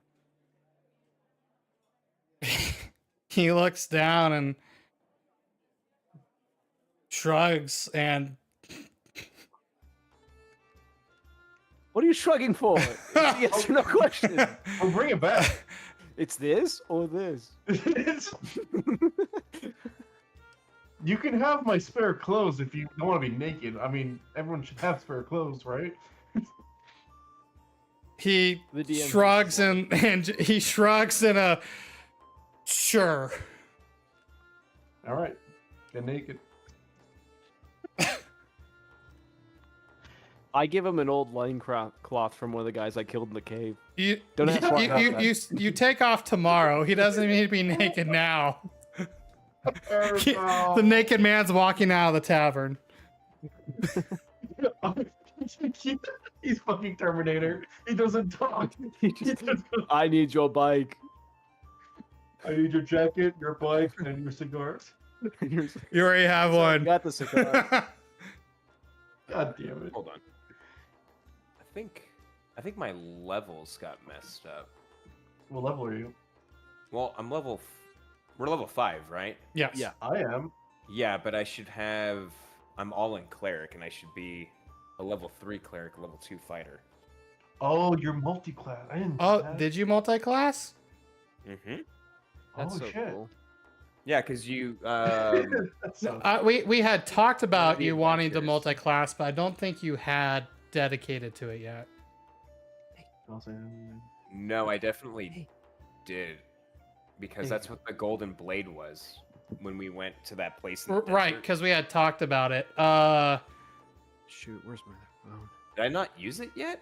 He looks down and shrugs and What are you shrugging for? It's the yes or no question. Well, bring it back. It's this or this. You can have my spare clothes if you don't want to be naked. I mean, everyone should have spare clothes, right? he The DM shrugs and he shrugs in a sure. All right, get naked. I give him an old cloth from one of the guys I killed in the cave. You Don't ask why I have you take off tomorrow. He doesn't need to be naked now. The naked man's walking out of the tavern. He's fucking Terminator. He doesn't talk. I need your bike. I need your jacket, your bike, and your cigars. You already have one. Got the cigar. God damn it. Hold on. I think my levels got messed up. What level are you? Well, we're level 5, right? Yes. Yeah. I am. Yeah, but I'm all in cleric, and I should be a level 3 cleric, level 2 fighter. Oh, you're multi-class. I didn't. know Oh, that. did you multi-class? Mm-hmm. That's oh so shit. cool. Yeah, because you That's No, so- we had talked about the you wanting to adventures. multi-class, but I don't think you had dedicated to it yet. no, I definitely did because Hey. that's what the golden blade was when we went to that place. In the Right, desert. because we had talked about it. Shoot, where's my phone? Did I not use it yet?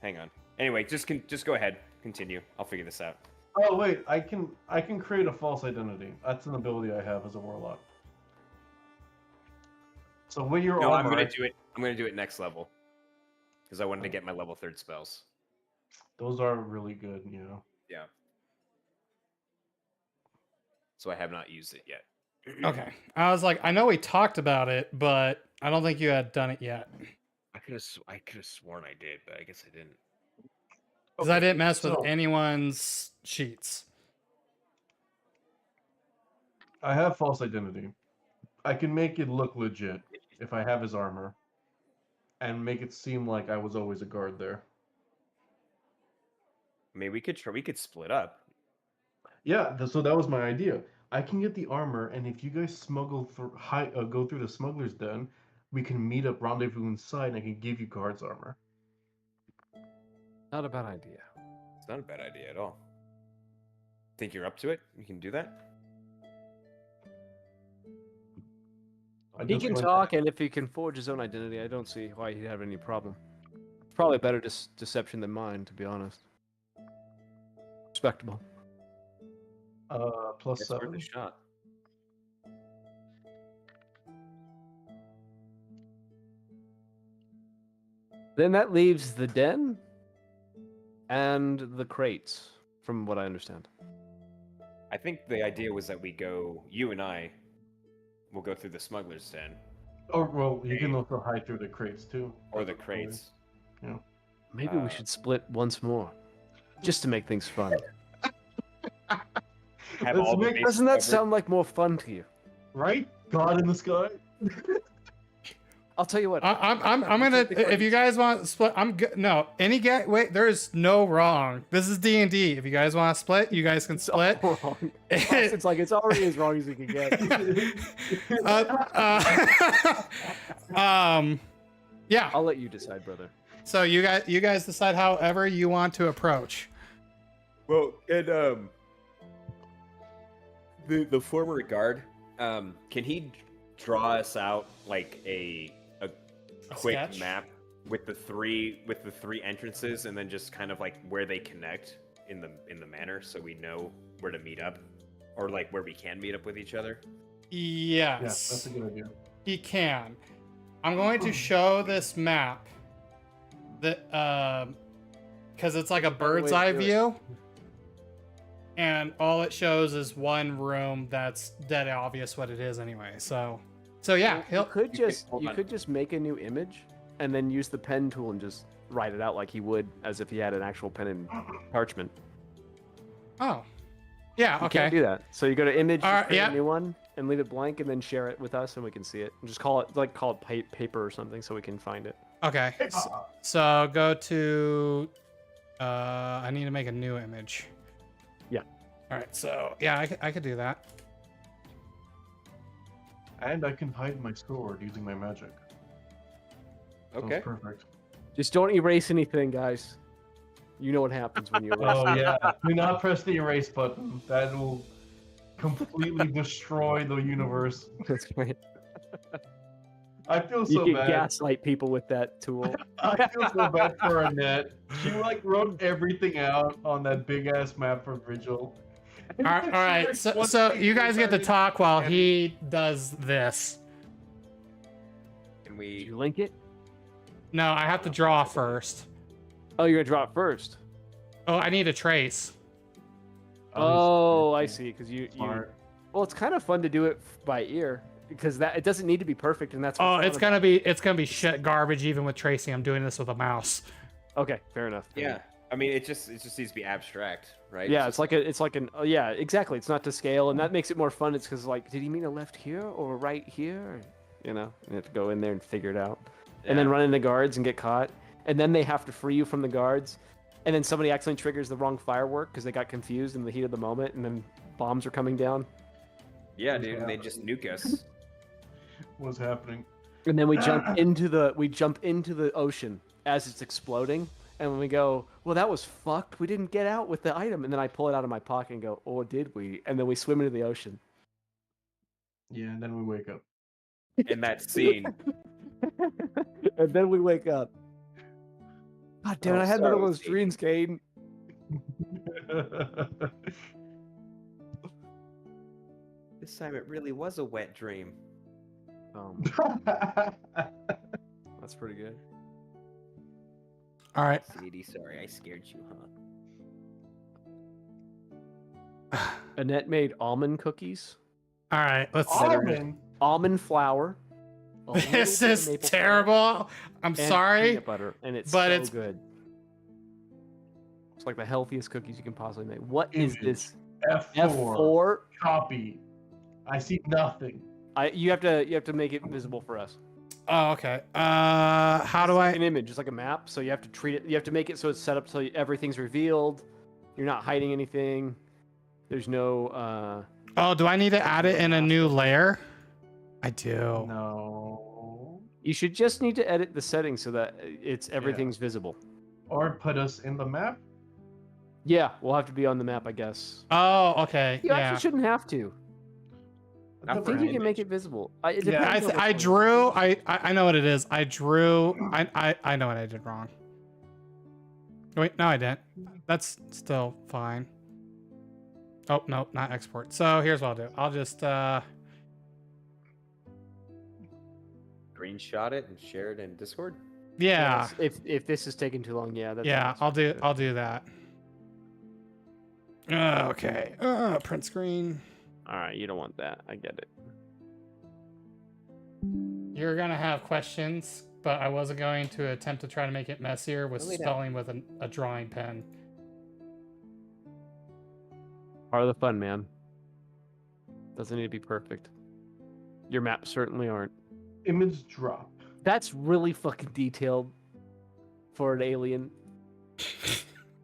Hang on. Anyway, just go ahead. Continue. I'll figure this out. Oh wait, I can create a false identity. That's an ability I have as a warlock. So with your No, armor, I'm gonna do it next level because I wanted to get my level 3 spells. those are really good. You know. Yeah. So I have not used it yet. Okay. I was like, I know we talked about it, but I don't think you had done it yet. I could have sworn I did, but I guess I didn't. Because I didn't mess with so- anyone's sheets. I have false identity. I can make it look legit if I have his armor, and make it seem like I was always a guard there. I mean, we could split up. Yeah, so that was my idea. I can get the armor, and if you guys smuggle through, go through the smuggler's den, we can meet up, rendezvous inside, and I can give you guard's armor. Not a bad idea. It's not a bad idea at all. Think you're up to it? You can do that? I He just can went- talk, and if he can forge his own identity, I don't see why he'd have any problem. It's probably a better deception than mine, to be honest. Respectable. Plus It's worth a 7. shot. Then that leaves the den and the crates, from what I understand. I think the idea was that you and I will go through the smuggler's den Or well, you can also hide through the crates too. or the crates. Maybe we should split once more, just to make things fun. Have Let's all the make- bases Doesn't that covered. sound like more fun to you? Right? God in the sky. I'll tell you what. I'm gonna, if you guys want to split, I'm good. No, any guy, wait, there is no wrong. This is D&D. If you guys want to split, you guys can split. wrong. It's like it's already as wrong as it can get. Yeah. I'll let you decide, brother. So you guys decide however you want to approach. Well, and the former guard, can he draw us out like a quick sketch? map with the three entrances, and then just kind of like where they connect in the manor, so we know where to meet up, or like where we can meet up with each other? Yeah, Yes. that's a good idea. He can. I'm going to show this map that because it's like a bird's way to eye do it. view, and all it shows is one room that's dead obvious what it is anyway. So yeah, You he'll. could you just hold you on. could just make a new image and then use the pen tool and just write it out like he would as if he had an actual pen and parchment. Oh, yeah. You Okay. can't do that. So you go to image, All right, create yeah. a new one, and leave it blank, and then share it with us, and we can see it. And just call it paper or something, so we can find it. Okay. So go to. I need to make a new image. Yeah. All right. So yeah, I could do that. And I can hide my sword using my magic. Sounds Okay. perfect. Just don't erase anything, guys. You know what happens when you erase. Oh yeah. Do not press the erase button. That will completely destroy the universe. That's right. I feel You so can bad. gaslight people with that tool. I feel so bad for Annette. She like wrote everything out on that big ass map for Vigil. All right. So you guys get to talk while he does this. Can Did we? you link it? No, I have to draw first. Oh, you're gonna draw it first. Oh, I need a trace. Oh, I see. Because you. Smart. Well, it's kind of fun to do it by ear because that it doesn't need to be perfect, and that's. Oh, what's it's fun gonna be shit garbage even with tracing. I'm doing this with a mouse. about- Okay, fair enough. Yeah. I mean, it just needs to be abstract, right? Yeah, Just- it's like an yeah, exactly. It's not to scale, and that makes it more fun. It's because like, did he mean a left here or a right here? Or, you know, you have to go in there and figure it out. and then Yeah. run into guards and get caught, and then they have to free you from the guards, and then somebody accidentally triggers the wrong firework because they got confused in the heat of the moment, and then bombs are coming down, Yeah, dude, and they just nuke us. What's happening? and then we jump into the ocean as it's exploding, and when we go, well, that was fucked. We didn't get out with the item, and then I pull it out of my pocket and go, oh, did we? And then we swim into the ocean. Yeah, and then we wake up. In that scene. And then we wake up. God damn it, Oh, I had another sorry, one of those Steve. dreams, Caden. This time it really was a wet dream. That's pretty good. All right. CD, sorry, I scared you, huh? Annette made almond cookies, All right. Let's. Almond? almond flour. a little This bit of is maple terrible. I'm syrup, and sorry. peanut butter, and it's but so it's- good. It's like the healthiest cookies you can possibly make. What is Image. this? F4. F4. Copy. I see nothing. You have to make it visible for us. Oh, okay. How do An I? image, it's like a map, so you have to treat it. You have to make it so it's set up so everything's revealed. You're not hiding anything. There's no. Oh, do I need to add it in a new layer? I do. No. You should just need to edit the settings so that everything's visible. Or put us in the map? Yeah, we'll have to be on the map, I guess. Oh, okay. You Yeah. actually shouldn't have to. I Not think for you can an make image. it visible. It Yeah, depends on I which one. drew. I know what it is. I drew. I know what I did wrong. Wait, no, I didn't. That's still fine. Oh no, not export. So here's what I'll do. I'll just Screenshot it and share it in Discord. yeah. Yes, if this is taking too long, yeah. Yeah, I'll do that. Okay. Print screen. All right, you don't want that. I get it. You're gonna have questions, but I wasn't going to attempt to try to make it messier with Really not. spelling with a drawing pen. Part of the fun, man. Doesn't need to be perfect. Your maps certainly aren't. Image drop. That's really fucking detailed for an alien,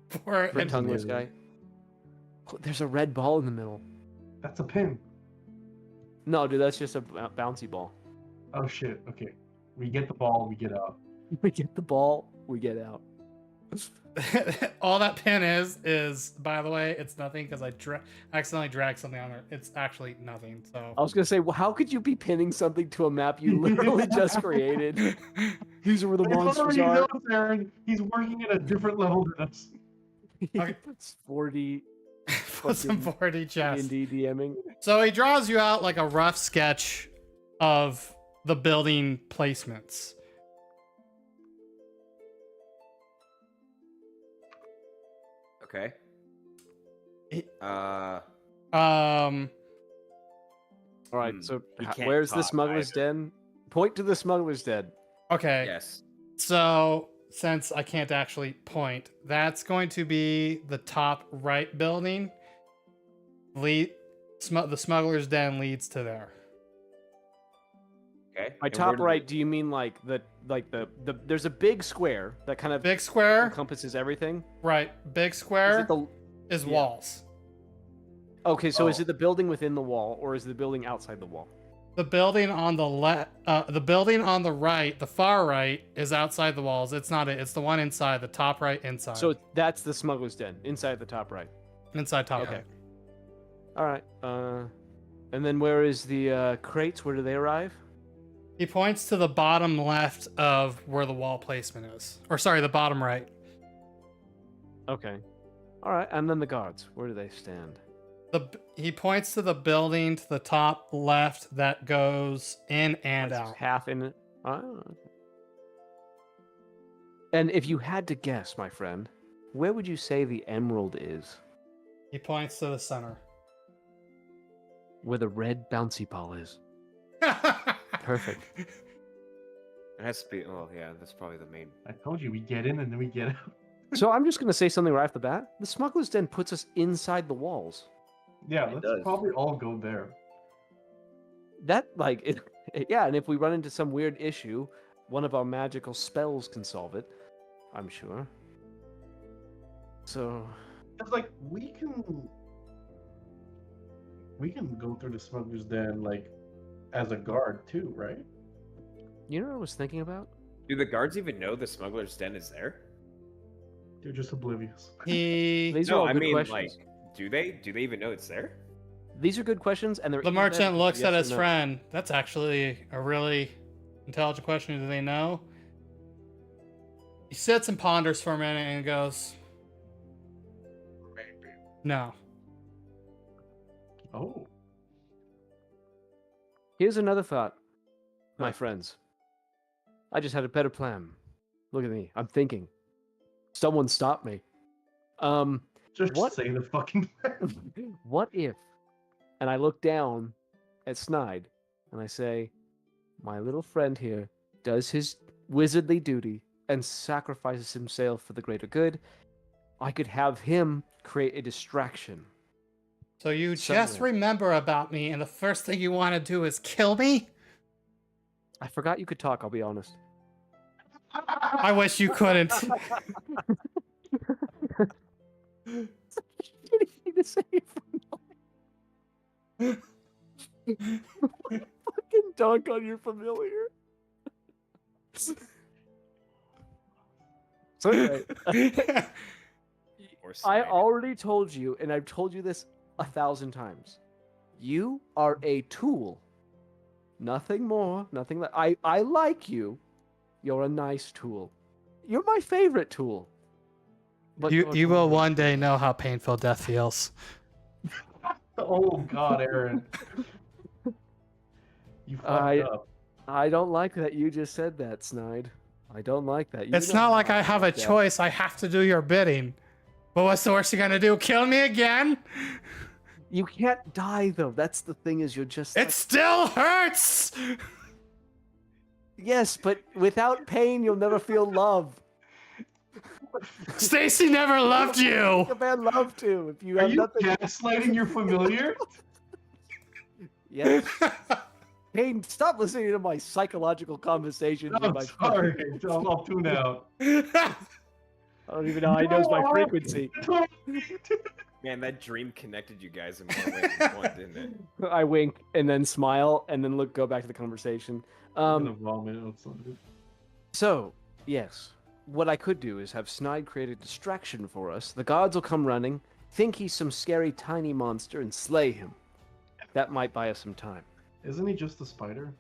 For for a an- tongueless alien. guy. Oh, there's a red ball in the middle. That's a pin. No, dude, that's just a bouncy ball. Oh shit. Okay. We get the ball, we get out. We get the ball, we get out. all that pin is, by the way, it's nothing because I accidentally dragged something on it. It's actually nothing. So I was gonna say, well, how could you be pinning something to a map you literally just created? These are where the It's monsters already are. knows, Aaron. He's working at a different level than us. Okay. It's 4D put some fucking 4D chess. D&D DMing. So he draws you out like a rough sketch of the building placements. Okay. It- Uh, Um. All right, Hmm, so he can't where's the talk smuggler's den? Point to the smuggler's den. Okay. yes. So since I can't actually point, that's going to be the top right building. The smuggler's den leads to there. Okay. By and top where do- right, do you mean like the there's a big square that kind of Big square, encompasses everything? right? Big Is square it the is yeah. walls. Okay, so is Oh. it the building within the wall or is it the building outside the wall? The building on the building on the right, the far right, is outside the walls. It's not it. It's the one inside, the top right inside. So that's the smuggler's den inside the top right. inside top Okay. right. All right. And then where is the crates? Where do they arrive? He points to the bottom left of where the wall placement is. Or sorry, the bottom right. Okay. All right, and then the guards. Where do they stand? He points to the building to the top left that goes in and That's out. half in it. Oh, okay. And if you had to guess, my friend, where would you say the emerald is? He points to the center. Where the red bouncy ball is. Perfect. It has to be. Oh yeah, that's probably the main. I told you we get in and then we get out. So I'm just going to say something right off the bat. The smuggler's den puts us inside the walls. Yeah, It let's does. probably all go there. That, like, yeah, and if we run into some weird issue, one of our magical spells can solve it, I'm sure. So, It's like we can go through the smuggler's den like as a guard too, right? you know what I was thinking about? Do the guards even know the smuggler's den is there? They're just oblivious. These are No, all I good mean, questions. like, do they even know it's there? These are good questions, and they're The easy merchant answers, looks yes at or his no. friend. That's actually a really intelligent question. Do they know? He sits and ponders for a minute and goes, no. Oh. Here's another thought, my Huh. friends. I just had a better plan. Look at me. I'm thinking. Someone stop me. Just What? say the fucking What if? And I look down at Snide and I say, my little friend here does his wizardly duty and sacrifices himself for the greater good. I could have him create a distraction. So you just Somewhere. remember about me, and the first thing you want to do is kill me? I forgot you could talk, I'll be honest. I wish you couldn't. Anything to say fucking dunk on your familiar. So anyway, Or I Snide? already told you, and I've told you this 1,000 times. You are a tool. Nothing more, nothing less. I like you. You're a nice tool. You're my favorite tool. But you you're you will tool. one day know how painful death feels. Oh God, Aaron. You fucked up. I don't like that you just said that, Snide. I don't like that. You It's know not like how I have a like that. choice. I have to do your bidding. But what's the worst you're gonna do? Kill me again? You can't die though. That's the thing. Is you're just. It still hurts. Yes, but without pain, you'll never feel love. Stacy never loved you. A man love to if you Are have you nothing. gaslighting your familiar? Yes. Pain, stop listening to my psychological conversations with I'm my sorry. I'll tune out. I don't even know how he knows my frequency. Man, that dream connected you guys in more ways than one, didn't it? I wink and then smile and then go back to the conversation. I'm gonna vomit outside. So, yes. What I could do is have Snide create a distraction for us. The guards will come running, think he's some scary tiny monster, and slay him. That might buy us some time. Isn't he just a spider?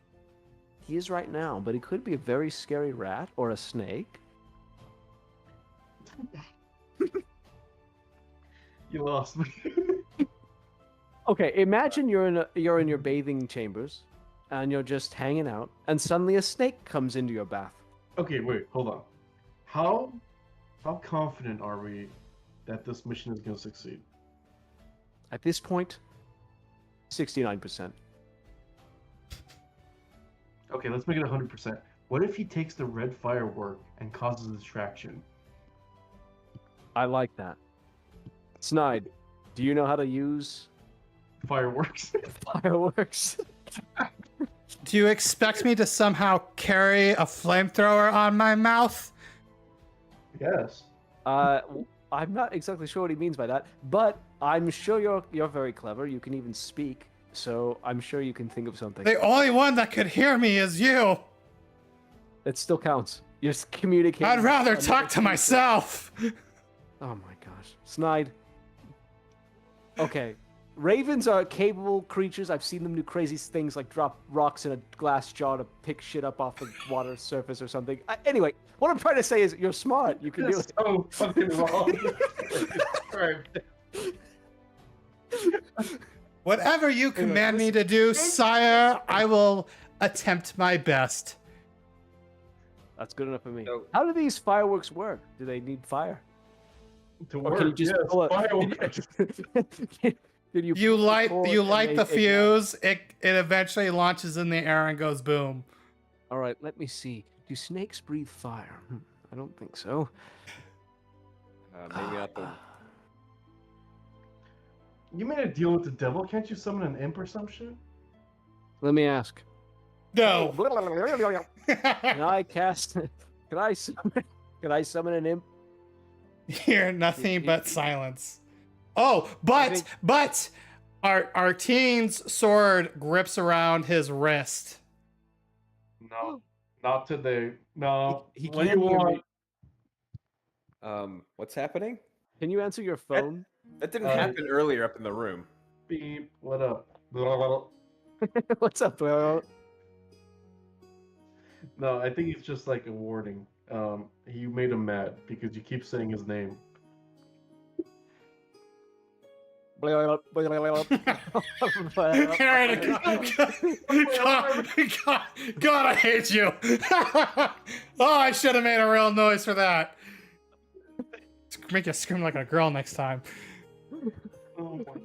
He is right now, but he could be a very scary rat or a snake. You lost me. Okay, imagine you're in your bathing chambers, and you're just hanging out, and suddenly a snake comes into your bath. Okay, wait, hold on. How confident are we that this mission is gonna succeed? At this point, 69%. Okay, let's make it 100%. What if he takes the red firework and causes a distraction? I like that. Snide, do you know how to use Fireworks. fireworks? Do you expect me to somehow carry a flamethrower on my mouth? Yes. I'm not exactly sure what he means by that, but I'm sure you're very clever. You can even speak, so I'm sure you can think of something. The only one that could hear me is you. It still counts. You're communicating. I'd rather another talk to creature. myself. Oh my gosh, Snide. Okay, ravens are capable creatures. I've seen them do crazy things like drop rocks in a glass jar to pick shit up off the water surface or something. Anyway, what I'm trying to say is you're smart. You can do That's it. so fucking wrong. Alright. Whatever you command me to do, sire, I will attempt my best. That's good enough for me. So- How do these fireworks work? Do they need fire? To Or work, can you just yes, pull fireworks. Did you You light pull it you and light they the ignite? fuse, it eventually launches in the air and goes boom. All right, let me see. Do snakes breathe fire? I don't think so. Maybe not the. You made a deal with the devil. Can't you summon an imp or some shit? Let me ask. No. Can I cast? Can I summon an imp? Hear nothing but silence. Oh, but Artene's sword grips around his wrist. No, not today. No. He What do can't you hear want? me. What's happening? Can you answer your phone? That didn't Uh, happen earlier up in the room. Beep. What up? Blah, blah, blah. What's up, bro? No, I think it's just like a warning. You made him mad because you keep saying his name. God, I hate you. Oh, I should have made a real noise for that. Make you scream like a girl next time. Oh my god.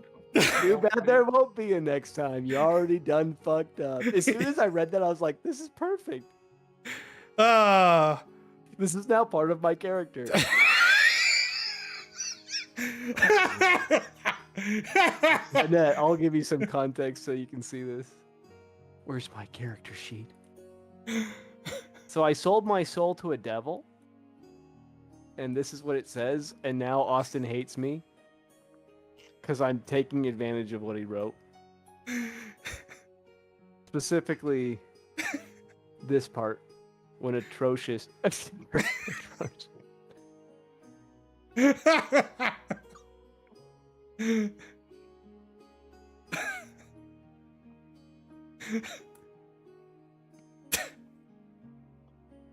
Too bad there won't be a next time. You already done fucked up. As soon as I read that, I was like, this is perfect. This is now part of my character. Annette, I'll give you some context so you can see this. Where's my character sheet? So I sold my soul to a devil. And this is what it says. And now Austin hates me. Because I'm taking advantage of what he wrote. Specifically, this part. When atrocious.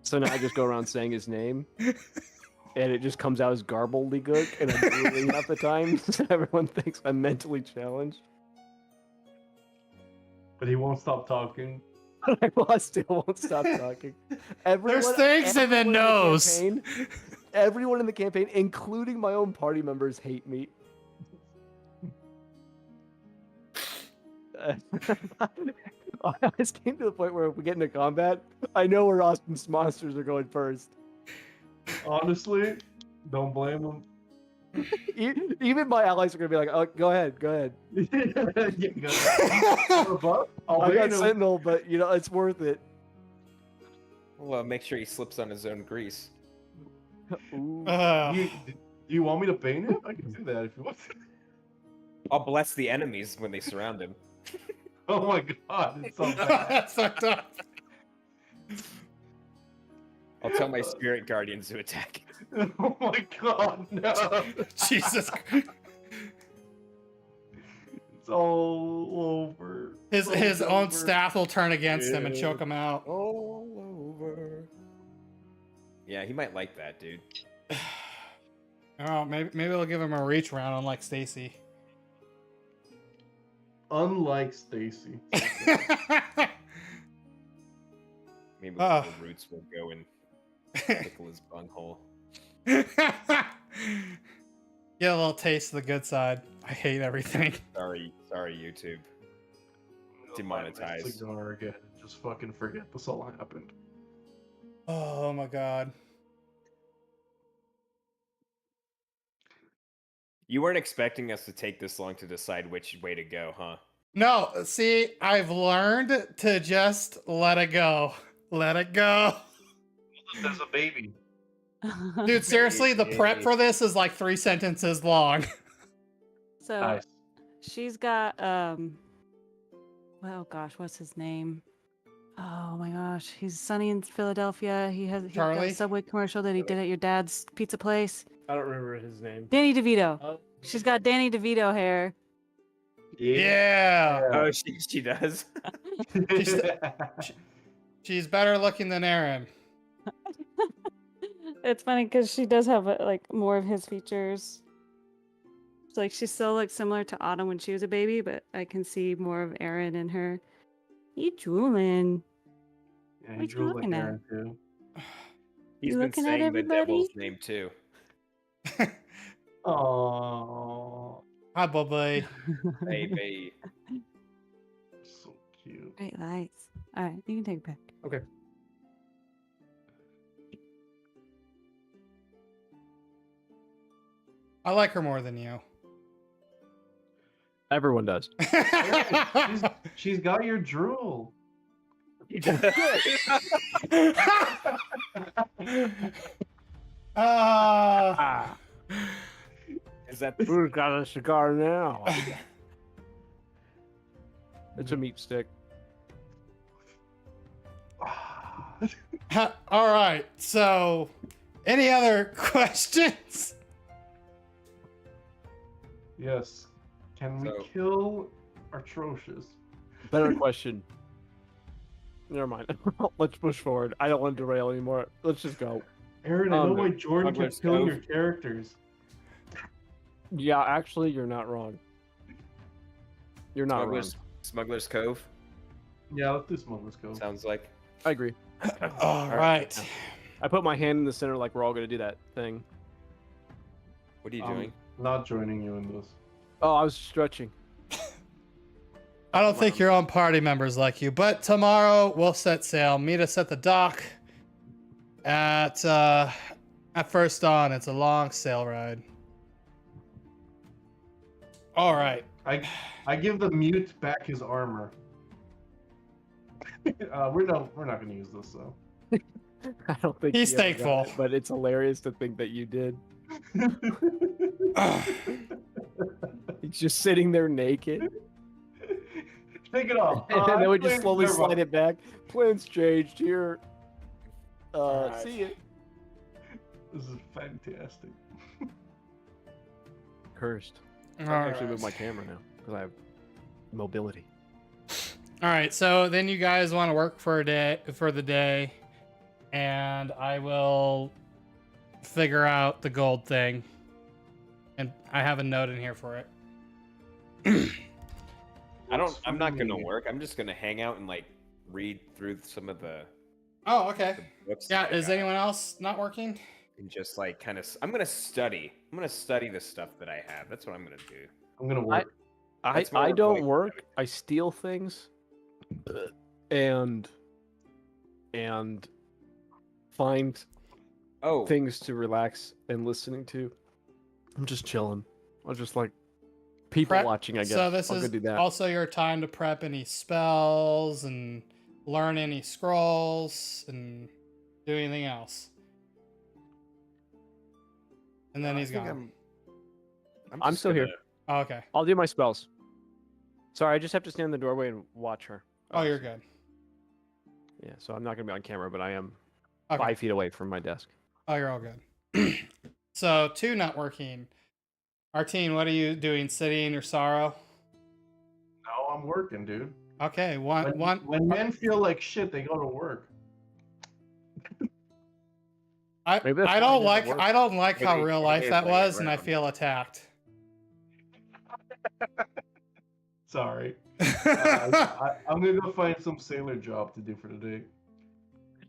So now I just go around saying his name. And it just comes out as gobbledygook, and I'm drooling half the time, so everyone thinks I'm mentally challenged. But he won't stop talking. I still won't stop talking. There's things in the everyone nose. campaign, everyone in the campaign, including my own party members, hate me. I just came to the point where if we get into combat, I know where Austin's monsters are going first. Honestly, don't blame him. Even my allies are gonna be like, "Oh, go ahead." I got Sentinel, but you know it's worth it. Well, make sure he slips on his own grease. Ooh. Do you want me to paint him? I can do that if you want. I'll bless the enemies when they surround him. Oh my god, it's so bad. That's fucked up. I'll tell my spirit guardians to attack. Oh my god, no. Jesus. It's all over. His All own over. staff will turn against him and choke him out. All over. Yeah, he might like that, dude. Oh, maybe we'll give him a reach round, unlike Stacy. Unlike Stacy. Maybe Ah. the roots will go and tickle his bunghole. Get a little taste of the good side. I hate everything. Sorry, YouTube. Demonetized. Cigar again. Just fucking forget this all happened. Oh my god. You weren't expecting us to take this long to decide which way to go, huh? No, see, I've learned to just let it go. Let it go. There's a baby. Dude, seriously, the prep for this is like 3 sentences long. So Nice. she's got well gosh, what's his name? Oh my gosh, he's Sunny in Philadelphia. He got Charlie? a Subway commercial that he did at your dad's pizza place. I don't remember his name. Danny DeVito. Oh. She's got Danny DeVito hair. Yeah. Oh, she does. She's better looking than Aaron. It's funny because she does have like more of his features. It's like she's still like similar to Autumn when she was a baby, but I can see more of Aaron in her. You drooling? Yeah, What he you drew like looking at? Aaron too. He's You been looking at saying the everybody? devil's name too. Aww. Hi, Bubby. Baby. So cute. Great lights. All right, you can take it back. Okay. I like her more than you. Everyone does. She's got your drool. Ah. Is that Who's got a cigar now? It's a meat stick. All right. So, any other questions? Yes. Can we So- kill Atrocious? Better question. Never mind. Let's push forward. I don't want to derail anymore. Let's just go. Aaron, I know why Jordan Smuggler's kept killing Cove. your characters. Yeah, actually, you're not wrong. You're not wrong. Smuggler's Cove? Yeah, let's do Smuggler's Cove. Sounds like. I agree. All right. I put my hand in the center like we're all going to do that thing. What are you doing? Not joining you in this. Oh, I was stretching. I don't think your own party members like you, but tomorrow we'll set sail. Meet us at the dock at first dawn. It's a long sail ride. All right. I give the mute back his armor. We're not gonna use this though. I don't think He's he ever got thankful. it, but it's hilarious to think that you did. He's just sitting there naked. Take it off. And then we just slowly never slide mind. it back. Plans changed here. Alright. See it. This is fantastic. Cursed. I All can actually right. move my camera now because I have mobility. All right. So then you guys want to work for the day, and I will figure out the gold thing, and I have a note in here for it. I'm not gonna work. I'm just gonna hang out and like read through some of the Oh, okay. books. Yeah. that I Is got anyone else not working? and just like kind of. I'm gonna study. I'm gonna study the stuff that I have. That's what I'm gonna do. I'm gonna work. That's more I of don't like- work. I steal things, and find Oh, things to relax and listening to. I'm just chilling. I'm just like people Prep- watching. I guess. So this I'll go is do that. also your time to prep any spells and learn any scrolls and do anything else. And then I he's think gone. I'm just still here. gonna- Oh, okay. I'll do my spells. Sorry, I just have to stand in the doorway and watch her. Oh, you're good. Yeah, so I'm not gonna be on camera, but I am Okay. 5 feet away from my desk. Oh, you're all good. So, two not working. Artine, what are you doing? Sitting in your sorrow? No, I'm working, dude. Okay, When men feel like shit, they go to work. Maybe that's I why don't it like doesn't work. how Maybe- real life maybe that it's like was, and I around. feel attacked. Sorry. I'm gonna go find some sailor job to do for today.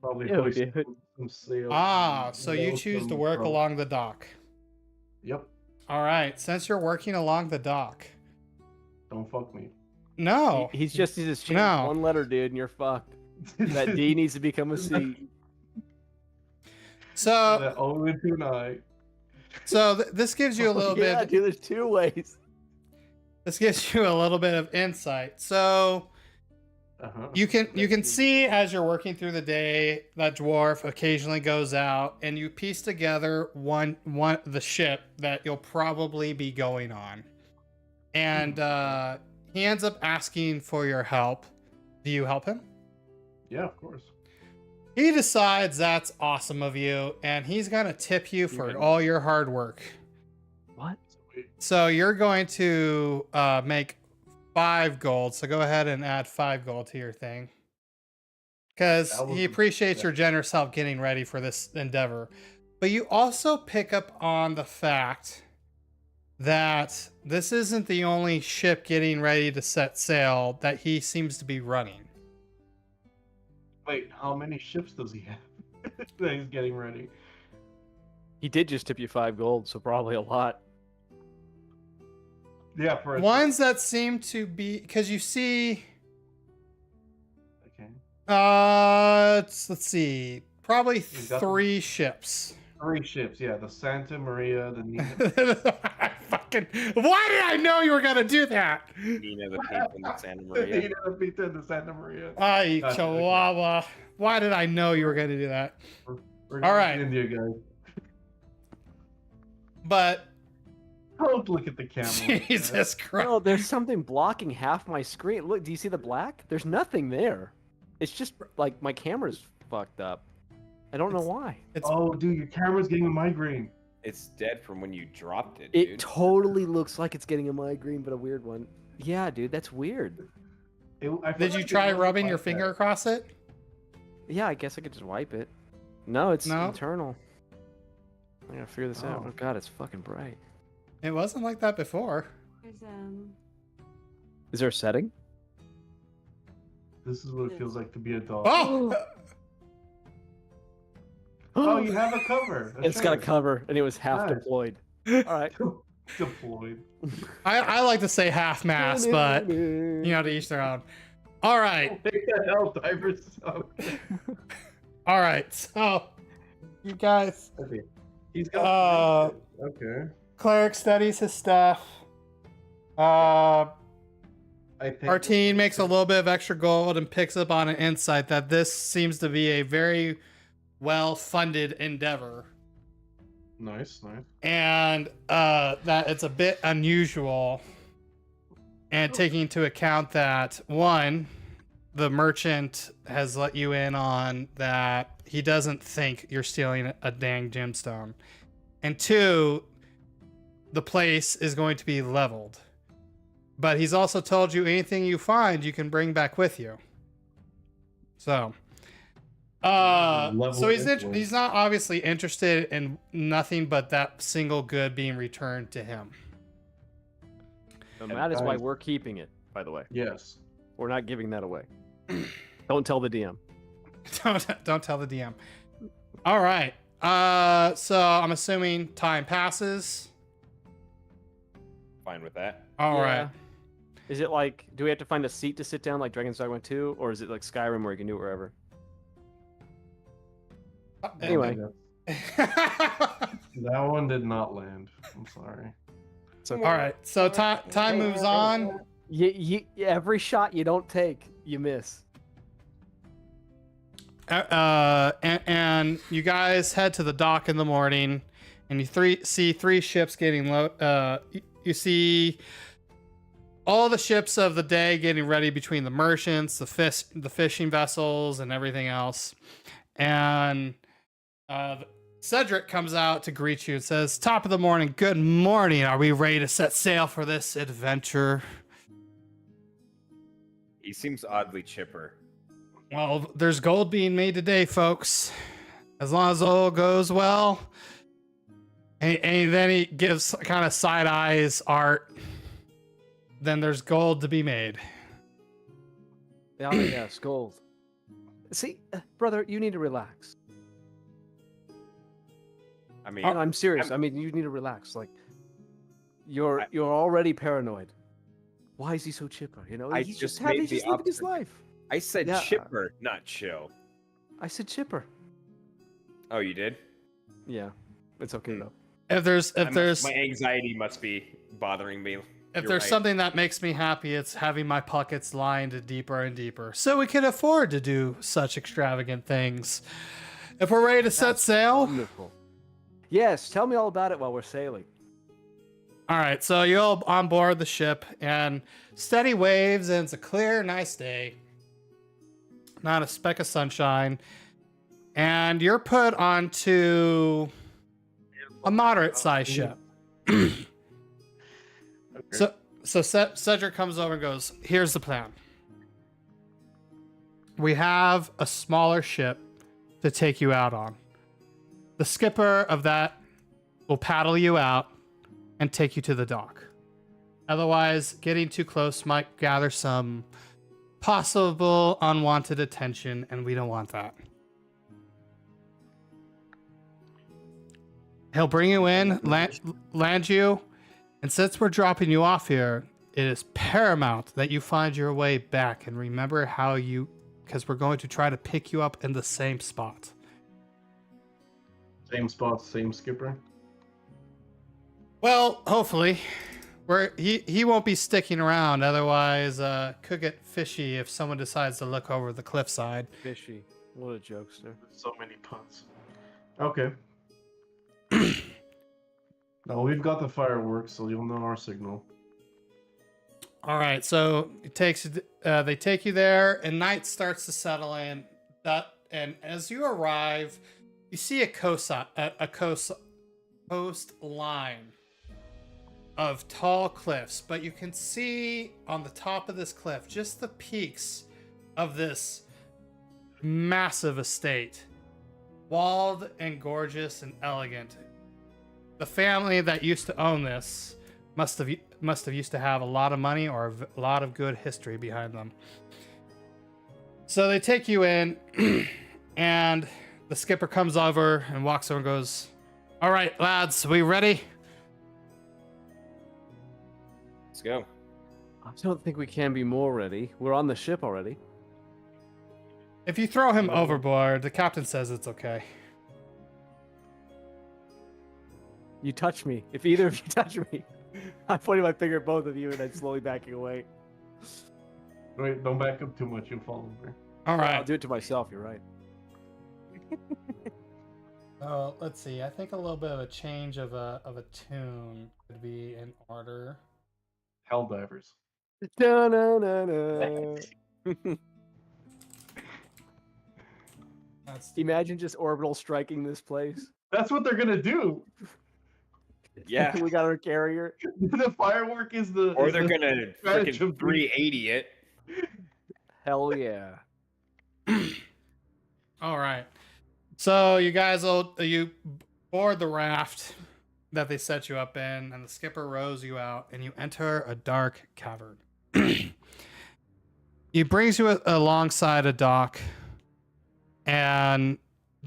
Probably Yeah, hoist dude. some sail. So you choose to work along the dock. Yep. All right, since you're working along the dock. Don't fuck me. No. He's just changed No. one letter, dude, and you're fucked. That D needs to become a C. So That only to an eye. this gives you a little yeah, bit. dude, there's 2 ways. This gives you a little bit of insight. So Uh-huh. you can see as you're working through the day that dwarf occasionally goes out, and you piece together the ship that you'll probably be going on, and he ends up asking for your help. Do you help him? Yeah, of course. He decides that's awesome of you, and he's gonna tip you for all your hard work. What? Sweet. So you're going to make 5 gold. So go ahead and add 5 gold to your thing, because That was- he appreciates your generous help getting ready for this endeavor. But you also pick up on the fact that this isn't the only ship getting ready to set sail that he seems to be running. Wait, how many ships does he have that he's getting ready? He did just tip you 5 gold, so probably a lot. Yeah, for a Ones that seem to be, because you see, Okay. let's see, probably He's got 3 ships. 3 ships. Yeah, the Santa Maria, the Nina. Why did I know you were gonna do that? Nina the Pink and the Santa The Maria. Nina, the Pinta, the Santa Maria. Ay, Gotcha, Chihuahua. Why did I know you were gonna do that? We're All right. India, guys. But Don't look at the camera. Jesus Christ. No, there's something blocking half my screen. Look, do you see the black? There's nothing there. It's just like my camera's fucked up. I don't know why. It's Oh, dude, your camera's getting a migraine. It's dead from when you dropped it, It dude. totally looks like it's getting a migraine, but a weird one. Yeah, dude, that's weird. I feel Did you like it try was rubbing like your that. finger across it? Yeah, I guess I could just wipe it. No, it's No? internal. I gotta figure this out. Oh. Oh god, it's fucking bright. It wasn't like that before. There's Is there a setting? This is what it feels like to be a dog. Oh! Oh, you have a cover. It's got a shirt. cover, and it was half Nice. deployed. All right. Deployed. I like to say half mast, but you know, to each their own. All right. Take that out, divers. Okay. All right. So, you guys, Okay. He's got. Uh, Okay. cleric studies his stuff. I think. Artine makes a little bit of extra gold and picks up on an insight that this seems to be a very well-funded endeavor. Nice, nice. And that it's a bit unusual, and taking into account that one, the merchant has let you in on that he doesn't think you're stealing a dang gemstone, and two, the place is going to be leveled, but he's also told you anything you find you can bring back with you. So so he's not obviously interested in nothing but that single good being returned to him. And that is why we're keeping it, by the way. Yes. We're not giving that away. Don't tell the DM. Don't tell the DM. All right. So I'm assuming time passes. Fine with that. All Yeah. right. Is it like, do we have to find a seat to sit down like Dragon's Dogma 2? Or is it like Skyrim where you can do it wherever? Anyway. That one did not land. I'm sorry. So All right. So time moves on. every shot you don't take, you miss. And you guys head to the dock in the morning, and you see 3 ships getting you see all the ships of the day getting ready between the merchants, the fishing vessels, and everything else. And Cedric comes out to greet you and says, "Top of the morning. Good morning. Are we ready to set sail for this adventure?" He seems oddly chipper. Well, there's gold being made today, folks. As long as all goes well. And then he gives kind of side eyes Art. Then there's gold to be made. Yeah, yes, gold. See, brother, you need to relax. I mean, And I'm serious. I mean, you need to relax. Like, you're already paranoid. Why is he so chipper? You know, I he's just happy. made He's the just living his opposite. life. I said Yeah. chipper, not chill. I said chipper. Oh, you did? Yeah, it's okay though. If there's My anxiety must be bothering me. if You're there's right. something that makes me happy, it's having my pockets lined deeper and deeper, so we can afford to do such extravagant things. If we're ready to set sail, Wonderful. Yes, tell me all about it while we're sailing. all right. So you're all on board the ship, and steady waves, and it's a clear, nice day. Not a speck of sunshine, and you're put onto a moderate-sized ship. Okay. So Cedric comes over and goes, "Here's the plan. We have a smaller ship to take you out on. The skipper of that will paddle you out and take you to the dock. Otherwise, getting too close might gather some possible unwanted attention, and we don't want that. He'll bring you in, land you, and since we're dropping you off here, it is paramount that you find your way back and remember how because we're going to try to pick you up in the same spot. Same spot, same skipper. Well, hopefully. He won't be sticking around, otherwise could get fishy if someone decides to look over the cliffside. Fishy. What a jokester. So many puns. Okay. No, we've got the fireworks, so you'll know our signal. All right, so they take you there, and night starts to settle in. And as you arrive, you see a coastline of tall cliffs, but you can see on the top of this cliff just the peaks of this massive estate, walled and gorgeous and elegant. The family that used to own this must have used to have a lot of money or a lot of good history behind them. So they take you in, and the skipper comes over and walks over and goes, "All right, lads, we ready?" Let's go. I don't think we can be more ready. We're on the ship already. If you throw him overboard, the captain says it's okay. You touch me. If either of you touch me, I'm pointing my finger at both of you and I'm slowly backing away. Wait, don't back up too much, you'll fall over. All I'll right. do it to myself, you're right. Oh, let's see. I think a little bit of a change of a tune would be in order. Helldivers. Da-na-na-na. That's Imagine just orbital striking this place. That's what they're gonna do. Yeah. We got our carrier. The firework is the. Or is they're the gonna strategy freaking of 380 it. Hell yeah. all right. So you guys you board the raft that they set you up in, and the skipper rows you out, and you enter a dark cavern. He brings you alongside a dock, and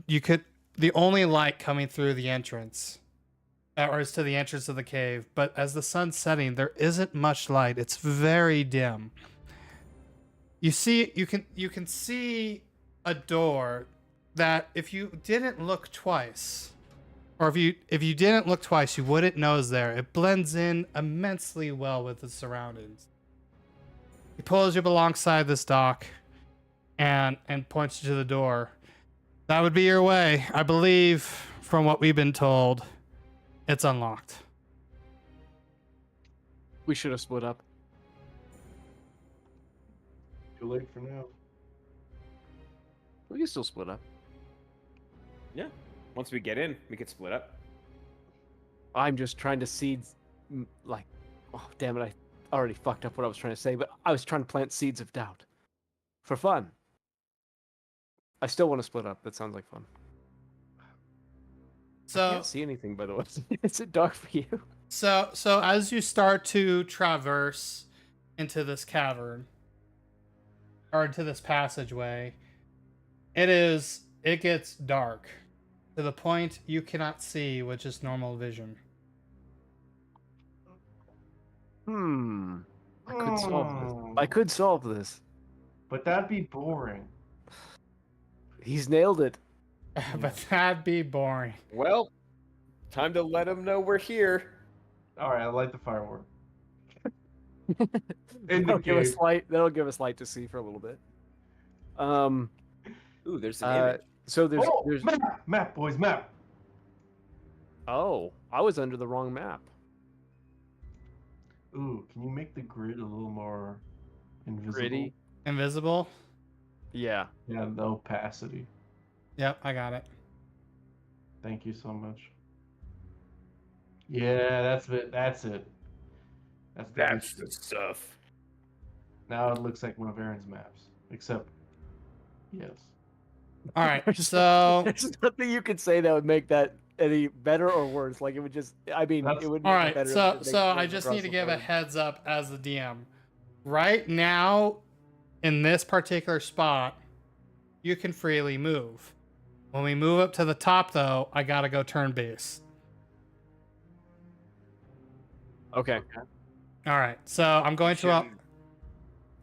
the only light coming through the entrance, or is to the entrance of the cave. But as the sun's setting, there isn't much light. It's very dim. You can see a door that if you didn't look twice, or if you didn't look twice, you wouldn't know is there. It blends in immensely well with the surroundings. He pulls you up alongside this dock and points you to the door. That would be your way. I believe, from what we've been told, it's unlocked. We should have split up. Too late for now. We can still split up. Yeah. Once we get in, we could split up. I'm just trying to seed, like, oh, damn it, I already fucked up what I was trying to say, but I was trying to plant seeds of doubt. For fun. I still want to split up. That sounds like fun. I So can't see anything, by the way. Is it dark for you? So as you start to traverse into this cavern, or into this passageway, it gets dark to the point you cannot see with just normal vision. I could solve this. I could solve this. But that'd be boring. He's nailed it. But that'd be boring. Well, time to let them know we're here. All right, I light the firework. That'll give us cave. light. That'll give us light to see for a little bit. Ooh, there's an image. So there's Oh, map, boys, map. Oh, I was under the wrong map. Ooh, can you make the grid a little more invisible? Gritty. Invisible? Yeah. Yeah, the opacity. Yep, I got it. Thank you so much. Yeah, that's it. That's it. That's the stuff. Now it looks like one of Aaron's maps. Except, yes. All right, so There's nothing you could say that would make that any better or worse. Like it would just. I mean, That's- it would. all make it right, better so if it so makes I it just across need to the give a board. heads up as the DM. Right now, in this particular spot, you can freely move. When we move up to the top, though, I gotta go turn base. Okay. All right, so I'm going to.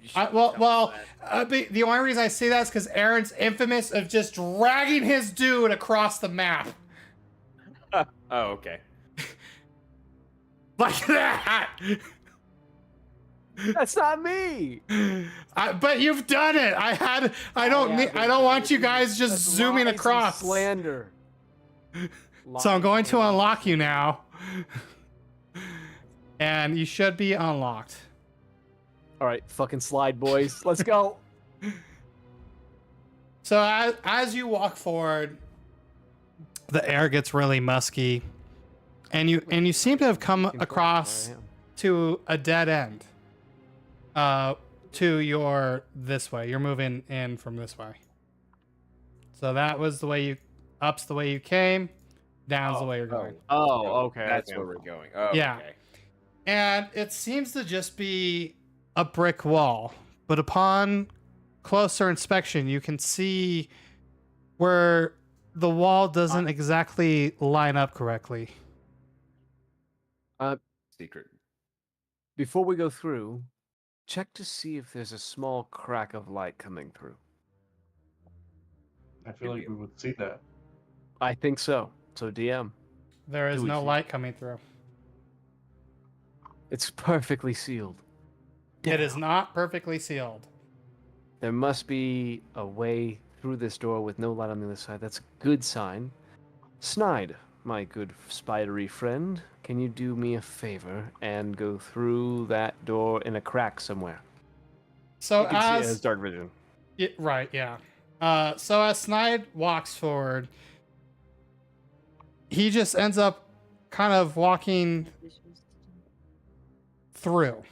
You shouldn't Well, tell us that. The only reason I say that is because Aaron's infamous of just dragging his dude across the map. Oh, okay. Like that. That's not me. But you've done it. I don't want you guys just That's zooming lies and across. slander. So I'm going to Lies and unlock you slander. now. And you should be unlocked. All right, fucking slide, boys. Let's go. So as you walk forward, the air gets really musky, and you seem to have come across to a dead end. To your this way. You're moving in from this way. So that was the way up's the way you came, down's the way you're going. Oh, okay. That's okay. where we're going. Oh, Yeah. okay. And it seems to just be a brick wall, but upon closer inspection, you can see where the wall doesn't exactly line up correctly. Secret. Before we go through, check to see if there's a small crack of light coming through. I feel like we would see that. I think so. So DM. There is Do we no see- light coming through. It's perfectly sealed. It is not perfectly sealed. There must be a way through this door with no light on the other side. That's a good sign. Snide, my good spidery friend, can you do me a favor and go through that door in a crack somewhere? So You can see it as has dark vision. right, yeah. So as Snide walks forward, he just ends up kind of walking through.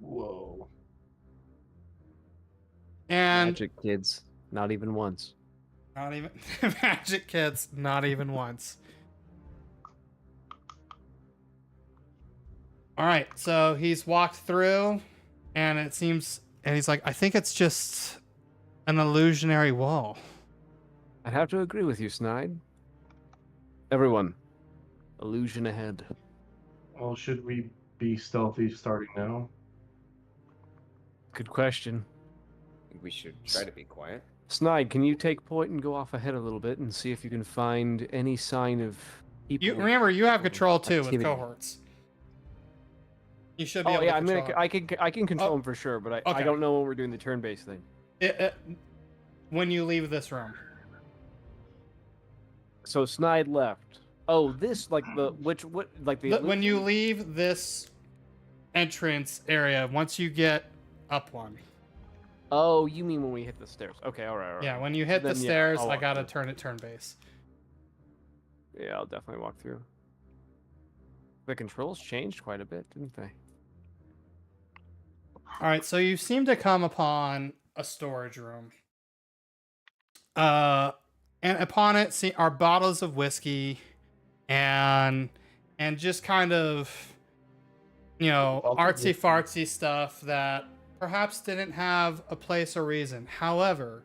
Whoa. And Magic kids, not even once. not even magic kids, not even once. All right, so he's walked through, and it seems, and he's like, I think it's just an illusionary wall. I'd have to agree with you, Snide. Everyone, illusion ahead. Well, should we be stealthy starting now? Good question. I think we should try to be quiet. Snide, can you take point and go off ahead a little bit and see if you can find any sign of people? You remember, you have control too with activity. cohorts. You should be Oh able yeah, to I'm control gonna. I can control them for sure, but I okay. don't know when we're doing the turn-based thing. when you leave this room. So Snide left. Oh, this like the When you leave this entrance area, once you get up one. Oh, you mean when we hit the stairs? Okay, all right. Yeah, when you hit the Then, yeah, stairs, I'll I walk gotta through. turn it turn base. Yeah, I'll definitely walk through. The controls changed quite a bit, didn't they? All right, so you seem to come upon a storage room. And upon it are bottles of whiskey and just kind of, you know, Bottles of artsy fartsy stuff that perhaps didn't have a place or reason. However,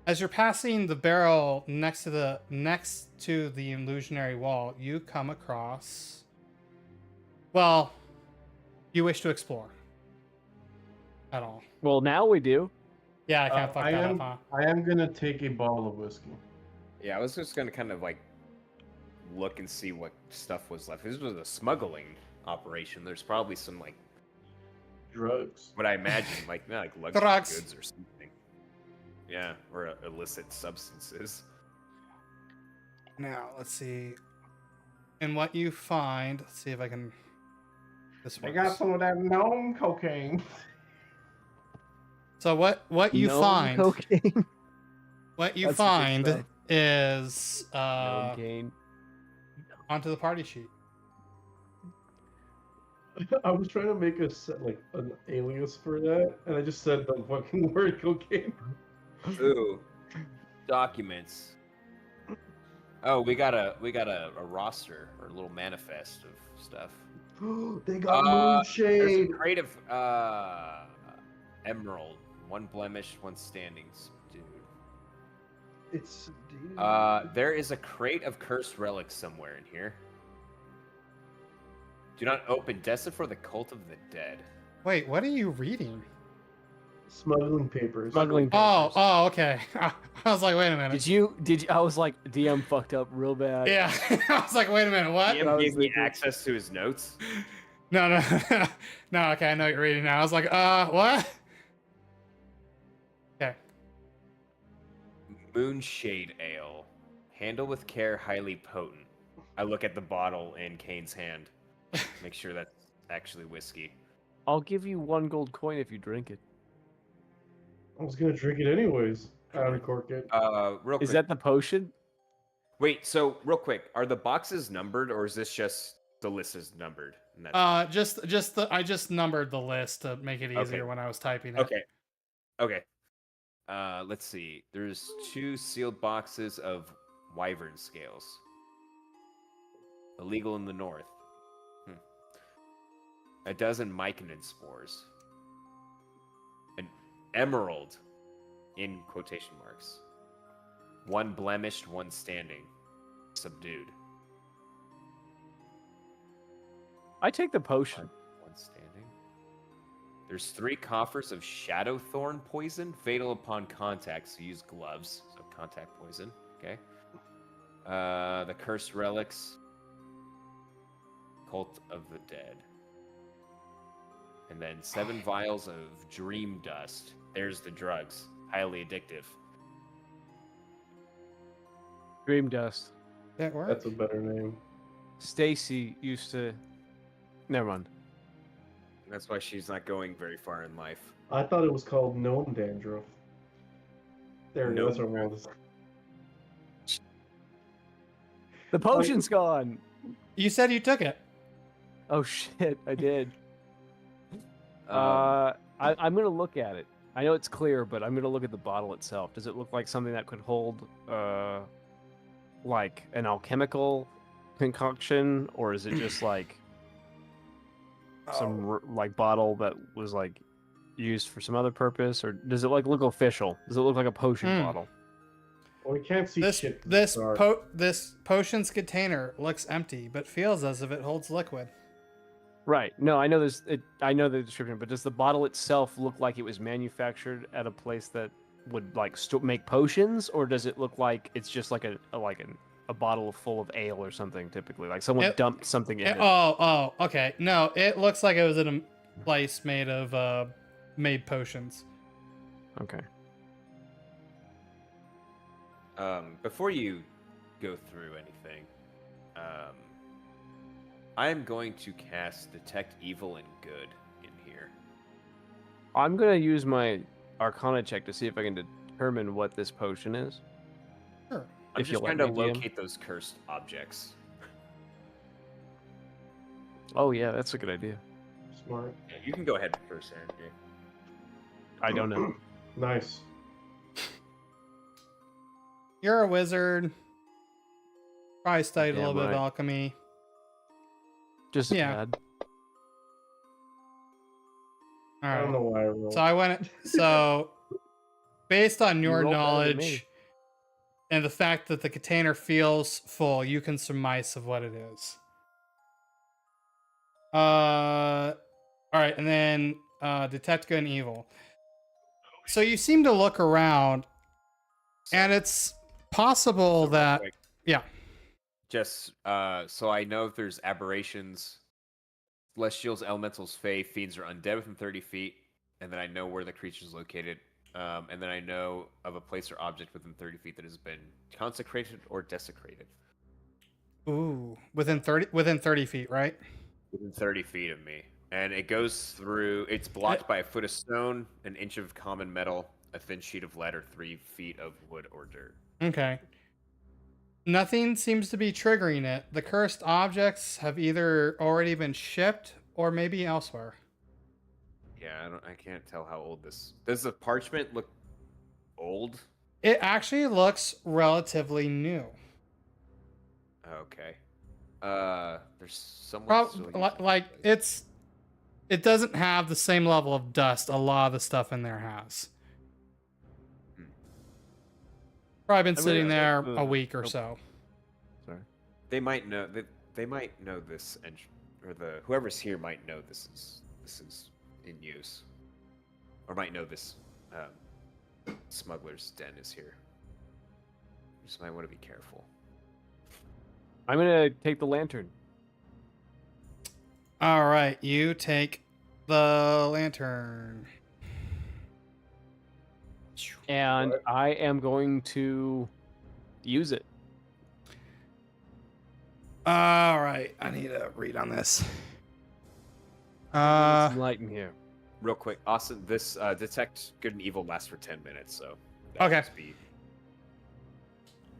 as you're passing the barrel next to the illusionary wall, you come across, well, you wish to explore at all. Well, now we do. Yeah, I can't fuck I that am, up, huh? I am gonna take a bottle of whiskey. Yeah, I was just gonna kind of like look and see what stuff was left. This was a smuggling operation. There's probably some like Drugs. what I imagine like luxury Drugs. goods or something. Yeah, or illicit substances. Now, let's see. And what you find, let's see if I can. This I works. got some of that gnome cocaine. So what you Gnome find, cocaine. what you That's the good find stuff. is Gnome cane. onto the party sheet. I was trying to make like an alias for that, and I just said the fucking word cocaine. Ooh, documents. Oh, we got a roster or a little manifest of stuff. They got There's a moonshade. crate of emerald, one blemish, one standings, dude. It's dude. There is a crate of cursed relics somewhere in here. Do not open, destined for the cult of the dead. Wait, what are you reading? Smuggling papers. Smuggling Oh, papers. okay. I was like, wait a minute. Did you? I was like, DM fucked up real bad. Yeah. I was like, wait a minute. What? I DM was gave me thinking- access to his notes. No, no, no. Okay, I know what you're reading now. I was like, what? Okay. Moonshade Ale. Handle with care, highly potent. I look at the bottle in Kane's hand. Make sure that's actually whiskey. I'll give you 1 gold coin if you drink it. I was gonna drink it anyways. Out of cork it. Real quick. Is that the potion? Wait, so real quick, are the boxes numbered or is this just the list is numbered? And that's... I just numbered the list to make it easier Okay. when I was typing it. Okay. Okay. Let's see. There's 2 sealed boxes of wyvern scales. Illegal in the north. A dozen myconid spores. An emerald, in quotation marks. 1 blemished, 1 standing. Subdued. I take the potion. 1 standing. There's 3 coffers of shadowthorn poison, fatal upon contact, so use gloves. So contact poison, okay. The cursed relics. Cult of the Dead. And then 7 vials of dream dust. There's the drugs. Highly addictive. Dream dust. That works. That's a better name. Stacy used to. Never mind. That's why she's not going very far in life. I thought it was called gnome dandruff. There it Gnome is. That's what it was. The potion's gone. You said you took it. Oh shit! I did. Um, I'm gonna look at it. I know it's clear, but I'm gonna look at the bottle itself. Does it look like something that could hold, like an alchemical concoction, or is it just like some like bottle that was like used for some other purpose, or does it like look official? Does it look like a potion bottle? Well, we can't see This shit. from this the start. this potion's container looks empty, but feels as if it holds liquid. Right. No, I know this. I know the description, but does the bottle itself look like it was manufactured at a place that would like make potions, or does it look like it's just like a bottle full of ale or something? Typically, like someone dumped something in it. Oh, okay. No, it looks like it was in a place made of made potions. Okay. Before you go through anything, I am going to cast Detect Evil and Good in here. I'm gonna use my Arcana check to see if I can determine what this potion is. Sure. I'm If just you'll let trying to me, DM. locate those cursed objects. Oh yeah, that's a good idea. Smart. Yeah, you can go ahead first, Andrew. I don't know. Nice. You're a wizard. Probably studied a Damn little bit of right. alchemy. Just a Yeah. tad. All I don't right. know why I rolled. So I went. So, based on your rolled better than me. knowledge and the fact that the container feels full, you can surmise of what it is. All right, and then detect good and evil. So you seem to look around, and it's possible So real that quick, yeah. Just so I know if there's aberrations, celestials, elementals, fae, fiends, or undead within 30 feet, and then I know where the creature is located, and then I know of a place or object within 30 feet that has been consecrated or desecrated. Ooh, within 30 feet, right? Within 30 feet of me. And it goes through, it's blocked by a foot of stone, an inch of common metal, a thin sheet of lead, or 3 feet of wood or dirt. Okay. Nothing seems to be triggering it. The cursed objects have either already been shipped or maybe elsewhere. Yeah, I can't tell how old this. Does the parchment look old? It actually looks relatively new. Okay. There's someone still using Like this. it doesn't have the same level of dust a lot of the stuff in there has. Probably been I sitting really there like a the- week or oh. so. Sorry. They might know that they might know this, or the whoever's here might know this is in use, or might know this smuggler's den is here. You just might want to be careful. I'm gonna take the lantern. All right, you take the lantern. And Right. I am going to use it. All right, I need to read on this. Need some light in here. Real quick, Austin, this detect good and evil lasts for 10 minutes, so Okay. must be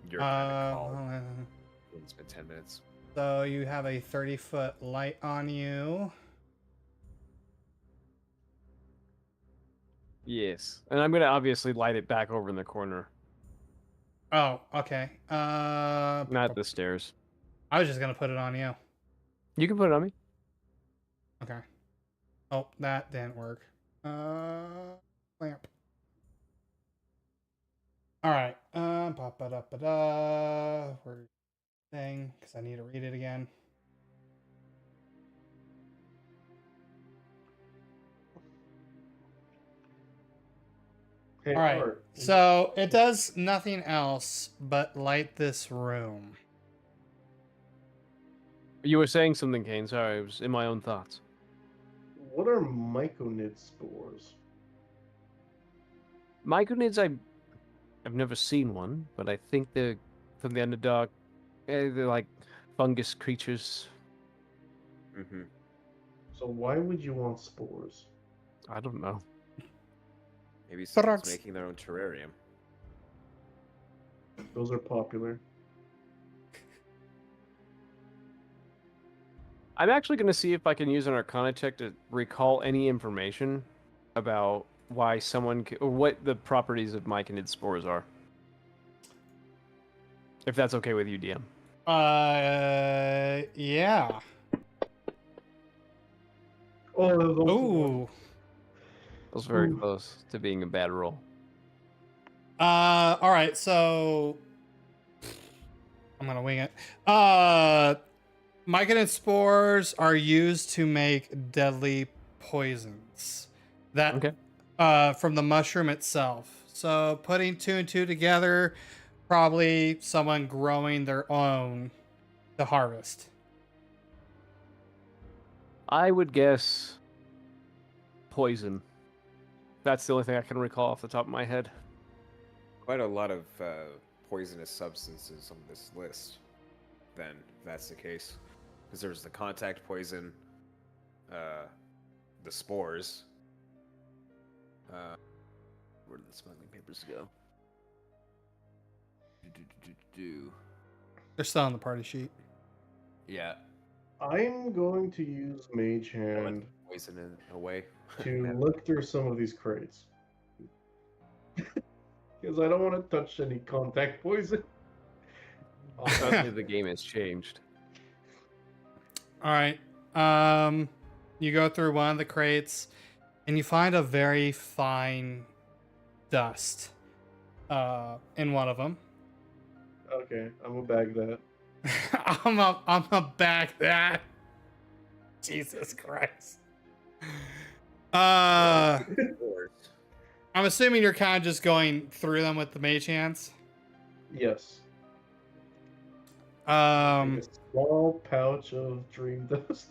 your kind of call. It's been 10 minutes. So you have a 30-foot light on you. Yes. And I'm gonna obviously light it back over in the corner. Oh, okay. Not the stairs. I was just gonna put it on you. You can put it on me. Okay. Oh, that didn't work. Lamp. All right. Ba-ba-da-ba-da. We're thing because I need to read it again. Hey, All right. Art, So it does nothing else but light this room. You were saying something, Kane. Sorry, I was in my own thoughts. what are myconid spores? Myconids, I've never seen one, but I think they're from the Underdark. They're like fungus creatures. Mm-hmm. So why would you want spores? I don't know. Maybe someone's Perhaps. making their own terrarium. Those are popular. I'm actually going to see if I can use an Arcana check to recall any information about why someone or what the properties of myconid spores are. If that's okay with you, DM. Yeah. Oh, there's also one. Ooh. That was very Ooh. close to being a bad roll. All right, so I'm gonna wing it. Myconid spores are used to make deadly poisons. That Okay. from the mushroom itself. So putting two and two together, probably someone growing their own to harvest. I would guess poison. That's the only thing I can recall off the top of my head. Quite a lot of poisonous substances on this list, then, if that's the case. Because there's the contact poison, the spores. Where did the smuggling papers go? They're still on the party sheet. Yeah, I'm going to use Mage I let Hand the poison away. to look through some of these crates. Because I don't want to touch any contact poison. Especially the game has changed. All right. You go through one of the crates and you find a very fine dust in one of them. Okay, I'm gonna bag that. I'm a bag that. Jesus Christ. I'm assuming you're kind of just going through them with the mage hands. Yes. Take a small pouch of dream dust.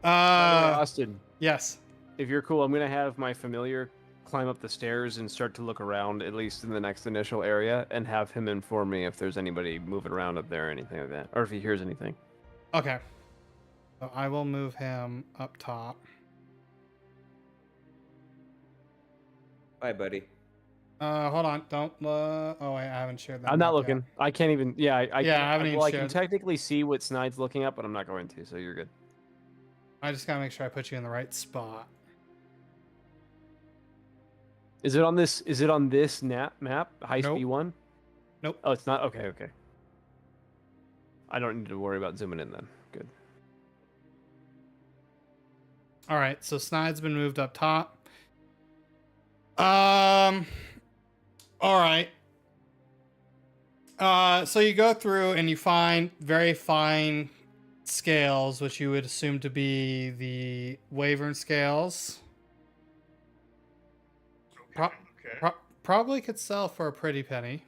Austin, Yes. if you're cool, I'm going to have my familiar climb up the stairs and start to look around, at least in the next initial area, and have him inform me if there's anybody moving around up there or anything like that, or if he hears anything. Okay. So I will move him up top. Bye, buddy. Hold on. Don't. Oh, I haven't shared that. I'm not map yet. looking. I can't even. Yeah, I Yeah, can't- I haven't even well, I can shared. technically see what Snide's looking at, but I'm not going to, so you're good. I just gotta make sure I put you in the right spot. Is it on this? Is it on this map? Heist Nope. B1? Nope. Oh, it's not. Okay, okay. I don't need to worry about zooming in then. Good. All right. So Snide's been moved up top. All right. So you go through and you find very fine scales, which you would assume to be the wyvern scales. Pro- Okay. Probably could sell for a pretty penny.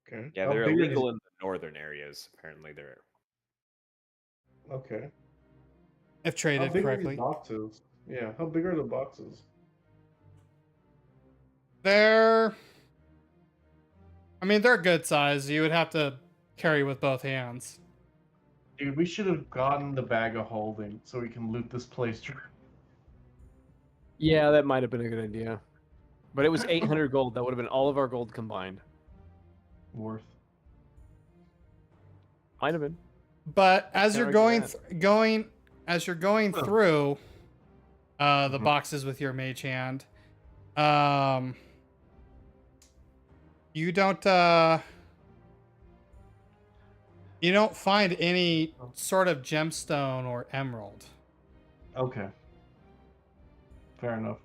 Okay. Yeah, How they're big are illegal in the northern areas. Apparently, they're. Okay. If How traded big are these correctly. boxes? Yeah. How big are the boxes? They're they're good size. You would have to carry with both hands. Dude, we should have gotten the bag of holding so we can loot this place. Yeah, that might have been a good idea. But it was 800 gold. That would have been all of our gold combined. Worth. Might have been. But as Can't you're argue going through the Mhm. boxes with your mage hand, you don't find any sort of gemstone or emerald. Okay. Fair enough.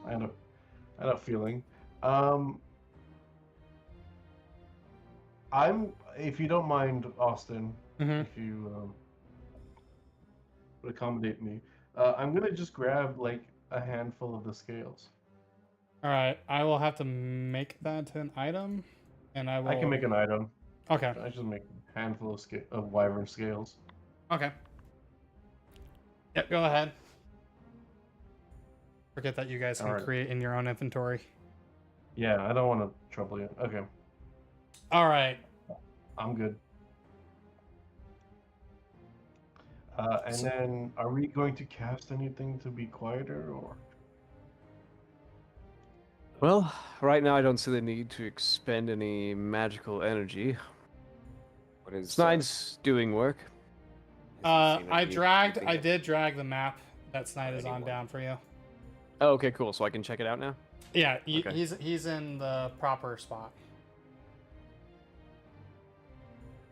I had a feeling. If you don't mind, Austin, Mhm. if you would accommodate me, I'm gonna just grab like a handful of the scales. All right, I will have to make that an item, and I will. I can make an item. Okay. I just make a handful of wyvern scales. Okay. Yep. Go ahead. Forget that you guys can Alright. create in your own inventory. Yeah, I don't want to trouble you. Okay, All right. I'm good. And So- then, are we going to cast anything to be quieter, or? Well, right now I don't see the need to expend any magical energy. What is Snide's doing work. I did drag the map that Snide is on anyone. down for you. Oh, okay, cool. So I can check it out now? Yeah, Okay. he's in the proper spot.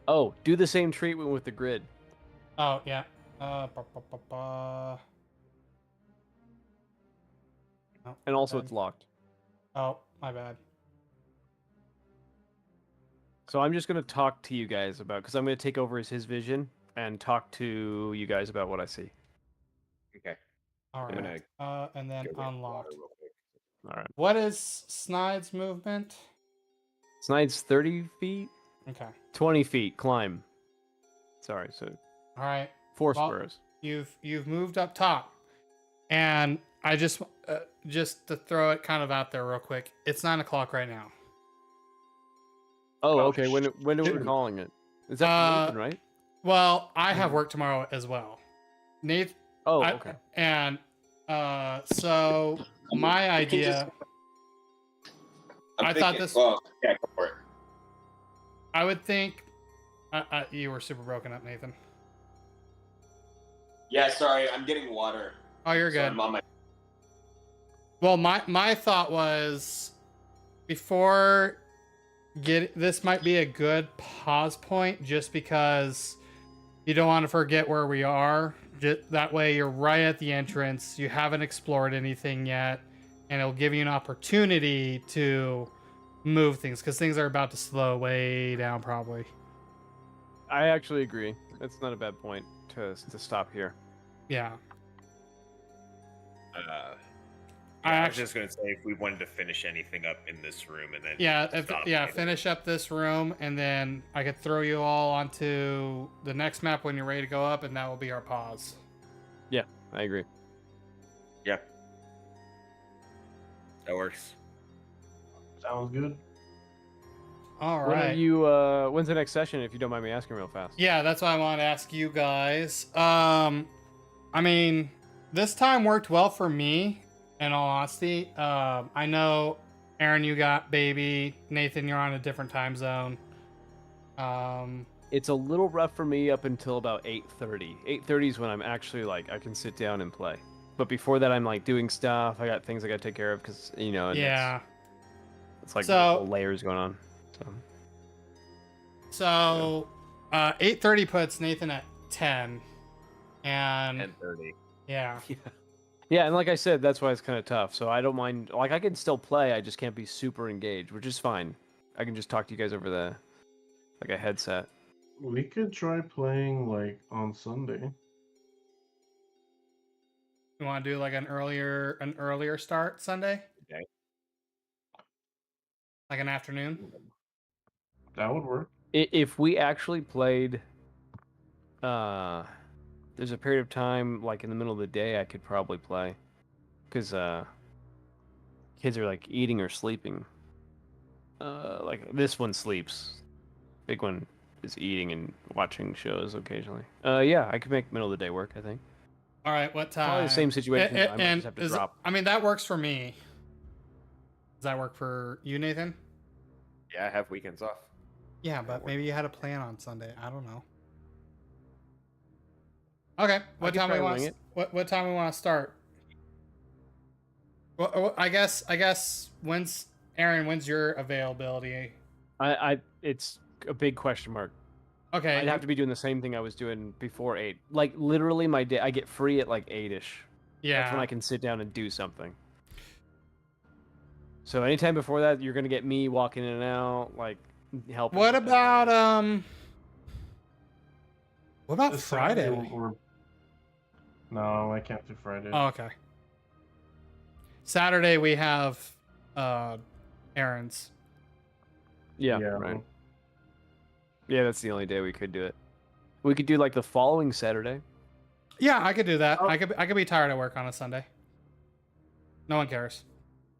Oh, do the same treatment with the grid. Oh yeah. Ba, ba, ba, ba. Oh, And also bad. it's locked. Oh, my bad. So I'm just going to talk to you guys about, because I'm going to take over as his vision and talk to you guys about what I see. Okay. All I'm right. And then Go get water unlocked. real quick. All right. What is Snide's movement? Snide's 30 feet, Okay. 20 feet, climb. Sorry, so All right. 4 Well, spurs. You've moved up top, and I just to throw it kind of out there real quick. It's 9 o'clock right now. Oh, Oh, okay. When are we shoot. calling it? Is that for Nathan, right? Well, I have work tomorrow as well. Nate. Oh, I- okay. And so my idea. I thought this. Well, yeah, go for it. I would think. You were super broken up, Nathan. Yeah, sorry, I'm getting water. Oh, you're So good. I'm on my. Well, my thought was before this might be a good pause point, just because you don't want to forget where we are. That way, you're right at the entrance. You haven't explored anything yet, and it'll give you an opportunity to move things because things are about to slow way down, probably. I actually agree. That's not a bad point to stop here. Yeah. I was just gonna say if we wanted to finish anything up in this room and then stop later. Finish up this room, and then I could throw you all onto the next map when you're ready to go up, and that will be our pause. Yeah, I agree. Yeah, that works. Sounds good. All When are right. you? When's the next session? If you don't mind me asking, real fast. Yeah, that's why I wanted to ask you guys. I mean, this time worked well for me, in all honesty. I know, Aaron, you got baby. Nathan, you're on a different time zone. It's a little rough for me up until about 8:30. 8:30 is when I'm actually like I can sit down and play. But before that, I'm like doing stuff. I got things I got to take care of because and yeah. it's like So- multiple layers going on. So, 8:30 puts Nathan at 10, and 10:30. yeah. Yeah, and like I said, that's why it's kind of tough. So I don't mind. Like I can still play. I just can't be super engaged, which is fine. I can just talk to you guys over the like a headset. We could try playing like on Sunday. You want to do like an earlier start Sunday, Okay. like an afternoon? That would work. If we actually played, there's a period of time like in the middle of the day I could probably play, because kids are like eating or sleeping. Like this one sleeps, big one is eating and watching shows occasionally. Yeah, I could make middle of the day work. I think All right, what time? probably the same situation. I might And just have to drop. I mean, that works for me. Does that work for you, Nathan? Yeah, I have weekends off. Yeah, That'll but work. maybe you had a plan on Sunday. I don't know. Okay, what could time try we to want? wing it. What time we want to start? Well, I guess when's Aaron? When's your availability? It's a big question mark. Okay, I'd have to be doing the same thing I was doing before 8. Like literally, my day I get free at like 8ish. yeah. That's when I can sit down and do something. So anytime before that, you're gonna get me walking in and out, like helping. What with the- about What about This Friday? Saturday No, I can't do Friday. Oh, okay. Saturday we have errands. Yeah, right. Yeah, that's the only day we could do it. We could do like the following Saturday. Yeah, I could do that. Oh. I could be tired of work on a Sunday. No one cares.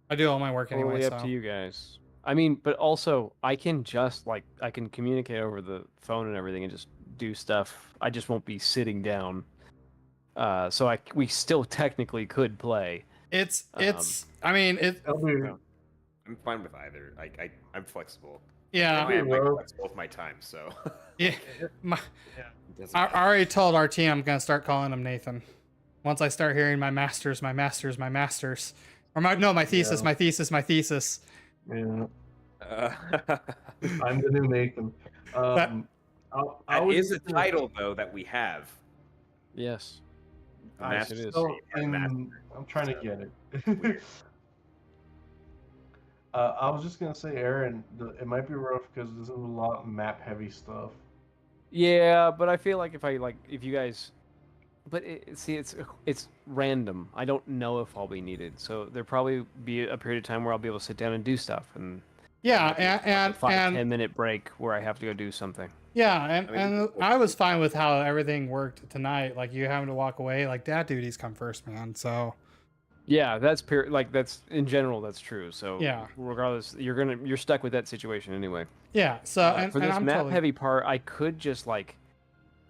I do all my work anyway. Totally up So to you guys. I mean, but also I can just like I can communicate over the phone and everything and just do stuff. I just won't be sitting down. So we still technically could play. it's I mean it. That'll be, No. I'm fine with either. I'm flexible. Yeah, I am like, Well- flexible with my time, so. yeah. My, It doesn't I matter. already told our team I'm gonna start calling him Nathan. Once I start hearing my masters, or my thesis, Yeah. my thesis. yeah, Uh, I'm the new Nathan. I that was is a just gonna- title though that we have. Yes. The I Master it is. still- Chief and Master. I'm trying to get it. Weird. I was just gonna say, Aaron, it might be rough because this is a lot of map-heavy stuff. Yeah, but I feel like if you guys, but see, it's random. I don't know if I'll be needed, so there'll probably be a period of time where I'll be able to sit down and do stuff, and Yeah, like a and 5-10 minute break where I have to go do something. yeah, I mean, and I was fine with how everything worked tonight. Like you having to walk away, like dad duties come first, man. So Yeah, that's that's in general that's true. So Yeah. regardless, you're stuck with that situation anyway. yeah, so and, For and this I'm map totally, heavy part, I could just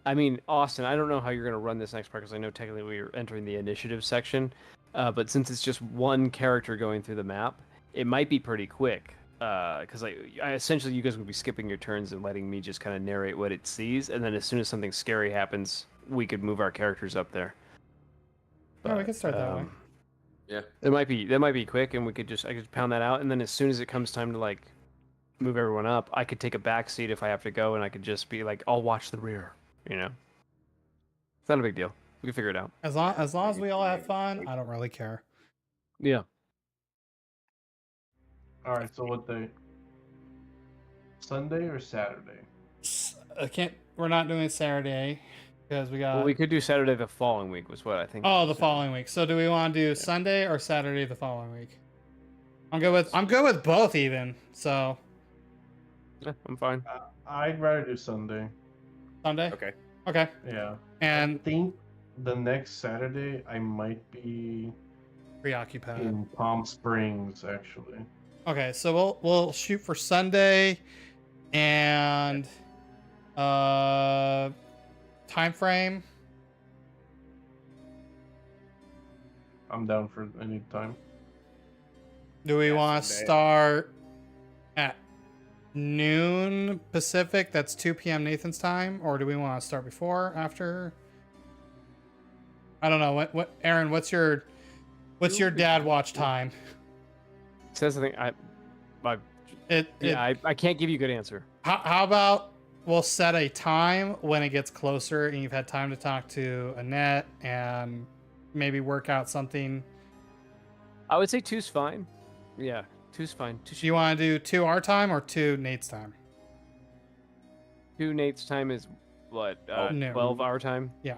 I mean, Austin, I don't know how you're gonna run this next part because I know technically we're entering the initiative section, but since it's just one character going through the map, it might be pretty quick. Because I essentially you guys would be skipping your turns and letting me just kind of narrate what it sees, and then as soon as something scary happens, we could move our characters up there. Yeah, we could start that way. Yeah. That might be quick, and I could pound that out, and then as soon as it comes time to like move everyone up, I could take a back seat if I have to go, and I could just be like, I'll watch the rear. You know, it's not a big deal. We can figure it out. As long as we all have fun, I don't really care. Yeah. All right, so what day? Sunday or Saturday? I can't. We're not doing Saturday because we got. Well, we could do Saturday the following week. Was what I think. Oh, the following week. So do we want to do Sunday or Saturday the following week? I'm good with both even. So Yeah, I'm fine. I'd rather do Sunday. Sunday. Okay. Okay. Yeah. And I think the next Saturday I might be preoccupied. in Palm Springs, actually. Okay, so we'll shoot for Sunday, and time frame. I'm down for any time. Do we Yeah, want to Sunday. start at noon Pacific? That's 2 p.m. Nathan's time, or do we want to start before, after? I don't know. What Aaron? What's your dad watch time? So that's the thing. I can't give you a good answer. How about we'll set a time when it gets closer and you've had time to talk to Annette and maybe work out something. I would say 2's fine. Yeah, 2's fine. Do you want to do 2 our time or 2 Nate's time? 2 Nate's time is what? No. 12 our time. Yeah.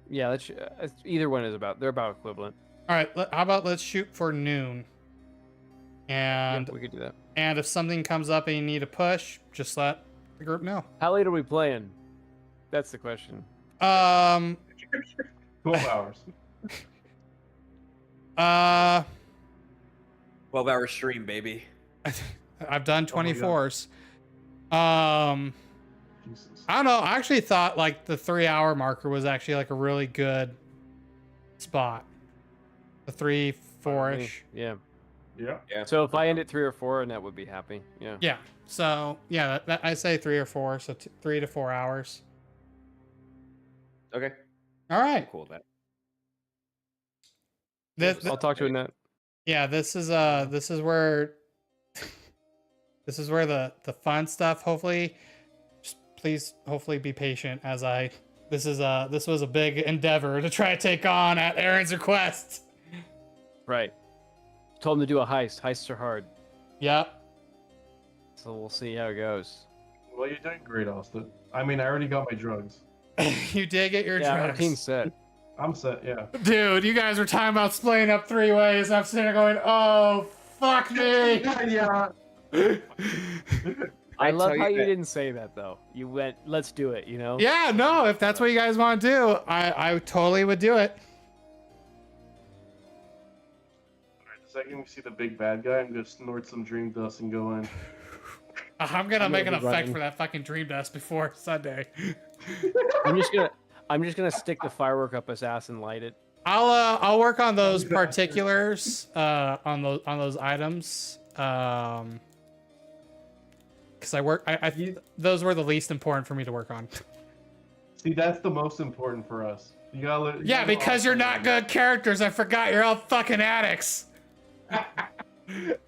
Yeah, that's either one is they're about equivalent. All right. How about let's shoot for noon? And Yeah, we could do that. and if something comes up and you need a push, just let the group know. How late are we playing? That's the question. 12 hours. 12-hour stream, baby. I've done Oh my God. 24s. Jesus. I don't know. I actually thought like the 3-hour marker was actually like a really good spot. The 3, 4-ish. Yeah. Yeah. Yeah. So if I end at 3 or 4, Annette would be happy. Yeah. Yeah. So yeah, I say 3 or 4. So 3 to 4 hours. Okay. All right. Cool with that. I'll talk to Annette. Yeah, this is where the fun stuff. Hopefully, just please, hopefully be patient as this was a big endeavor to try to take on at Aaron's request. Right. Told him to do a heist. Heists are hard. Yep. So we'll see how it goes. Well, you're doing great, Austin. I mean, I already got my drugs. You did get your Yeah, our drugs. team's set. I'm set, yeah. Dude, you guys were talking about splitting up 3 ways, and I'm sitting there going, "Oh, fuck me." Yeah. I love tell how you you that- didn't say that though. You went, let's do it, you know? Yeah, no, if that's what you guys want to do, I totally would do it. Alright, the second we see the big bad guy, I'm gonna snort some dream dust and go in. I'm gonna make an be effect running. for that fucking dream dust before Sunday. I'm just gonna stick the firework up his ass and light it. I'll work on those particulars on those items because those were the least important for me to work on. See, that's the most important for us. You gotta let, Yeah, because you're not good characters. I forgot you're all fucking addicts.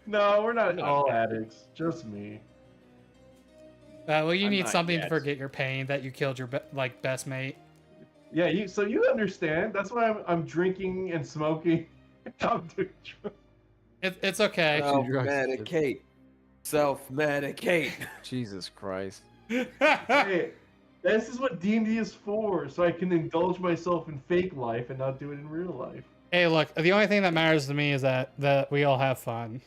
No, we're not Not all yet. addicts. Just me. Well, you I'm need not something to yet. forget your pain that you killed your best mate. Yeah, so you understand. That's why I'm drinking and smoking. I'm doing drugs. It's okay. Self-medicate. Self-medicate. Jesus Christ. Hey, this is what D&D is for, so I can indulge myself in fake life and not do it in real life. Hey, look, the only thing that matters to me is that we all have fun.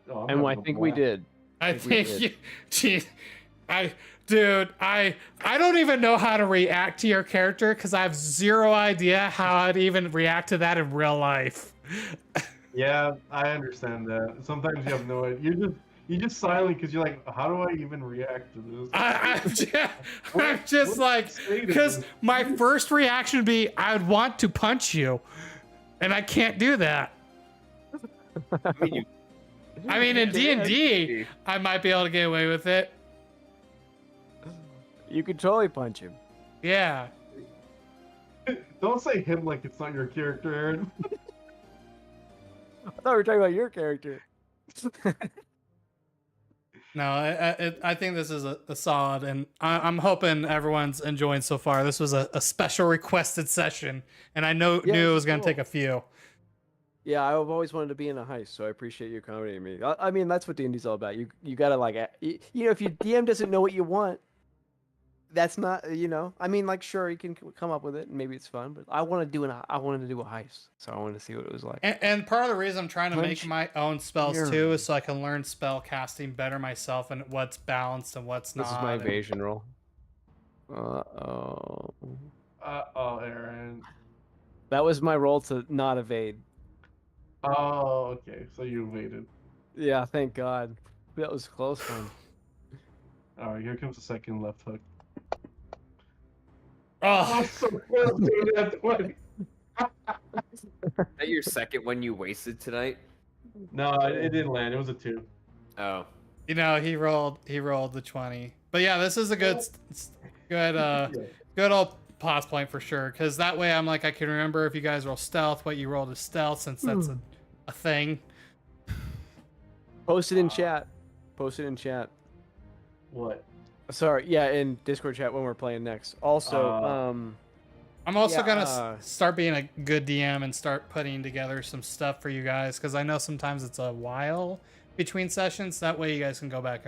Oh, I'm And I having a think we blast. did. I think we think you, geez, I don't even know how to react to your character because I have zero idea how I'd even react to that in real life. Yeah, I understand that. Sometimes you have no idea. You're just silent because you're like, how do I even react to this? I'm just like, because my first reaction would be I would want to punch you, and I can't do that. I mean, in D&D, I might be able to get away with it. You could totally punch him. Yeah. Don't say him like it's not your character, Aaron. I thought we were talking about your character. No, I think this is a solid, and I'm hoping everyone's enjoying so far. This was a special requested session, and I knew Yeah, it this was is going to cool. take a few. Yeah, I've always wanted to be in a heist, so I appreciate you accommodating me. I mean, that's what D&D's all about. You gotta like, you know, if your DM doesn't know what you want, that's not, you know. I mean, like, sure, you can come up with it, and maybe it's fun, but I wanted to do a heist, so I wanted to see what it was like. And part of the reason I'm trying to make Punch my own spells your- too is so I can learn spell casting better myself and what's balanced and what's This not. is my and- evasion roll. Uh-oh. Uh-oh, Aaron. That was my roll to not evade. Oh, okay. So you waited. Yeah, thank God. That was a close one. Alright, here comes the second left hook. Oh, so close to that 20. Is that your second one you wasted tonight? No, it didn't land. It was a 2. Oh. you know, he rolled the 20. But yeah, this is a good good old pause point for sure. Because that way I'm like, I can remember if you guys roll stealth, what you rolled is stealth, since that's a thing. Post it in chat. Post it in chat. What? Sorry, yeah, in Discord chat when we're playing next. Also, I'm also Yeah, gonna start being a good DM and start putting together some stuff for you guys, because I know sometimes it's a while between sessions. That way you guys can go back and